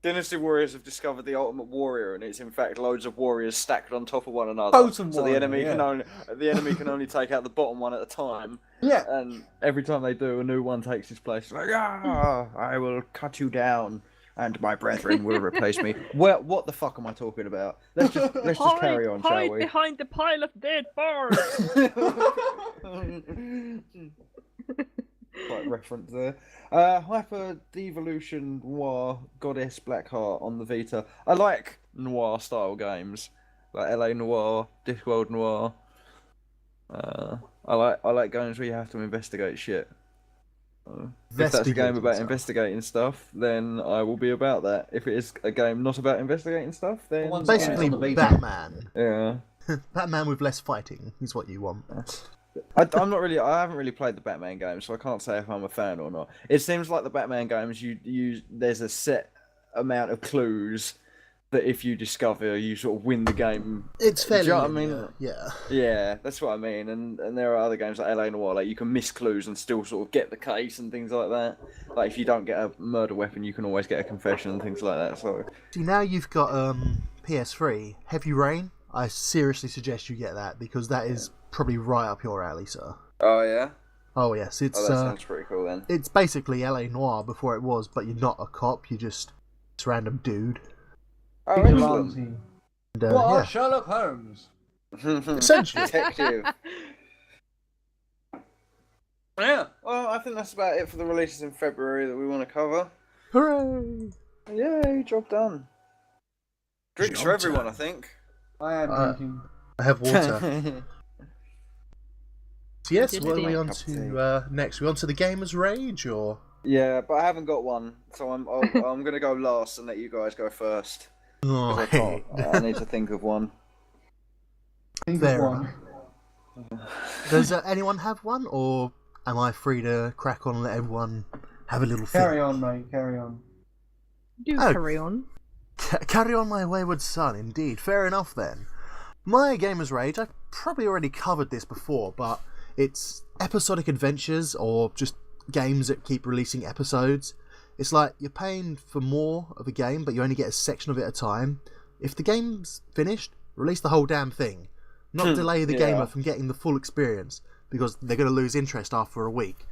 Dynasty Warriors have discovered the Ultimate Warrior, and it's in fact loads of warriors stacked on top of one another. Totem so warrior, the enemy can only take out the bottom one at a time. Yeah. And every time they do, a new one takes his place. Like, I will cut you down, and my brethren will replace me. Well, what the fuck am I talking about? Let's just carry on, shall Hide we? behind the pile of dead bars. Quite reference there. Hyper Devolution Noir Goddess Blackheart on the Vita. I like noir style games, like LA Noir, Discworld Noir. I like games where you have to investigate shit. If that's a game about investigating stuff, then I will be about that. If it is a game not about investigating stuff, then Basically, Batman. Yeah. Batman with less fighting is what you want. I haven't really played the Batman games, so I can't say if I'm a fan or not. It seems like the Batman games, there's a set amount of clues that if you discover, you sort of win the game. It's fairly. Do you know what I mean? Yeah. Yeah, that's what I mean. And there are other games like LA Noire, like you can miss clues and still sort of get the case and things like that. Like if you don't get a murder weapon, you can always get a confession and things like that. So See, now you've got PS3 Heavy Rain. I seriously suggest you get that because that is probably right up your alley, sir. Oh yeah. Oh yes, it's. That sounds pretty cool then. It's basically LA Noire before it was, but you're not a cop. You're just a random dude. Oh, excellent. And, What are yeah. Sherlock Holmes? Essentially. Detective. Yeah. Well, I think that's about it for the releases in February that we want to cover. Hooray! Yay, job done. Drinks for everyone, I think. I am drinking. I have water. So yes, what are we on Cup of to next? We on to the Gamer's Rage, or? Yeah, but I haven't got one, so I'm gonna go last and let you guys go first. 'Cause I can't. I need to think of one. Think Fair of one. Does anyone have one, or am I free to crack on and let everyone have a little Carry think? on, mate. Carry on. Do Oh. carry on. Carry on, my wayward son. Indeed, fair enough then. My Gamer's Rage. I've probably already covered this before, but it's episodic adventures or just games that keep releasing episodes. It's like you're paying for more of a game, but you only get a section of it at a time. If the game's finished, release the whole damn thing. Not delay the gamer from getting the full experience, because they're going to lose interest after a week.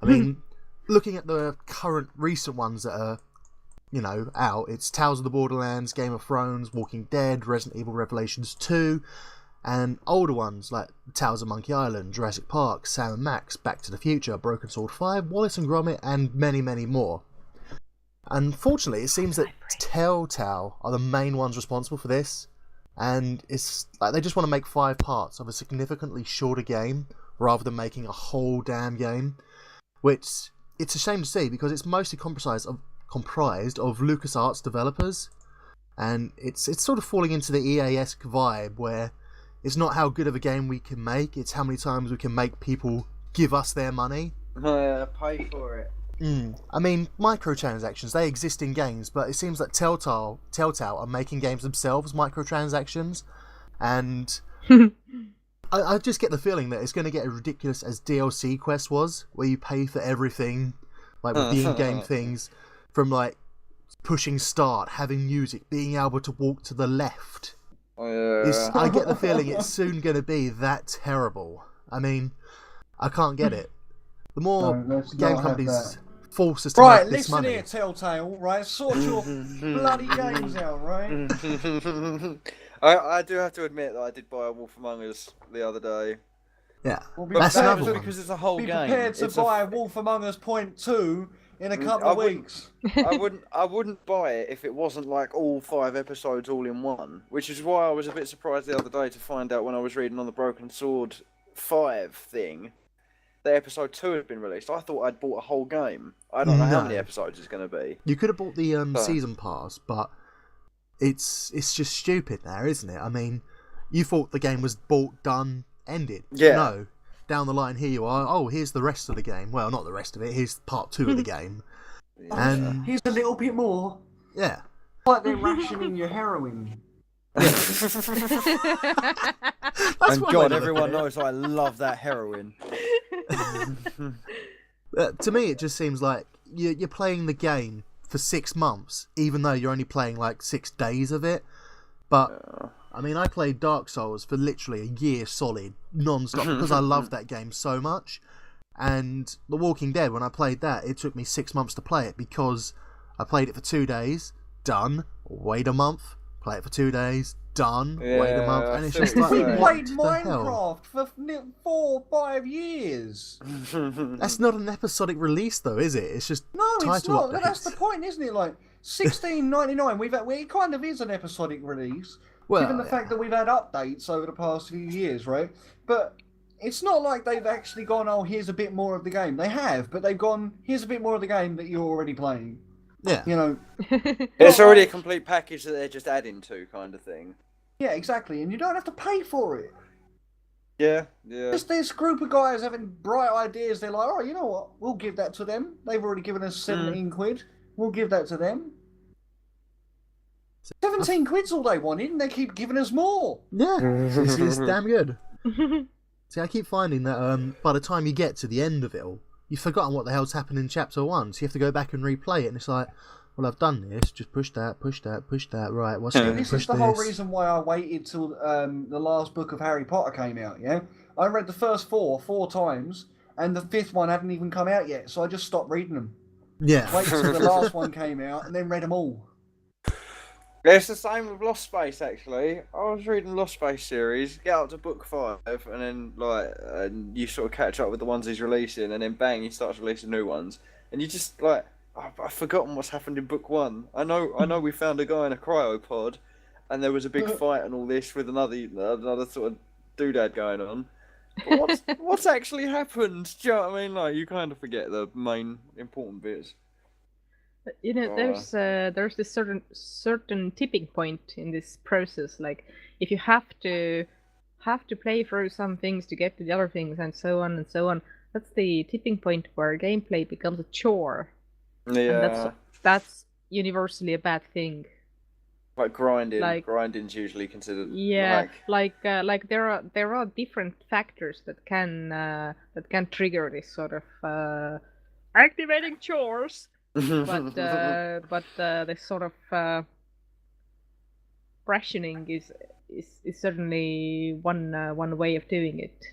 I mean, looking at the current recent ones that are, out, it's Tales of the Borderlands, Game of Thrones, Walking Dead, Resident Evil Revelations 2, and older ones like Tales of Monkey Island, Jurassic Park, Sam & Max, Back to the Future, Broken Sword 5, Wallace and Gromit, and many, many more. Unfortunately, it seems that Telltale are the main ones responsible for this, and it's like they just want to make 5 parts of a significantly shorter game rather than making a whole damn game, which it's a shame to see because it's mostly comprised of LucasArts developers, and it's sort of falling into the EA-esque vibe where it's not how good of a game we can make, it's how many times we can make people give us their money. Pay for it. I mean, microtransactions, they exist in games, but it seems that Telltale are making games themselves microtransactions, and I just get the feeling that it's going to get as ridiculous as DLC Quest was, where you pay for everything, like with the in-game things, from like pushing start, having music, being able to walk to the left. I get the feeling it's soon going to be that terrible. I mean, I can't get it. The more game companies force us to make this money. Right, listen here, Telltale, right? Sort your bloody games out, right? I do have to admit that I did buy a Wolf Among Us the other day. Yeah, Well, that's another one. Because it's a whole Be game. prepared to buy Wolf Among Us Point 2 in a couple of weeks. I wouldn't buy it if it wasn't like all 5 episodes all in one. Which is why I was a bit surprised the other day to find out when I was reading on the Broken Sword 5 thing that episode 2 had been released. I thought I'd bought a whole game. I don't know how many episodes it's going to be. You could have bought the season pass, but it's just stupid now, isn't it? I mean, you thought the game was bought, done, ended. Yeah. No. Down the line, here you are. Oh, here's the rest of the game. Well, not the rest of it. Here's part 2 of the game. Yeah. And Here's a little bit more. yeah. Like they're rationing your heroin. That's And one way God, to look everyone at it. knows I love that heroin. To me, it just seems like you're playing the game for 6 months, even though you're only playing like 6 days of it. But I mean, I played Dark Souls for literally a year solid, non-stop, because I love that game so much. And The Walking Dead, when I played that, it took me 6 months to play it because I played it for 2 days, done, wait a month, play it for 2 days, done, wait a month, and it's just like, We what played the hell? Minecraft for 4 or 5 years. That's not an episodic release, though, is it? It's just No, it's title not. updates. That's the point, isn't it? Like $16.99. It kind of is an episodic release, Well, given the fact that we've had updates over the past few years, right? But it's not like they've actually gone, oh, here's a bit more of the game. They have, but they've gone, here's a bit more of the game that you're already playing. Yeah. You know. It's already a complete package that they're just adding to, kind of thing. Yeah, exactly, and you don't have to pay for it. Yeah. There's this group of guys having bright ideas. They're like, oh, you know what? We'll give that to them. They've already given us 17 quid. We'll give that to them. 17 quid's all they wanted, and they keep giving us more. Yeah, it's damn good. See, I keep finding that by the time you get to the end of it all, you've forgotten what the hell's happened in Chapter 1, so you have to go back and replay it, and it's like, well, I've done this, just push that, right, what's next? This Push is the whole reason why I waited till the last book of Harry Potter came out, yeah? I read the first four times, and the 5th one hadn't even come out yet, so I just stopped reading them. Yeah. Waited till the last one came out, and then read them all. It's the same with Lost Space, actually. I was reading Lost Space series, get up to book 5, and then you sort of catch up with the ones he's releasing, and then bang, he starts releasing new ones, and you just like, I've forgotten what's happened in book 1. I know we found a guy in a cryopod, and there was a big fight and all this with another sort of doodad going on. But what's actually happened? Do you know what I mean? Like, you kind of forget the main important bits. You know, there's this certain tipping point in this process. Like, if you have to play through some things to get to the other things, and so on and so on, that's the tipping point where gameplay becomes a chore. Yeah. And that's universally a bad thing. Like grinding's usually considered. Yeah, like there are different factors that can trigger this sort of activating chores. But this sort of rationing is certainly one way of doing it.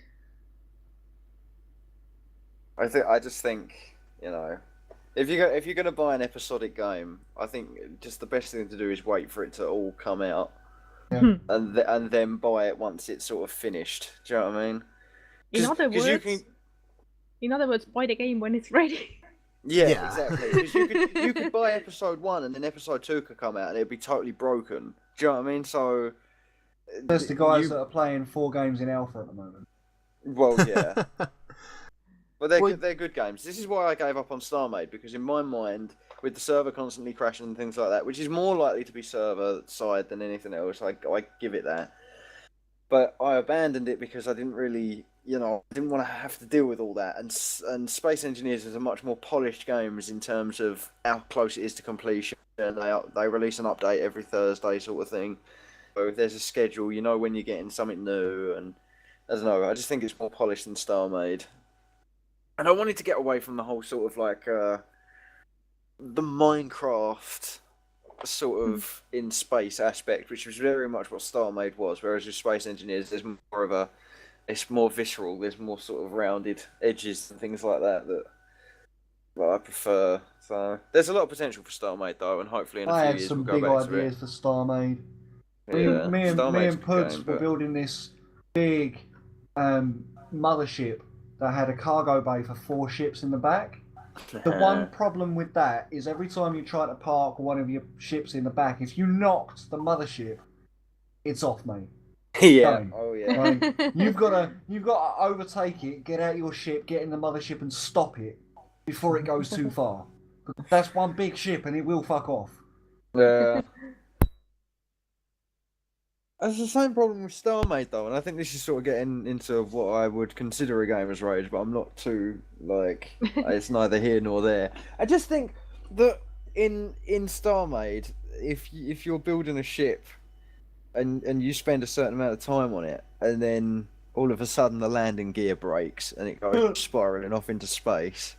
I just think, you know, if you're gonna buy an episodic game, I think just the best thing to do is wait for it to all come out, and then buy it once it's sort of finished. Do you know what I mean? In other words, buy the game when it's ready. Yeah, exactly. Because you could buy episode 1 and then episode 2 could come out and it'd be totally broken. Do you know what I mean? So there's the guys that are playing 4 games in alpha at the moment. Well, yeah. But they're good games. This is why I gave up on StarMade, because in my mind, with the server constantly crashing and things like that, which is more likely to be server side than anything else, I give it that. But I abandoned it because I didn't really, I didn't want to have to deal with all that. And Space Engineers is a much more polished game in terms of how close it is to completion. And they release an update every Thursday sort of thing. So if there's a schedule, you know when you're getting something new. And I don't know, I just think it's more polished than StarMade. And I wanted to get away from the whole sort of like the Minecraft sort of in space aspect, which was very much what StarMade was. Whereas with Space Engineers, there's more of it's more visceral. There's more sort of rounded edges and things like that I prefer. So there's a lot of potential for StarMade though, and hopefully in a few years we'll go back to it. I had some big ideas for StarMade. Yeah, Me and Puds were building this big mothership that had a cargo bay for 4 ships in the back. The one problem with that is every time you try to park one of your ships in the back, if you knocked the mothership, it's off, mate. Yeah. Done. Oh yeah. Like, you've got to overtake it, get out your ship, get in the mothership, and stop it before it goes too far. That's one big ship, and it will fuck off. Yeah. That's the same problem with StarMade though, and I think this is sort of getting into what I would consider a gamer's rage, but I'm not too it's neither here nor there. I just think that in StarMade, if you're building a ship and you spend a certain amount of time on it, and then all of a sudden the landing gear breaks and it goes spiraling off into space,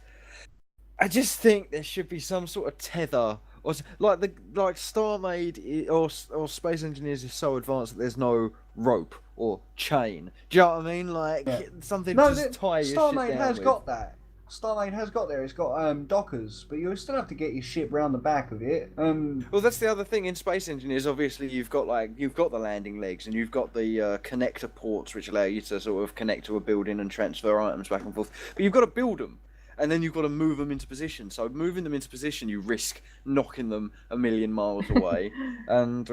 I just think there should be some sort of tether Like or Space Engineers is so advanced that there's no rope or chain. Do you know what I mean? Like Yeah. something No, to just tie your shit Starmade down has with. got that. Starmade has got there. It's got dockers, but you still have to get your ship round the back of it. Well, that's the other thing in Space Engineers. Obviously, you've got the landing legs, and you've got the connector ports, which allow you to sort of connect to a building and transfer items back and forth. But you've got to build them, and then you've got to move them into position. So moving them into position, you risk knocking them a million miles away, and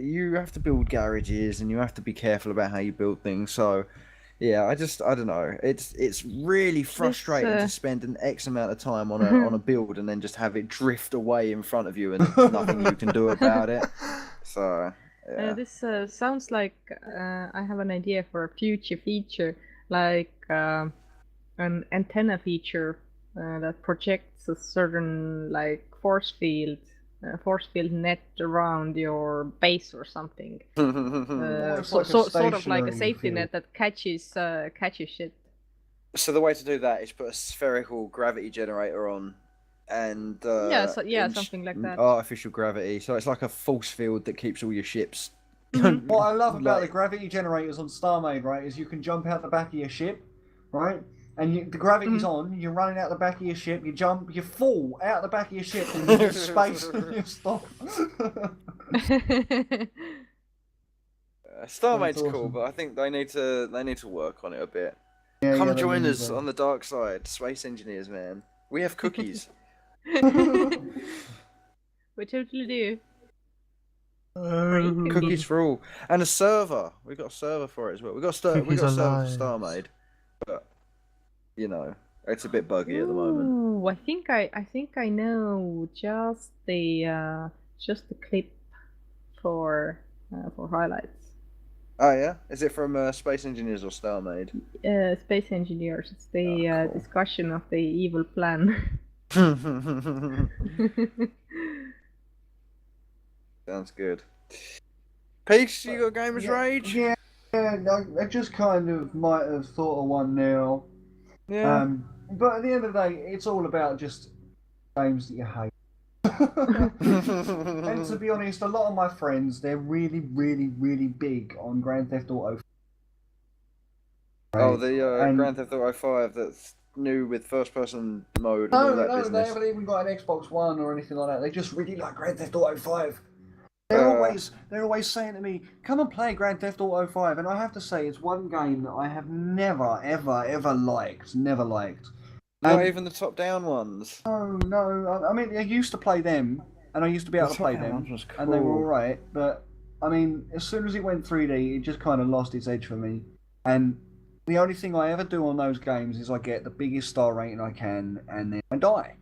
you have to build garages, and you have to be careful about how you build things. So. Yeah, I don't know. It's really frustrating to spend an X amount of time on a build and then just have it drift away in front of you and there's nothing you can do about it. So yeah. This sounds like I have an idea for a future feature, like an antenna feature that projects a certain like force field net around your base or something. It's like a Sort of like a stationary safety field. net that catches shit. So the way to do that is put a spherical gravity generator on, and something like that. artificial gravity. So it's like a force field that keeps all your ships. What I love about the Like- gravity generators on Starmade, right, is you can jump out the back of your ship, right? And the gravity's on, you're running out the back of your ship, you jump, you fall out the back of your ship, and you just space and you stop. Starmade's That's cool, awesome. but I think they need to work on it a bit. Yeah, Come yeah, they join really us do. on the dark side, Space Engineers, man. We have cookies. We totally do. Cookies for all, and a server. We've got a server for it as well. We've got a server Cookies for Alliance. Starmade, but you know it's a bit buggy at the moment. Ooh, I think I know just the clip for highlights. Oh yeah, is it from Space Engineers or Starmade? Space Engineers. It's the Oh, cool. discussion of the evil plan. Sounds good. Peace, you got Gamers Yeah, Rage? Yeah, I just kind of might have thought of one now. Yeah. But at the end of the day, it's all about just games that you hate. And to be honest, a lot of my friends, they're really, really, really big on Grand Theft Auto. Oh, the And- Grand Theft Auto 5 that's new with first-person mode and all No, that they business. haven't even got an Xbox One or anything like that. They just really like Grand Theft Auto 5. They're always saying to me, "Come and play Grand Theft Auto 5," and I have to say, it's one game that I have never, ever liked. Never liked. Not Um, even the top-down ones. No. I mean, I used to play them, and I used to be able The to play top-down them, ones was and they were cool. alright. But I mean, as soon as it went 3D, it just kind of lost its edge for me. And the only thing I ever do on those games is I get the biggest star rating I can, and then I die.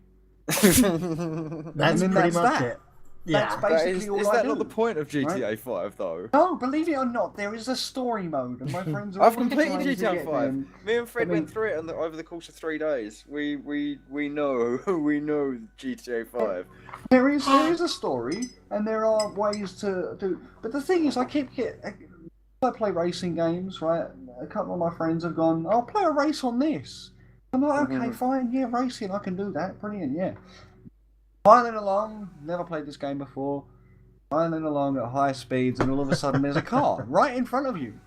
That's And then pretty that's much that. it. That's Yeah. basically all is I that do. not the point of GTA 5 though? No, believe it or not, there is a story mode, and my friends are I've always completed trying to GTA get 5. them. Me and Fred I mean- went through it over the course of 3 days. We know we know GTA 5. There is a story, and there are ways to do. But the thing is, I play racing games, right? A couple of my friends have gone, "I'll play a race on this." I'm like, "Okay, Mhm. fine, yeah, racing, I can do that, brilliant, yeah." Piling along, never played this game before. Piling along at high speeds, and all of a sudden there's a car right in front of you.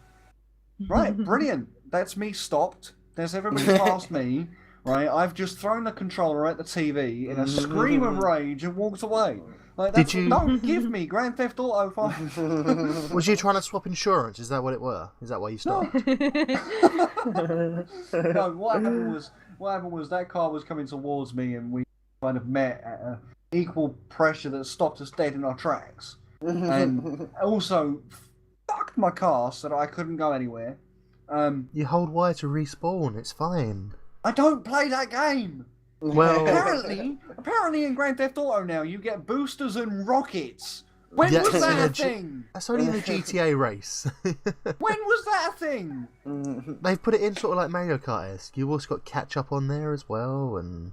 Right, brilliant. That's me stopped. There's everybody past me. Right, I've just thrown the controller at the TV in a scream of rage and walked away. Like, Did that's, you- Don't give me Grand Theft Auto 5. Was you trying to swap insurance? Is that what it were? Is that why you No. stopped? No, what happened was that car was coming towards me, and we kind of met at an equal pressure that stopped us dead in our tracks. And also fucked my car so that I couldn't go anywhere. You hold Y to respawn. It's fine. I don't play that game. Well, Apparently in Grand Theft Auto now you get boosters and rockets. When Yeah, was it's that in a a G- thing? that's only in the GTA race. When was that a thing? They've put it in sort of like Mario Kart-esque. You've also got catch up on there as well, and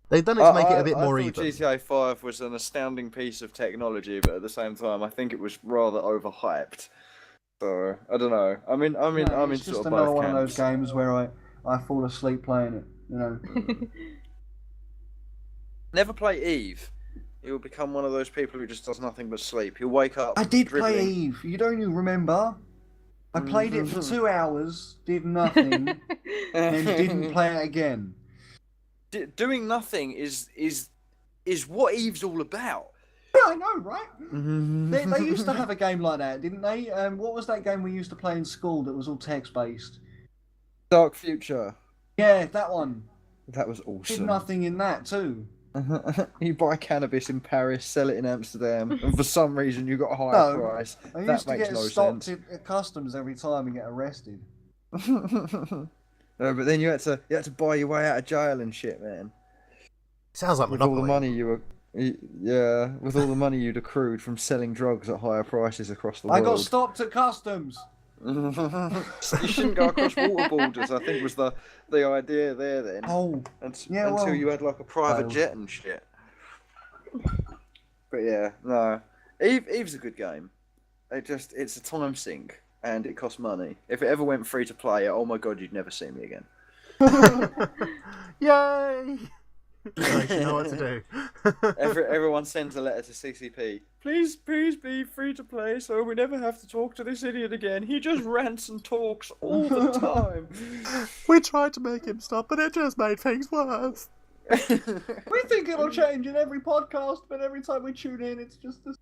they've done it to make it a bit more I even. thought GTA 5 was an astounding piece of technology, but at the same time, I think it was rather overhyped. So I don't know. I'm in No, it's sort just of another both one of camps. those games where I fall asleep playing it. You know. Never play Eve. He'll become one of those people who just does nothing but sleep. He'll wake up. I did play dribbling. Eve. You don't even remember? I played it for 2 hours, did nothing, and then didn't play it again. Doing nothing is what Eve's all about. Yeah, I know, right? They used to have a game like that, didn't they? What was that game we used to play in school that was all text-based? Dark Future. Yeah, that one. That was Did awesome. nothing in that, too. You buy cannabis in Paris, sell it in Amsterdam, and for some reason you got a higher price. I That used to makes get no stopped sense. at customs every time and get arrested. No, but then you had to buy your way out of jail and shit, man. Sounds like With all the Monopoly. money with all the money you'd accrued from selling drugs at higher prices across the I world. got stopped at customs. You shouldn't go across water borders, I think was the idea there then. Oh, yeah, Until well, you had like a private jet and shit. But yeah, no. Eve's a good game. It's a time sink and it costs money. If it ever went free to play, oh my god, you'd never see me again. Yay! Right, you know what to do. Everyone sends a letter to CCP. Please be free to play so we never have to talk to this idiot again. He just rants and talks all the time. We tried to make him stop, but it just made things worse. we think it'll change in every podcast, but every time we tune in, it's just this.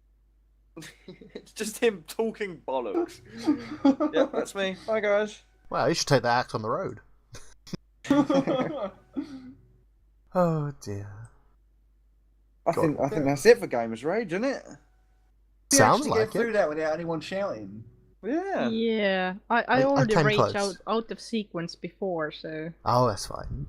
It's just him talking bollocks. Yep, that's me. Hi guys. Well, you should take that act on the road. Oh dear. I think that's it for Gamers Rage, isn't it? Sounds get like through it. that without anyone shouting. Yeah. Yeah, I I already came raged close. out of sequence before, so Oh, that's fine.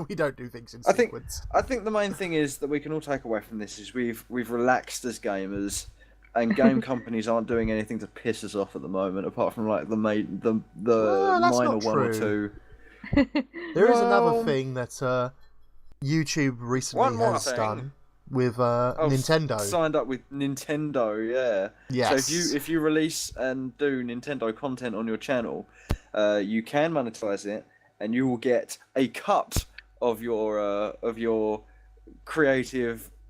We don't do things in I think- sequence. I think the main thing is that we can all take away from this is we've relaxed as gamers, and game companies aren't doing anything to piss us off at the moment, apart from like the that's minor not one or true. two. There is another Well- thing that YouTube recently One more has thing. done with Nintendo. Signed up with Nintendo, yeah. Yes. So if you release and do Nintendo content on your channel, you can monetize it, and you will get a cut of your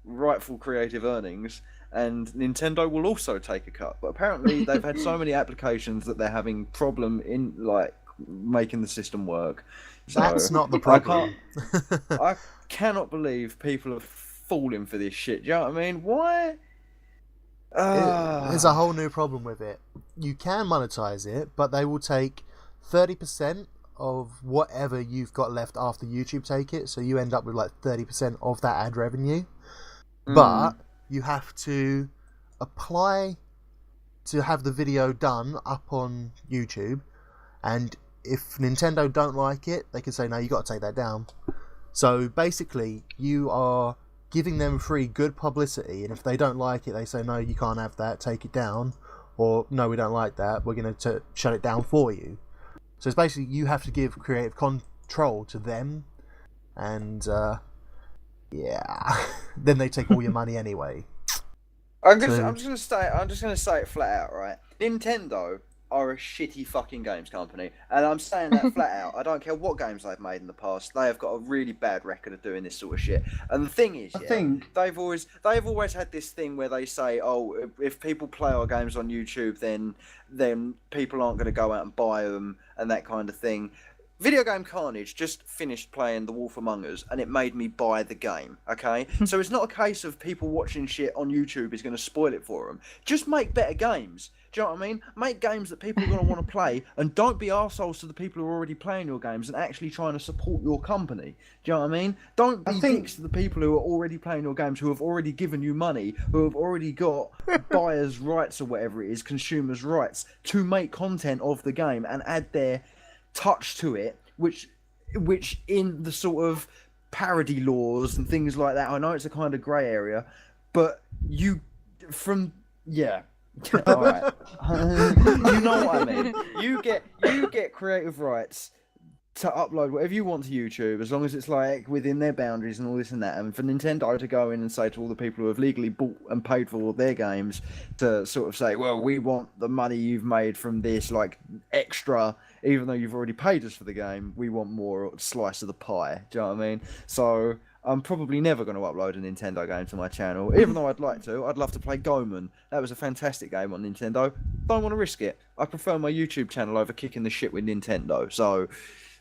rightful creative earnings, and Nintendo will also take a cut. But apparently they've had so many applications that they're having problem in like making the system work. So That's not the problem. I cannot believe people are falling for this shit. Do you know what I mean? Why? There's a whole new problem with it. You can monetize it, but they will take 30% of whatever you've got left after YouTube take it, so you end up with like 30% of that ad revenue. But you have to apply to have the video done up on YouTube, and if Nintendo don't like it, they can say, no, you got to take that down. So basically, you are giving them free good publicity, and if they don't like it, they say, no, you can't have that, take it down, or no, we don't like that, we're going to shut it down for you. So it's basically you have to give creative control to them, and yeah, then they take all your money anyway. I'm just gonna say it flat out, right? Nintendo are a shitty fucking games company, and I'm saying that flat out. I don't care what games they've made in the past; they have got a really bad record of doing this sort of shit. And the thing is, they've always had this thing where they say, "Oh, if people play our games on YouTube, then people aren't going to go out and buy them," and that kind of thing. Video Game Carnage just finished playing The Wolf Among Us, and it made me buy the game, okay? So it's not a case of people watching shit on YouTube is going to spoil it for them. Just make better games. Do you know what I mean? Make games that people are going to want to play, and don't be arseholes to the people who are already playing your games and actually trying to support your company. Do you know what I mean? Don't be dicks to the people who are already playing your games, who have already given you money, who have already got buyers' rights or whatever it is, consumers' rights, to make content of the game and add their touch to it, which in the sort of parody laws and things like that, I know it's a kind of grey area, but you alright. You know what I mean. You get creative rights to upload whatever you want to YouTube, as long as it's like within their boundaries and all this and that. And for Nintendo to go in and say to all the people who have legally bought and paid for their games to sort of say, well, we want the money you've made from this like extra, even though you've already paid us for the game, we want more slice of the pie. Do you know what I mean? So I'm probably never going to upload a Nintendo game to my channel, even though I'd like to. I'd love to play Goemon. That was a fantastic game on Nintendo. Don't want to risk it. I prefer my YouTube channel over kicking the shit with Nintendo. So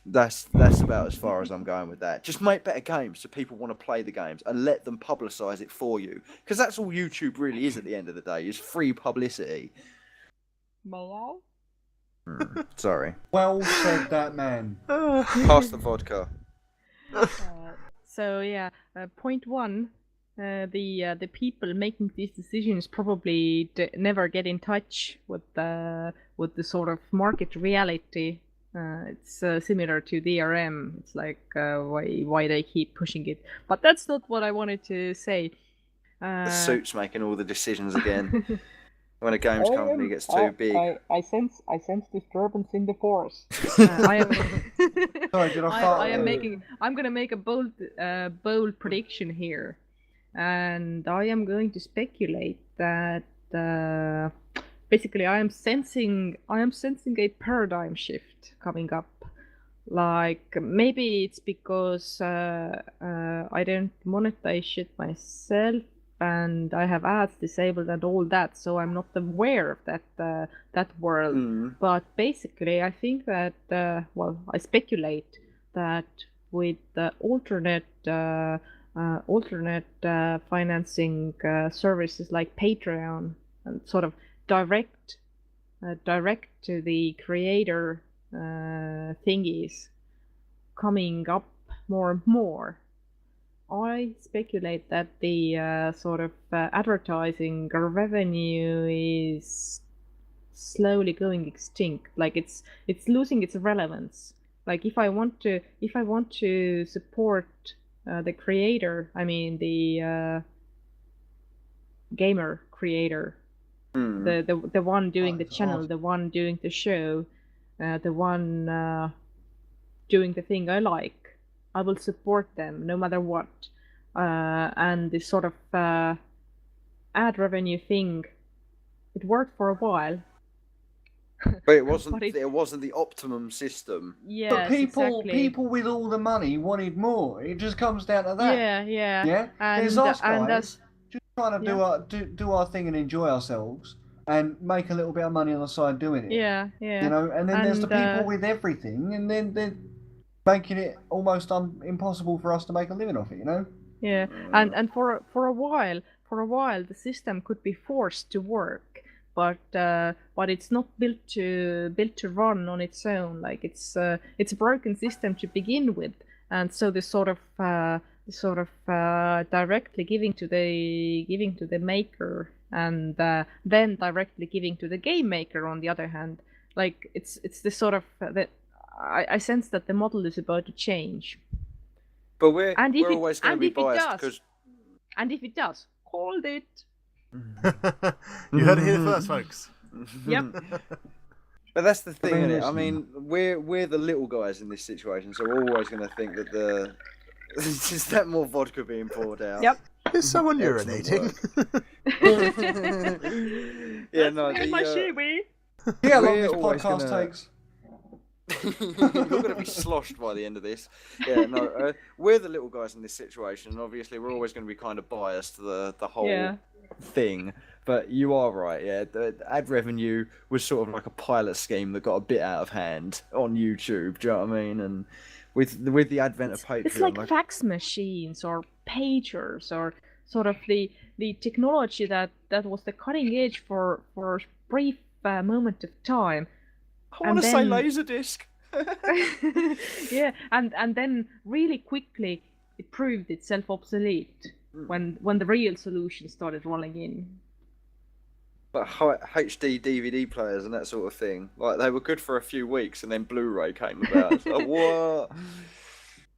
that's about as far as I'm going with that. Just make better games so people want to play the games and let them publicise it for you. Because that's all YouTube really is at the end of the day, is free publicity. Sorry. Well said, that man. Pass the vodka. So yeah, point one, the people making these decisions probably never get in touch with the sort of market reality. It's similar to DRM. It's like why they keep pushing it, but that's not what I wanted to say. The suit's making all the decisions again. When a games company gets too big. I sense disturbance in the force. I am. Sorry, did I fart? I'm gonna make a bold prediction here, and I am going to speculate that basically I am sensing a paradigm shift coming up. Like maybe it's because I don't monetize shit myself, and I have ads disabled and all that, so I'm not aware of that world. But basically, I think that I speculate that with the alternate financing services like Patreon and sort of direct to the creator thingies coming up more and more, I speculate that the sort of advertising revenue is slowly going extinct. Like it's losing its relevance. Like if I want to support the creator, I mean the gamer creator, the one doing the channel, the one doing the show, the one doing the thing I like, I will support them no matter what. And this sort of ad revenue thing, it worked for a while. But it wasn't. It wasn't the optimum system. Yes, But exactly. people with all the money wanted more. It just comes down to that. Yeah. Yeah. And, There's us and guys just trying to do our thing and enjoy ourselves and make a little bit of money on the side doing it. yeah. You know, and then there's the people with everything, and then they're making it almost impossible for us to make a living off it. You know. Yeah, and for a while the system could be forced to work, but it's not built to run on its own. Like it's a broken system to begin with, and so the sort of directly giving to the maker, and then directly giving to the game maker on the other hand, like it's this sort of that I sense that the model is about to change. But we're always going to be biased because. And if it does, called it. You heard it here first, folks. Yep. But that's the thing, isn't it? I mean, we're the little guys in this situation, so we're always going to think that is that more vodka being poured out. Yep. Is someone urinating? Yeah, no. My shiwi. Yeah, how long this always podcast gonna- takes. You're going to be sloshed by the end of this. Yeah, no, we're the little guys in this situation, and obviously we're always going to be kind of biased to the whole thing. But you are right, yeah. The ad revenue was sort of like a pilot scheme that got a bit out of hand on YouTube. Do you know what I mean? And with the advent of Patreon, It's like fax machines or pagers or sort of the technology that was the cutting edge for a brief moment of time. I want to say Laserdisc. Yeah, and then really quickly it proved itself obsolete when the real solution started rolling in. But HD DVD players and that sort of thing, like they were good for a few weeks, and then Blu-ray came about. It's like, what?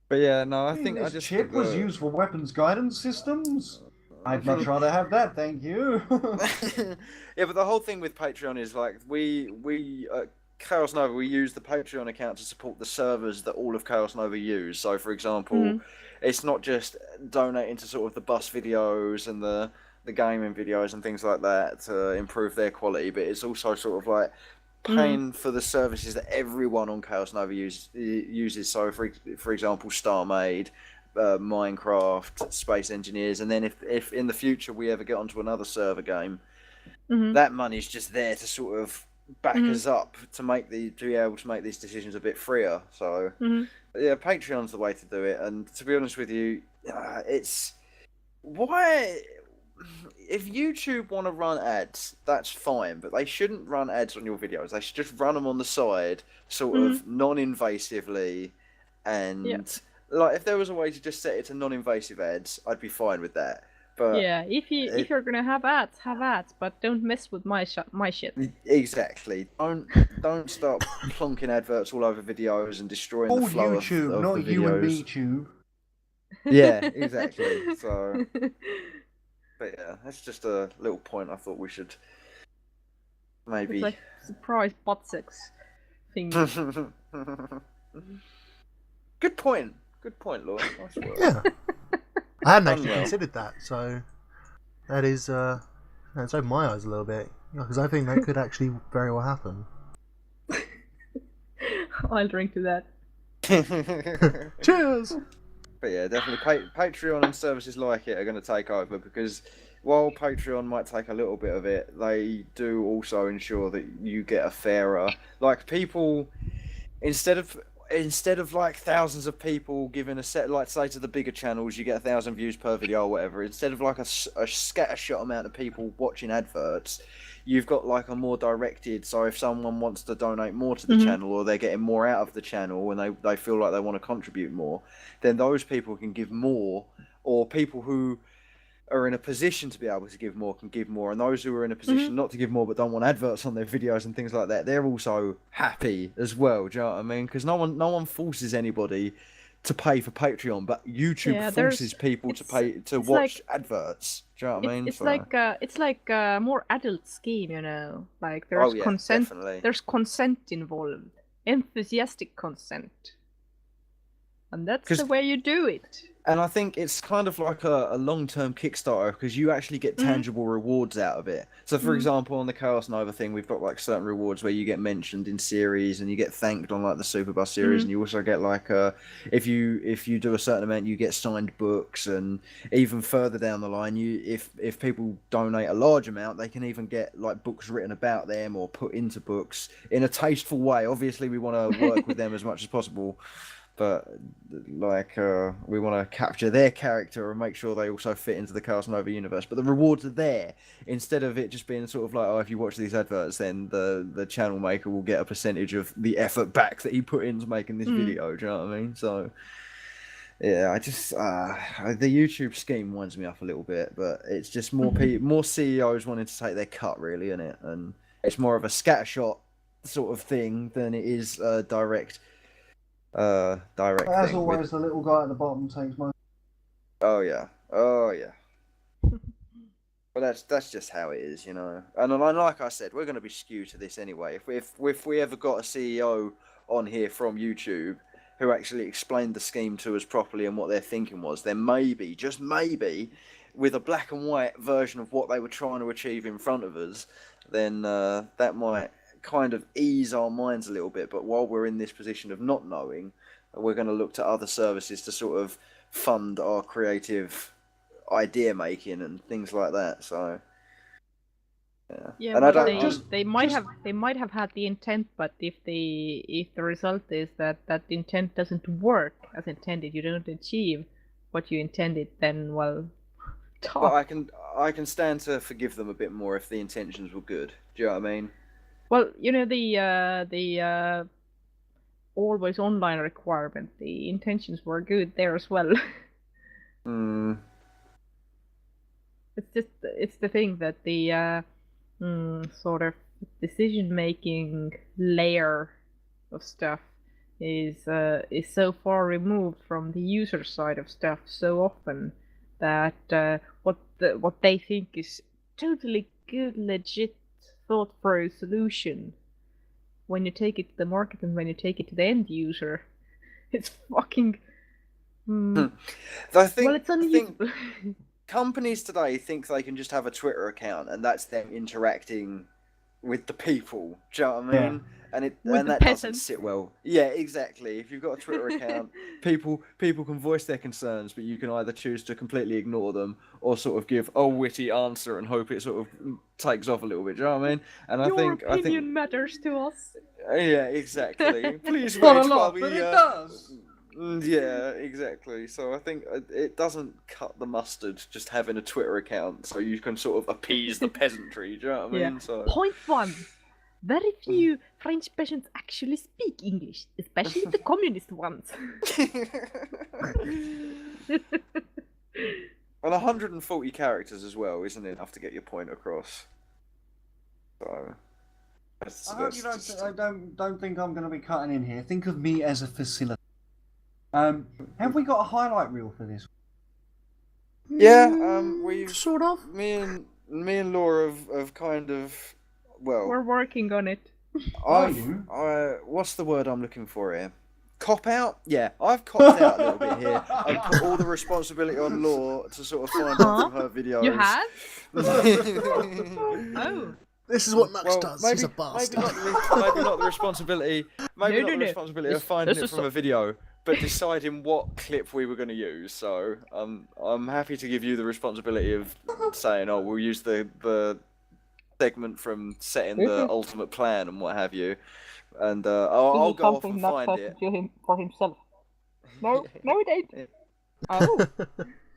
But yeah, no, I think I just chip think was used for weapons guidance systems. I'd much rather have that, thank you. Yeah, but the whole thing with Patreon is like we ChaosNova, we use the Patreon account to support the servers that all of ChaosNova use. So, for example, it's not just donating to sort of the bus videos and the gaming videos and things like that to improve their quality, but it's also sort of like paying for the services that everyone on ChaosNova uses. So, for example, StarMade, Minecraft, Space Engineers, and then if in the future we ever get onto another server game, Mhm. that money's just there to sort of back Mhm. us up to be able to make these decisions a bit freer. So Mhm. yeah, Patreon's the way to do it. And to be honest with you, it's why if YouTube want to run ads, that's fine, but they shouldn't run ads on your videos. They should just run them on the side, sort of non-invasively, and like if there was a way to just set it to non-invasive ads, I'd be fine with that. But Yeah, if you're gonna have ads, but don't mess with my shit. exactly, don't start plonking adverts all over videos and destroying the Called flow YouTube, of not the you and videos. me tube. Yeah, exactly. So, but yeah, that's just a little point I thought we should maybe. It's like surprise butt sex thing. Good point. Good point, Lloyd. Nice work. Yeah. I hadn't Done actually well. considered that, so that is it's opened my eyes a little bit, because I think that could actually very well happen. I'll drink to that. Cheers! But yeah, definitely Patreon and services like it are going to take over, because while Patreon might take a little bit of it, they do also ensure that you get a fairer, like people, instead of like thousands of people giving a set, like say to the bigger channels you get 1,000 views per video or whatever, instead of like a scattershot amount of people watching adverts, you've got like a more directed, so if someone wants to donate more to the channel, or they're getting more out of the channel and they feel like they want to contribute more, then those people can give more, or people who are in a position to be able to give more can give more, and those who are in a position not to give more but don't want adverts on their videos and things like that, they're also happy as well. Do you know what I mean? Because no one forces anybody to pay for Patreon, but YouTube forces people to pay to watch adverts. Do you know what I mean? It's like a more adult scheme, you know. Like there's consent. Definitely. There's consent involved, enthusiastic consent, and that's the way you do it. And I think it's kind of like a long-term Kickstarter, because you actually get tangible rewards out of it. So, for example, on the ChaosNova thing, we've got like certain rewards where you get mentioned in series and you get thanked on like the Superbus series, and you also get like if you do a certain amount, you get signed books, and even further down the line, if people donate a large amount, they can even get like books written about them or put into books in a tasteful way. Obviously, we want to work with them as much as possible. But like we want to capture their character and make sure they also fit into the ChaosNova universe. But the rewards are there, instead of it just being sort of like, oh, if you watch these adverts, then the channel maker will get a percentage of the effort back that he put into making this video. Do you know what I mean? So yeah, I just the YouTube scheme winds me up a little bit, but it's just more CEOs wanting to take their cut, really, isn't it? And it's more of a scattershot sort of thing than it is direct. Direct As thing always, the little guy at the bottom takes most. Oh yeah. But that's just how it is, you know. And like I said, we're going to be skewed to this anyway. If we ever got a CEO on here from YouTube who actually explained the scheme to us properly and what their thinking was, then maybe, just maybe, with a black and white version of what they were trying to achieve in front of us, then that might kind of ease our minds a little bit. But while we're in this position of not knowing, we're going to look to other services to sort of fund our creative idea making and things like that. So yeah, and but they might have had the intent, but if the result is that intent doesn't work as intended, you don't achieve what you intended, then well, but I can stand to forgive them a bit more if the intentions were good. Do you know what I mean? Well, you know, the always online requirement, the intentions were good there as well. It's the thing that the sort of decision-making layer of stuff is so far removed from the user side of stuff so often that what they think is totally good, legit, thought-through solution, when you take it to the market and when you take it to the end user, it's fucking. Well, it's unusable. Companies today think they can just have a Twitter account and that's them interacting with the people. Do you know what I Yeah. mean? And With the that doesn't peasants. sit well. Yeah, exactly. If you've got a Twitter account, people can voice their concerns, but you can either choose to completely ignore them or sort of give a witty answer and hope it sort of takes off a little bit. Do you know what I mean? And Your I opinion think matters to us. yeah, exactly. Please Not a wait while lot, we. but it does. Yeah, exactly. So I think it doesn't cut the mustard just having a Twitter account, so you can sort of appease the peasantry. Do you know what I mean? Yeah. So Point 1. Very few French peasants actually speak English, especially the communist ones. and 140 characters as well isn't enough to get your point across. So I hope you don't think I'm going to be cutting in here. Think of me as a facilitator. Have we got a highlight reel for this? Yeah, we've Sort of. me and Laura have kind of We're working on it. What's the word I'm looking for here? Cop out? Yeah, I've copped out a little bit here. I put all the responsibility on Laura to sort of find out from her videos. You have? Oh. This is what Knux Well, does. maybe, He's a bastard. maybe not the responsibility. Maybe No, not the no. responsibility of This- finding this it is from a video, but deciding what clip we were going to use. So I'm happy to give you the responsibility of saying, oh, we'll use the segment from setting the ultimate plan and what have you, and I'll go off and find it. To him for himself. No, no, it ain't. Oh,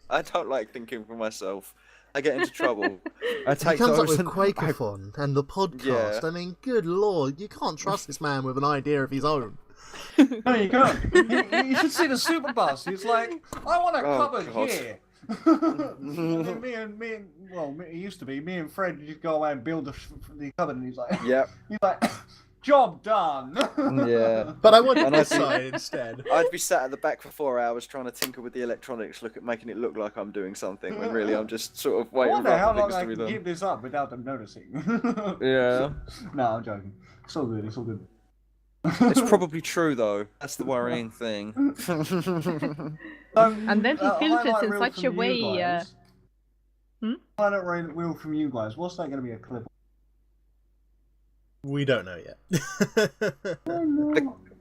I don't like thinking for myself. I get into trouble. I He take comes up those with and Quakerphone and the podcast. Yeah. I mean, good lord, you can't trust this man with an idea of his own. No, you can't. You should see the super bus. He's like, I want a Oh, cupboard God. here. And then me and it used to be me and Fred just go away and build the cupboard, and he's like, Yep. job done. Yeah. But I wanted And I this think- side instead. I'd be sat at the back for 4 hours trying to tinker with the electronics, making it look like I'm doing something, when really I'm just sort of I waiting wonder for how other long things I to be can done. keep this up without them noticing. Yeah. No, I'm joking. It's all good. It's all good. It's probably true though. That's the worrying thing. And then he a filters highlight in reel such from a you way, guys. Hmm? Highlight reel from you guys. What's that going to be a clip? We don't know yet.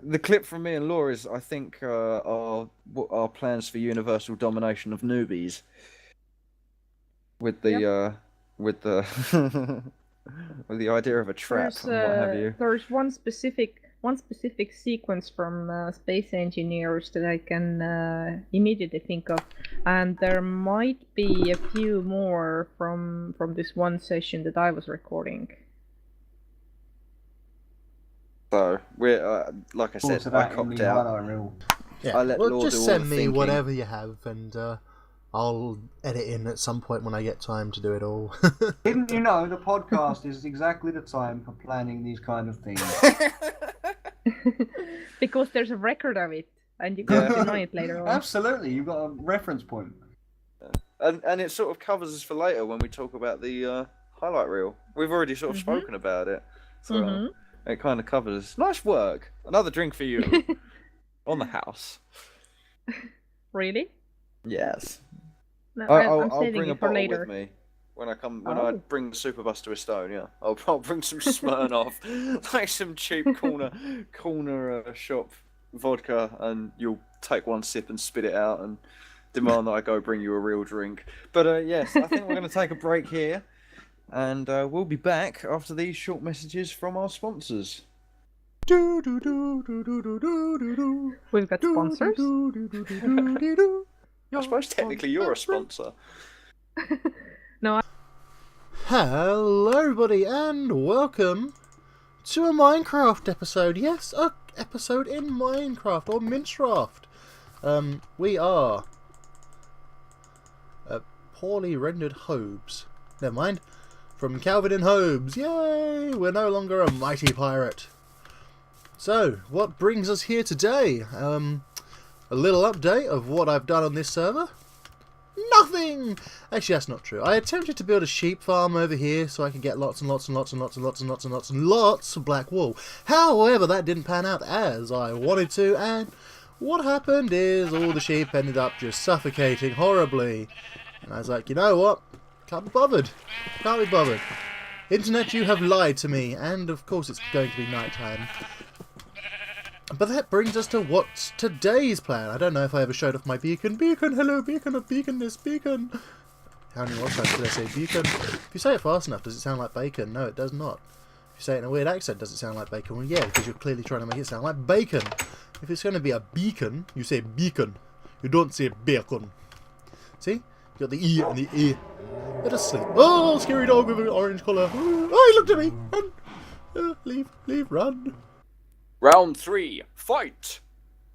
The clip from me and Laura is, I think, our plans for universal domination of newbies. With the with the with the idea of a trap there's, and what have you. there's one specific sequence from Space Engineers that I can immediately think of, and there might be a few more from this one session that I was recording. So we're like I said, To I that in copped the out. highlight reel. Yeah. I let Well, Law just do all send the me thinking. whatever you have, and I'll edit in at some point when I get time to do it all. Didn't you know the podcast is exactly the time for planning these kind of things? Because there's a record of it, and you can't Yeah. deny it later on. Absolutely, you've got a reference point. And it sort of covers us for later when we talk about the highlight reel. We've already sort of spoken about it, so it kind of covers. Nice work. Another drink for you on the house. Really? Yes. No, I'll I'm saving bring a it for bottle later. with me when I come. When I Oh. bring the Superbus to Estonia, I'll bring some Smirnoff, like some cheap corner shop vodka, and you'll take one sip and spit it out and demand that I go bring you a real drink. But yes, I think we're going to take a break here, and we'll be back after these short messages from our sponsors. We've got sponsors. I suppose technically you're a sponsor. Hello, everybody, and welcome to a Minecraft episode. Yes, a episode in Minecraft or Minecraft. We are poorly rendered Hobes. Never mind. From Calvin and Hobbes. Yay! We're no longer a mighty pirate. So, what brings us here today? A little update of what I've done on this server. Nothing! Actually, that's not true. I attempted to build a sheep farm over here so I could get lots and lots and lots and lots and lots and lots and lots and lots of black wool. However, that didn't pan out as I wanted to, and what happened is all the sheep ended up just suffocating horribly. And I was like, you know what? Can't be bothered. Can't be bothered. Internet, you have lied to me, and of course it's going to be nighttime. But that brings us to what's today's plan. I don't know if I ever showed off my beacon. Beacon, hello, beacon of beaconness, beacon. How many more times did I say beacon? If you say it fast enough, does it sound like bacon? No, it does not. If you say it in a weird accent, does it sound like bacon? Well, yeah, because you're clearly trying to make it sound like bacon. If it's going to be a beacon, you say beacon. You don't say bacon. See? You got the E and the E. Let us sleep. Oh, scary dog with an orange colour. Oh, he looked at me. Run. Leave, run. Round 3, fight!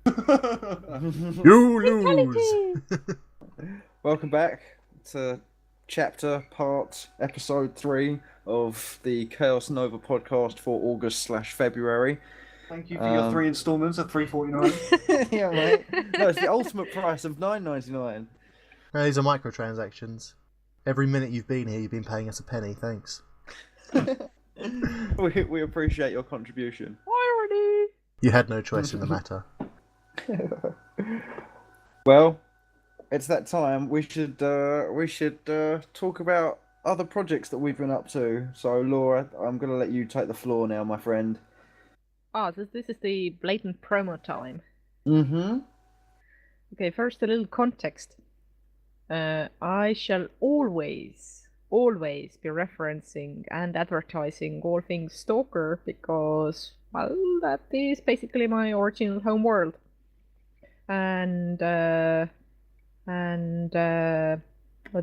You lose. Welcome back to episode 3 of the ChaosNova podcast for August/February. Thank you for your 3 instalments at $3.49. Yeah, mate. No, it's the ultimate price of $9.99. These are microtransactions. Every minute you've been here, you've been paying us a penny. Thanks. We appreciate your contribution. Irony. You had no choice in the matter. Well, it's that time. We should talk about other projects that we've been up to. So, Laura, I'm going to let you take the floor now, my friend. Ah, this is the blatant promo time. Mm-hmm. Okay, first a little context. I shall always be referencing and advertising all things Stalker because, well, that is basically my original home world. And but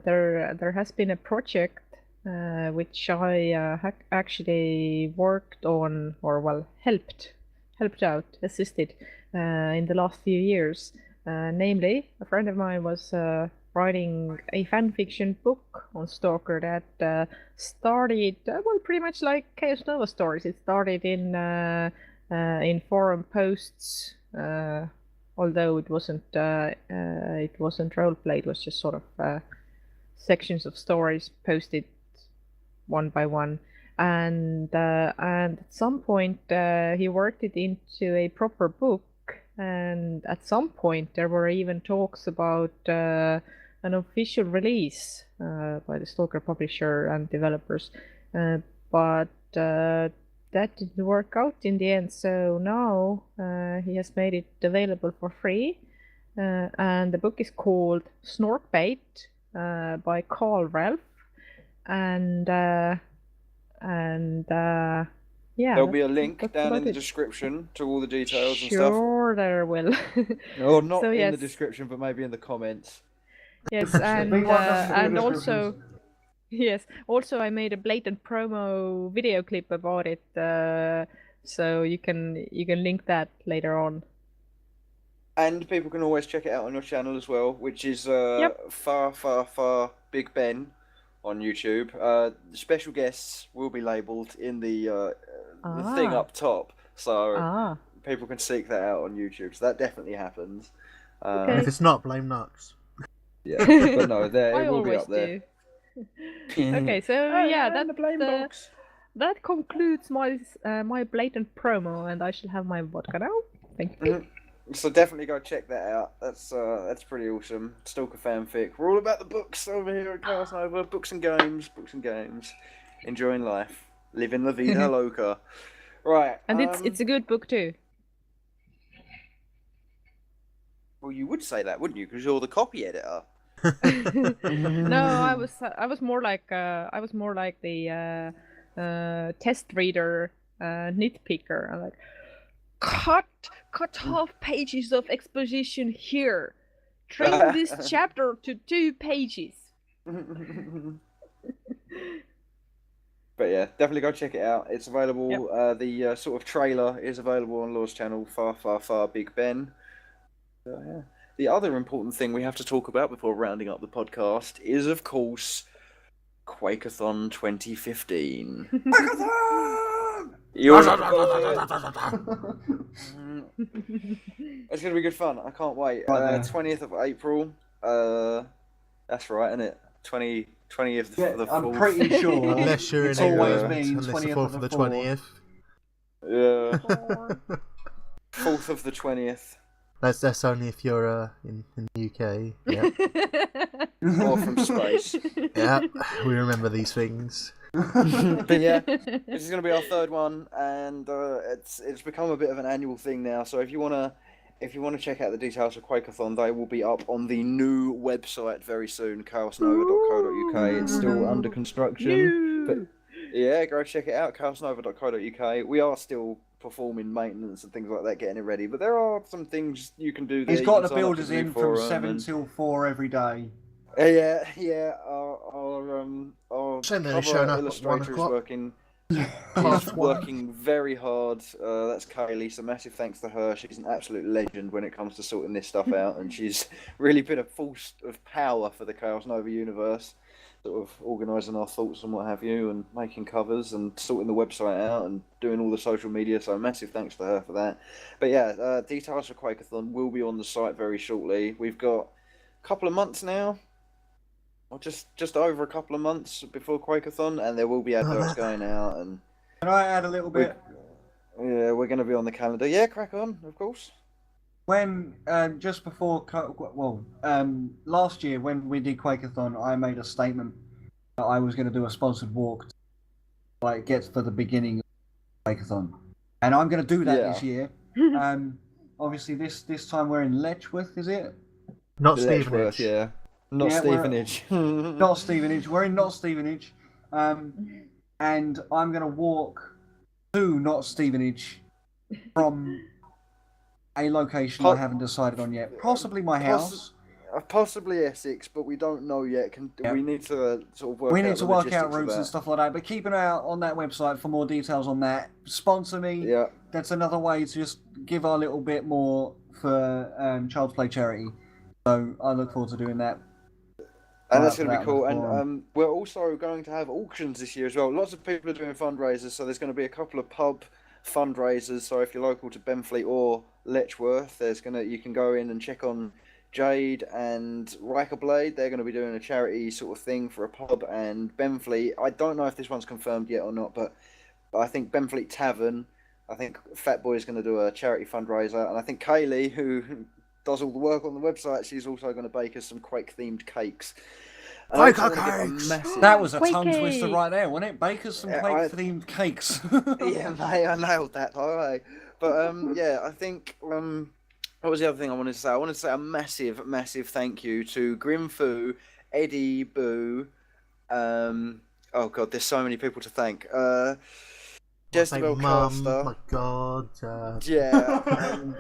there has been a project which I actually worked on, or well, helped out, assisted in the last few years. Namely, a friend of mine was writing a fanfiction book on Stalker that started, well, pretty much like ChaosNova stories. It started in forum posts, although it wasn't roleplay. It was just sort of sections of stories posted one by one, and at some point he worked it into a proper book. And at some point there were even talks about an official release by the Stalker publisher and developers, but that didn't work out in the end. So now he has made it available for free, and the book is called Snorkbait by Carl Ralph, and yeah, there'll be a link down in the description to all the details and stuff. Sure, there will. Or not So, in yes. the description, but maybe in the comments. Yes, Big and one doesn't do and the also, descriptions. also I made a blatant promo video clip about it, so you can link that later on. And people can always check it out on your channel as well, which is Yep. FafafafaBigben on YouTube. The special guests will be labelled in the thing up top, so people can seek that out on YouTube. So that definitely happens. Okay. And if it's not, blame Knux. Yeah, but no, there I it will be always up there. do. Okay, so yeah, the blame that box. that concludes my my blatant promo, and I shall have my vodka now. Thank you. So definitely go check that out. That's pretty awesome. Stalker fanfic. We're all about the books over here at ChaosNova. Books and games. Enjoying life. Living la vida loca. Right. And it's a good book too. Well, you would say that, wouldn't you? Because you're the copy editor. No, I was more like the test reader, nitpicker. I'm like, cut half pages of exposition here. Trim this chapter to 2 pages. But yeah, definitely go check it out. It's available. Yep. The sort of trailer is available on Laura's channel, FafafafaBigben. So, yeah. The other important thing we have to talk about before rounding up the podcast is, of course, Quakeathon 2015. Quakeathon! It's going to be good fun. I can't wait. 20th of April. That's right, isn't it? 20th Yeah, of the I'm 4th. pretty sure. Unless you're It's in always England, been unless the 20th 4th of of the the 4th. 20th. Yeah. 4th of the 20th. That's only if you're in the UK. Yeah, Or from space. yeah, we remember these things. But yeah, this is going to be our third one, and it's become a bit of an annual thing now. So if you wanna check out the details of Quakeathon, they will be up on the new website very soon, ChaosNova.co.uk. It's still under construction, but yeah, go check it out, ChaosNova.co.uk. We are still performing maintenance and things like that, getting it ready, but there are some things you can do there. He's got You the can sign up to builders the in from forum 7 and- till 4 every day. Yeah. Our Shame they're cover showing up at illustrator 1 is o'clock. working. Half She's one. working very hard. That's Kaylee, so massive thanks to her. She's an absolute legend when it comes to sorting this stuff out, and she's really been a force of power for the ChaosNova universe, sort of organising our thoughts and what have you, and making covers and sorting the website out and doing all the social media. So massive thanks to her for that. But yeah, details for Quakeathon will be on the site very shortly. We've got a couple of months now. Or just over a couple of months before Quakeathon, and there will be adverts going out, and Can I add a little bit? we're going to be on the calendar. Yeah, crack on, of course. When just before, last year when we did Quakeathon, I made a statement that I was going to do a sponsored walk, like get for the beginning of Quakeathon, and I'm going to do that this year. Obviously this time we're in Letchworth, is it? Not Letchworth, Stevenage. yeah. Not Yeah, Stevenage. Not Stevenage. We're in Not Stevenage, and I'm going to walk to Not Stevenage from a location I haven't decided on yet. Possibly my house. Possibly Essex, but we don't know yet. We need to sort of work We out need to the work logistics out of routes that. and stuff like that. But keep an eye out on that website for more details on that. Sponsor me. Yeah. That's another way to just give our little bit more for Child's Play charity. So I look forward to doing that. And that's going to be cool. And we're also going to have auctions this year as well. Lots of people are doing fundraisers, so there's going to be a couple of pub fundraisers. So if you're local to Benfleet or Letchworth, you can go in and check on Jade and Blade. They're going to be doing a charity sort of thing for a pub. And Benfleet, I don't know if this one's confirmed yet or not, but I think Benfleet Tavern, I think Fat Boy is going to do a charity fundraiser. And I think Kaylee, who does all the work on the website, she's also going to bake us some Quake-themed cakes. Quake cakes! That was a Quake tongue cake. twister right there, wasn't it? Bake us some Yeah, Quake-themed cakes. Yeah, mate, I nailed that. All right. But yeah, I think what was the other thing I wanted to say? I wanted to say a massive, massive thank you to Grimfu, Eddie, Boo. Oh God, there's so many people to thank. Jezebel Caster. My God. Yeah,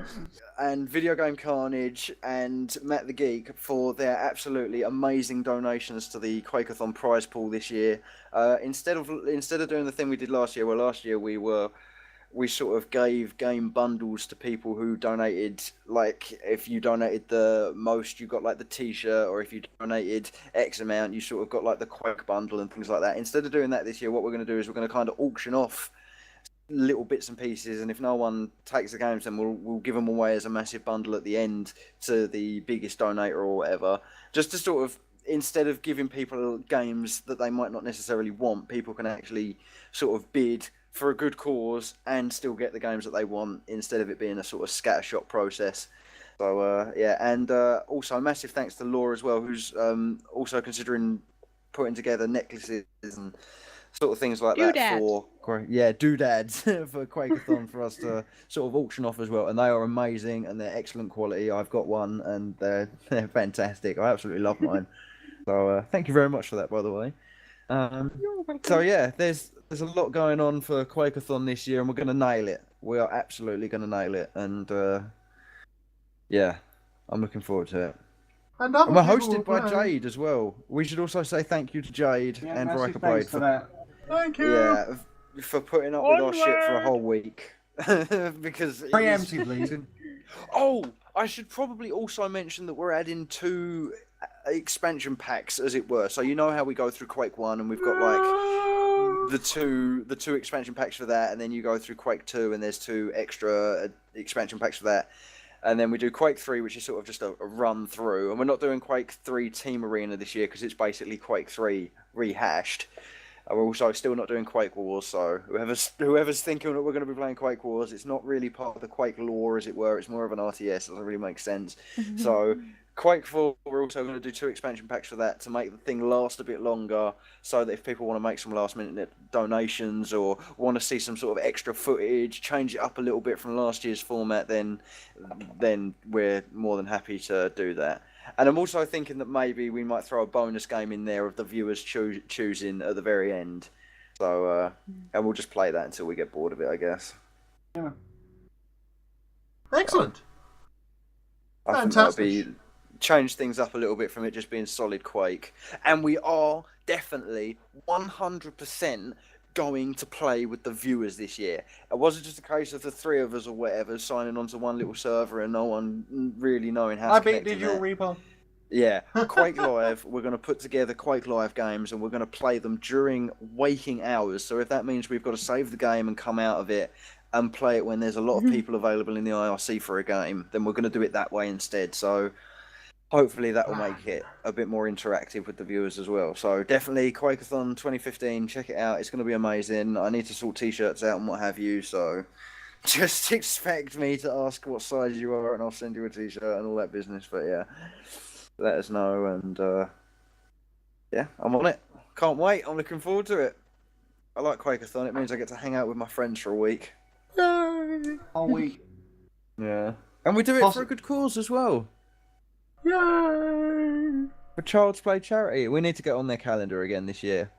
and Video Game Carnage and Matt the Geek for their absolutely amazing donations to the Quakeathon prize pool this year. Instead of doing the thing we did last year, where last year we sort of gave game bundles to people who donated, like if you donated the most you got like the t-shirt, or if you donated X amount you sort of got like the Quake bundle and things like that. Instead of doing that this year, what we're going to do is we're going to kind of auction off little bits and pieces, and if no one takes the games, then we'll give them away as a massive bundle at the end to the biggest donator or whatever, just to sort of, instead of giving people games that they might not necessarily want, people can actually sort of bid for a good cause and still get the games that they want, instead of it being a sort of scattershot process. So yeah, and also massive thanks to Laura as well, who's also considering putting together necklaces and sort of things like that for doodads for Quakeathon for us to sort of auction off as well, and they are amazing and they're excellent quality. I've got one and they're fantastic. I absolutely love mine. So thank you very much for that, by the way. So yeah, there's a lot going on for Quakeathon this year, and we're going to nail it. We are absolutely going to nail it, and yeah, I'm looking forward to it. And we're hosted by Jade as well. We should also say thank you to Jade and massive Blade thanks for that. Thank you! Yeah, for putting up with our shit for a whole week. Because Preemptively. Oh, I should probably also mention that we're adding 2 expansion packs, as it were. So you know how we go through Quake 1 and we've got like the two expansion packs for that, and then you go through Quake 2 and there's 2 extra expansion packs for that. And then we do Quake 3, which is sort of just a run through. And we're not doing Quake 3 Team Arena this year because it's basically Quake 3 rehashed. And we're also still not doing Quake Wars, so whoever's thinking that we're going to be playing Quake Wars, it's not really part of the Quake lore, as it were. It's more of an RTS. It doesn't really make sense. So Quake 4, we're also going to do 2 expansion packs for that to make the thing last a bit longer, so that if people want to make some last-minute donations or want to see some sort of extra footage, change it up a little bit from last year's format, then we're more than happy to do that. And I'm also thinking that maybe we might throw a bonus game in there of the viewers choosing at the very end. So, and we'll just play that until we get bored of it, I guess. Yeah. Excellent. I think that'll be change things up a little bit from it just being solid Quake. And we are definitely 100% going to play with the viewers this year. It wasn't just a case of the 3 of us or whatever signing onto one little server and no one really knowing how to connect. I beat Digital Reaper. Yeah, Quake Live, we're going to put together Quake Live games and we're going to play them during waking hours. So if that means we've got to save the game and come out of it and play it when there's a lot of people available in the IRC for a game, then we're going to do it that way instead. So hopefully that will make it a bit more interactive with the viewers as well. So definitely Quakeathon 2015, check it out. It's going to be amazing. I need to sort t-shirts out and what have you, so just expect me to ask what size you are and I'll send you a t-shirt and all that business. But yeah, let us know, and yeah, I'm on it. Can't wait. I'm looking forward to it. I like Quakeathon. It means I get to hang out with my friends for a week. Whole week. Yeah. And we do it for a good cause as well. Yay! For Child's Play charity. We need to get on their calendar again this year.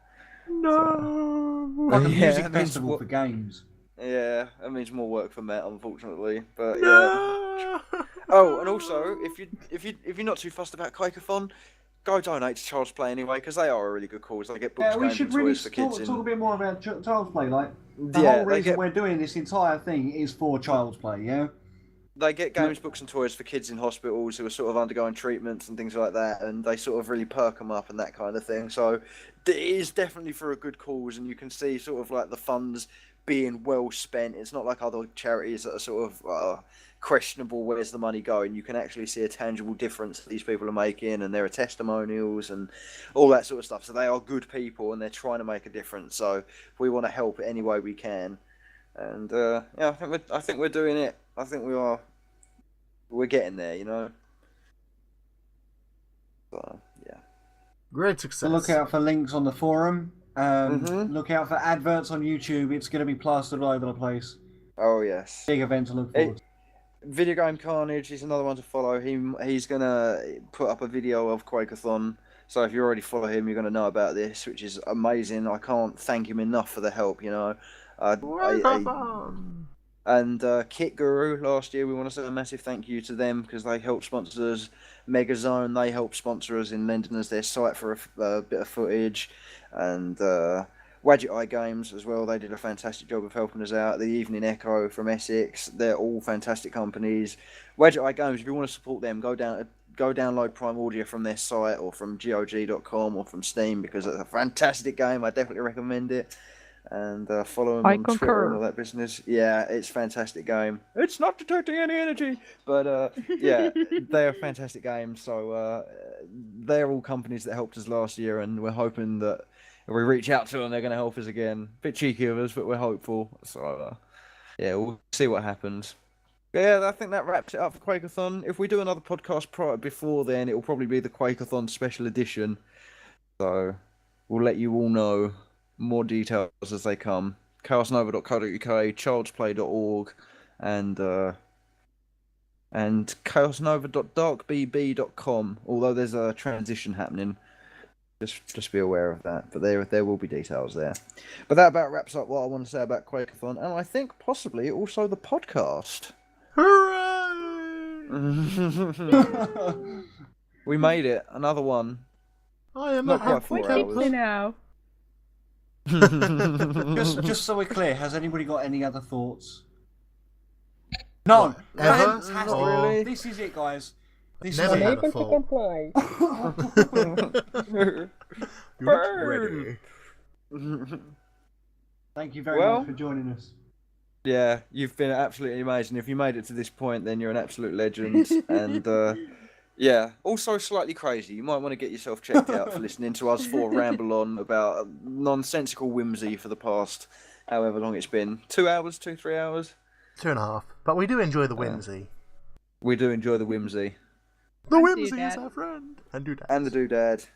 No! Like a Yeah, music that means festival for games. Yeah, that means more work for Matt, unfortunately. But yeah. No! Oh, and also, if you're not too fussed about Quakeathon, go donate to Child's Play anyway, because they are a really good cause. They get books, Yeah, we games, should and really toys for kids. talk a bit more about Child's Play. Like, the Yeah, whole they reason get- we're doing this entire thing is for Child's Play, yeah? They get games, books, and toys for kids in hospitals who are sort of undergoing treatments and things like that, and they sort of really perk them up and that kind of thing. So it is definitely for a good cause, and you can see sort of like the funds being well spent. It's not like other charities that are sort of questionable, where's the money going. You can actually see a tangible difference that these people are making, and there are testimonials and all that sort of stuff. So they are good people, and they're trying to make a difference. So we want to help any way we can. And yeah, I think we're doing it. I think we are. We're getting there, you know. So yeah. Great So success. look out for links on the forum. Look out for adverts on YouTube. It's going to be plastered all over the place. Oh yes. Big event to look forward to. Video Game Carnage is another one to follow. He's gonna put up a video of Quakeathon. So if you already follow him, you're gonna know about this, which is amazing. I can't thank him enough for the help. You know. And Kit Guru last year, we want to say a massive thank you to them because they helped sponsor us. Megazone, they helped sponsor us in lending us their site for a bit of footage. And Wadget Eye Games as well, they did a fantastic job of helping us out. The Evening Echo from Essex, they're all fantastic companies. Wadget Eye Games, if you want to support them, go download Prime Audio from their site or from GOG.com or from Steam because it's a fantastic game. I definitely recommend it. And follow them on Twitter and all that business. Yeah, it's a fantastic game. It's not detecting any energy, but yeah, they're a fantastic game. So they're all companies that helped us last year, and we're hoping that if we reach out to them, they're going to help us again. Bit cheeky of us, but we're hopeful. So yeah, we'll see what happens. But yeah, I think that wraps it up for Quakeathon. If we do another podcast before then, it will probably be the Quakeathon special edition. So we'll let you all know more details as they come. ChaosNova.co.uk, childsplay.org, and ChaosNova.darkbb.com. Although there's a transition happening, just be aware of that. But there will be details there. But that about wraps up what I want to say about Quakeathon, and I think possibly also the podcast. Hooray! We made it, another one. I am Not a quite happy 4 We're hours. tipsy now. Just so we're clear, has anybody got any other thoughts? No. Ever? Fantastic. Or- Really? This is it, guys. This Never is had it. a Unable to thought. comply. You're not ready. Thank you very Well- much for joining us. Yeah, you've been absolutely amazing. If you made it to this point, then you're an absolute legend. And yeah, also slightly crazy. You might want to get yourself checked out for listening to us four ramble on about nonsensical whimsy for the past however long it's been. 2 hours, 3 hours. 2.5. But we do enjoy the whimsy. We do enjoy the whimsy. The And Whimsy is doodad. our friend. And Doodad. And the doodad.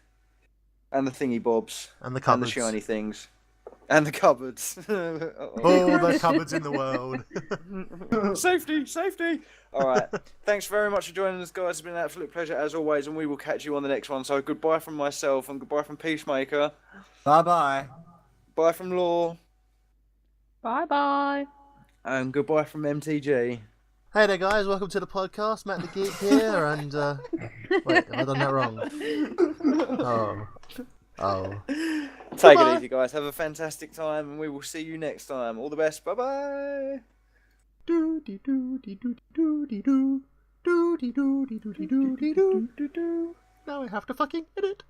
And the thingy bobs. And the And the cupboards. shiny things. And the cupboards. All the cupboards in the world. Safety, safety. All right. Thanks very much for joining us, guys. It's been an absolute pleasure as always, and we will catch you on the next one. So goodbye from myself, and goodbye from Peacemaker. Bye-bye. Bye from Law, Bye bye. and goodbye from MTG. Hey there, guys. Welcome to the podcast. Matt the Geek here, and wait, have I done that wrong? Oh. Take Goodbye. it easy, guys. Have a fantastic time, and we will see you next time. All the best. Bye bye. Now I have to fucking edit.